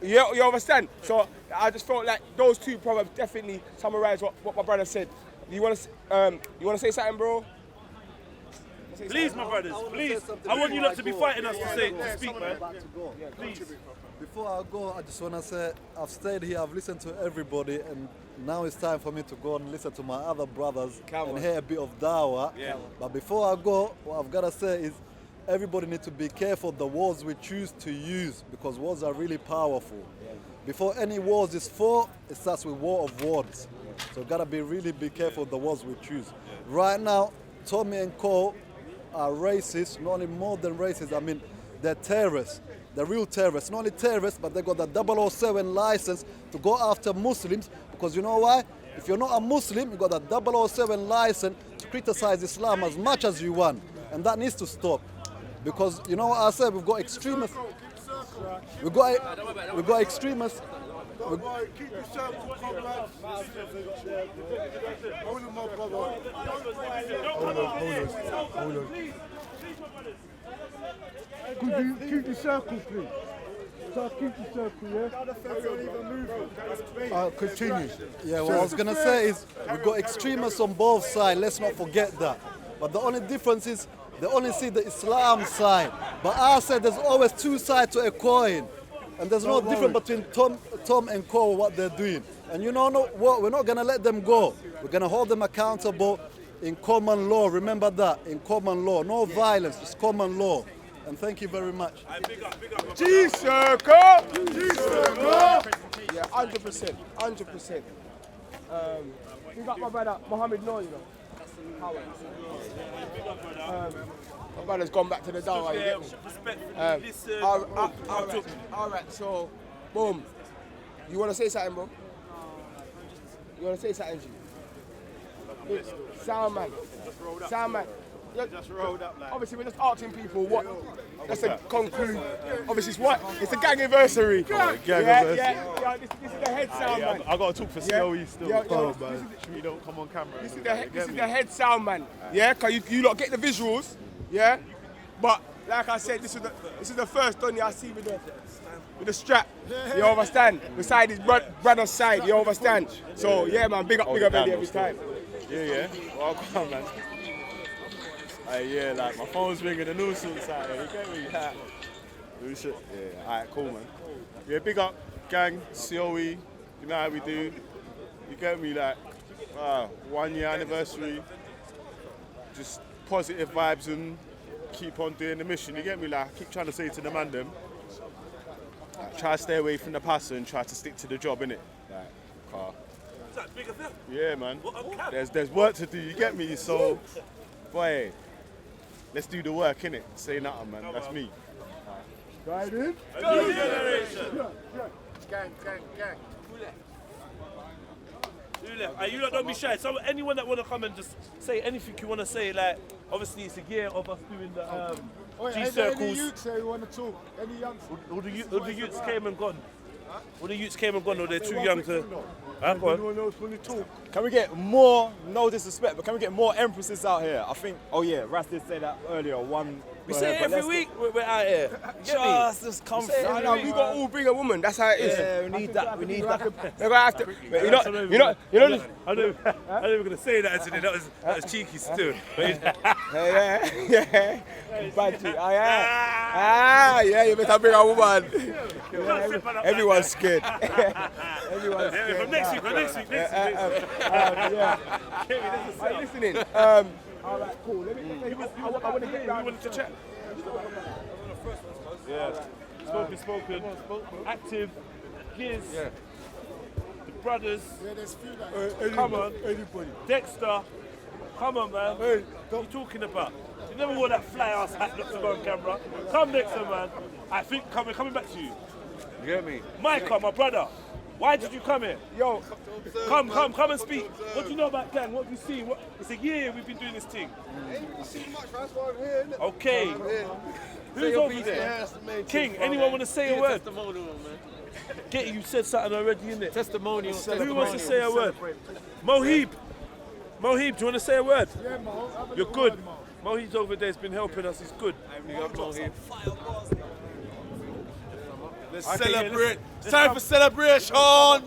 Yeah, you understand? So I just felt like those two proverbs definitely summarise what my brother said. You want to say something, bro? Please, my brothers, please. I want you lot to be fighting us to speak, man. Please. Before I go, I just want to say I've stayed here, I've listened to everybody, and now it's time for me to go and listen to my other brothers and hear a bit of dawah. Yeah. But before I go, what I've got to say is everybody needs to be careful the words we choose to use, because words are really powerful. Before any words is fought, it starts with war of words. So we've got to be careful the words we choose. Right now, Tommy and Co are racist, not only more than racist, I mean, they're terrorists. They're real terrorists. Not only terrorists, but they got the 007 license to go after Muslims, because you know why? If you're not a Muslim, you got the 007 license to criticize Islam as much as you want. And that needs to stop. Because, you know what I said, we've got extremists. We've got extremists. Keep your circle, comrades. Hold on, my brother. Hold on. Could you keep your circle, please? Just keep your circle, yeah? Continue. Yeah, what I was going to say is we've got extremists on both sides. Let's not forget that. But the only difference is they only see the Islam side. But I said there's always two sides to a coin. And there's no difference between Tom and Co, what they're doing. And you know what? We're not going to let them go. We're going to hold them accountable in common law. Remember that, in common law. No violence, just common law. And thank you very much. G-Circle! G-Circle! Yeah, 100%. 100%. You got my brother, Mohammed Noor, you know. My brother's gone back to the dawah, you get me? All right, so, boom. You want to say something, bro? You want to say something, G? Sound man. Just rolled up, like. Obviously, we're just asking people what. That's to conclude. Obviously, it's what? It's the G.A.N.G-iversary. Yeah. This is the head sound man. I got to talk for COE still. Man. You don't come on camera. This is the head sound man. Yeah, because you lot get the visuals. Yeah, but like I said, this is the first Donny I see with the strap. You understand? Beside his brother's side. You understand? So yeah, man, big up Eddie every time. Yeah. Well, come on, man. Yeah, like my phone's ringing and all sorts out here. You get me? Yeah. Alright, cool, man. Yeah, big up, gang, COE. You know how we do. You get me? Like, 1 year anniversary. Just positive vibes and keep on doing the mission. You get me? Like, I keep trying to say to the man them, like, try to stay away from the passer and try to stick to the job, innit? Like, car. Is that big of them? Yeah, man. There's work to do. You get me? So, boy. Let's do the work, innit? Say nothing, man. That's me. Right in? Go generation! Gang. Who left? You lot don't be shy. So anyone that want to come and just say anything you want to say, like, obviously it's a year of us doing the G-Circles. Any youths here who want to talk? Any youngsters? All the youths came and gone. All the youths came and gone, or they're too young to... Go on. Anyone else want to talk? Can we get more, no disrespect, but can we get more empresses out here? I think, Ras did say that earlier, We say it every week we're out here. Just come through. No, we got all bring a woman. That's how it is. Yeah, we need that. They're gonna have to. You know. I know we're gonna say that today. That was cheeky still. Yeah. Yeah. You better bring a woman. Everyone's scared. Everyone's scared. From next week. Yeah. Are you listening? All right, cool. I want to get down. We wanted to chat. Yeah. Spoken. Active. Giz. Yeah. The brothers. Yeah, there's few like come on. Anybody. Dexter. Come on, man. Hey, what are you talking about? You never wore that fly ass hat not to go on camera. Come Dexter, man. I think coming back to you. You get me? Micah, my brother. Why did you come here? Yo, come and speak. What do you know about gang? What have you seen? It's a year we've been doing this thing. Ain't really seen much, that's why I'm here, innit? Okay. I'm here. Who's over there? King, anyone want to say a word? Get you said something already, innit? Testimonial. Who wants to say a word? Mohib, do you want to say a word? Yeah, Mo. You're good. Mohib's over there has been helping us. He's good. Let's Okay, celebrate. yeah, It's time for celebrations. Hold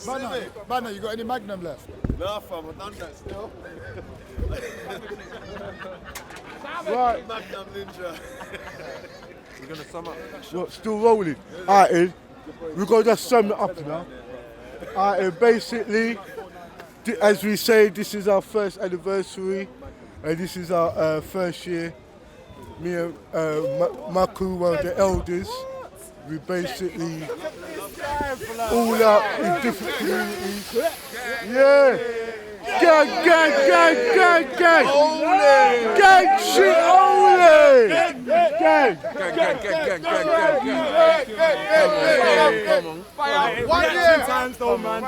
on. Banner, you got any Magnum left? Nah, fam, I've done that still. Right. Magnum Ninja. We're going to sum up. Look, still rolling. Alright, Ed, we've got to just sum it up now. Alright, basically, as we say, this is our first anniversary, and this is our first year. Me and Maku, one of the elders, we basically all out in different communities. Yeah. Gang. Gang shit only. Gang. Come on. One year. Times though, man.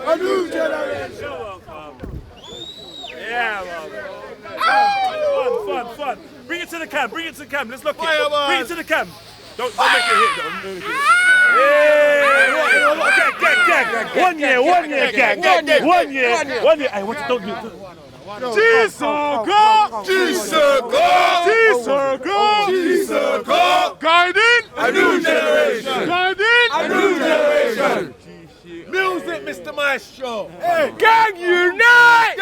A new generation. Yeah, man. Fun. Bring it to the cam. Let's look Fire, it. man. Bring it to the cam. Don't make it hit. Yeah. Gang. 1 year, gang. 1 year. Hey, what you don't do? G-Circle. Guiding a new generation. Music, Mr. Maestro. Hey. Gang unite!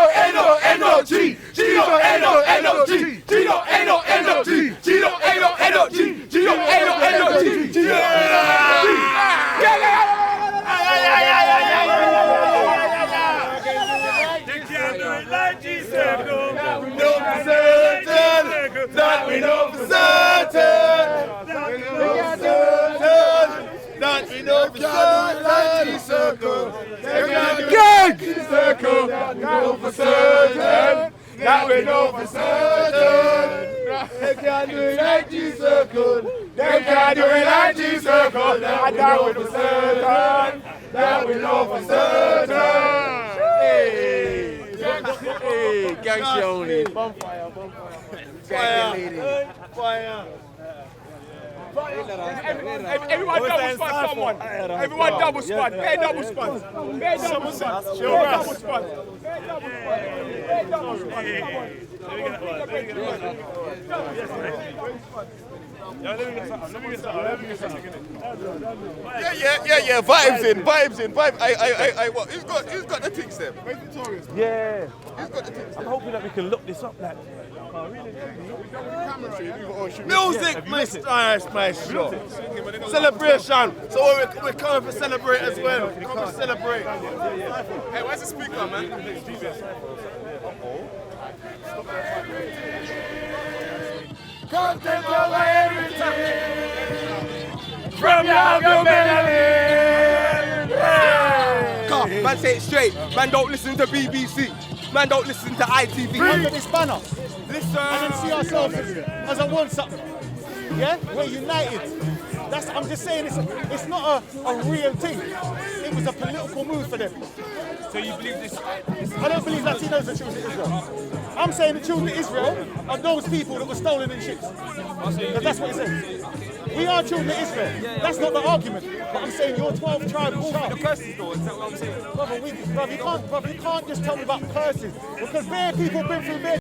G.A.N.G. That we know for certain. They can't do it like G-Circle. They can't do it like G-Circle. That we know for certain. That we know for certain. Hey, gang shit only. Bonfire. Fire. Everyone double spot someone. Everyone double spot. Bear double spot. Yeah. Vibes in. What? Who's got the things there? Yeah. I'm hoping that we can look this up. Music, Mr. Maestro. Celebration. So we're coming for celebrate as well. Come and celebrate. Hey, where's the speaker, man? Come take over everything from your melody. Man, say it straight. Man, don't listen to BBC. Man, don't listen to ITV. Under this banner. Listen. And then see ourselves as a one something. Yeah? We're united. I'm just saying it's not a real thing. It was a political move for them. So you believe this? I don't believe Latinos are children of Israel. I'm saying the children of Israel are those people that were stolen in ships. Because that's what it says. We are children of Israel. That's not the argument. But I'm saying you're 12 tribal child. The curses though, is that what I'm saying? Brother, you can't just tell me about curses. Because bare people have been through bare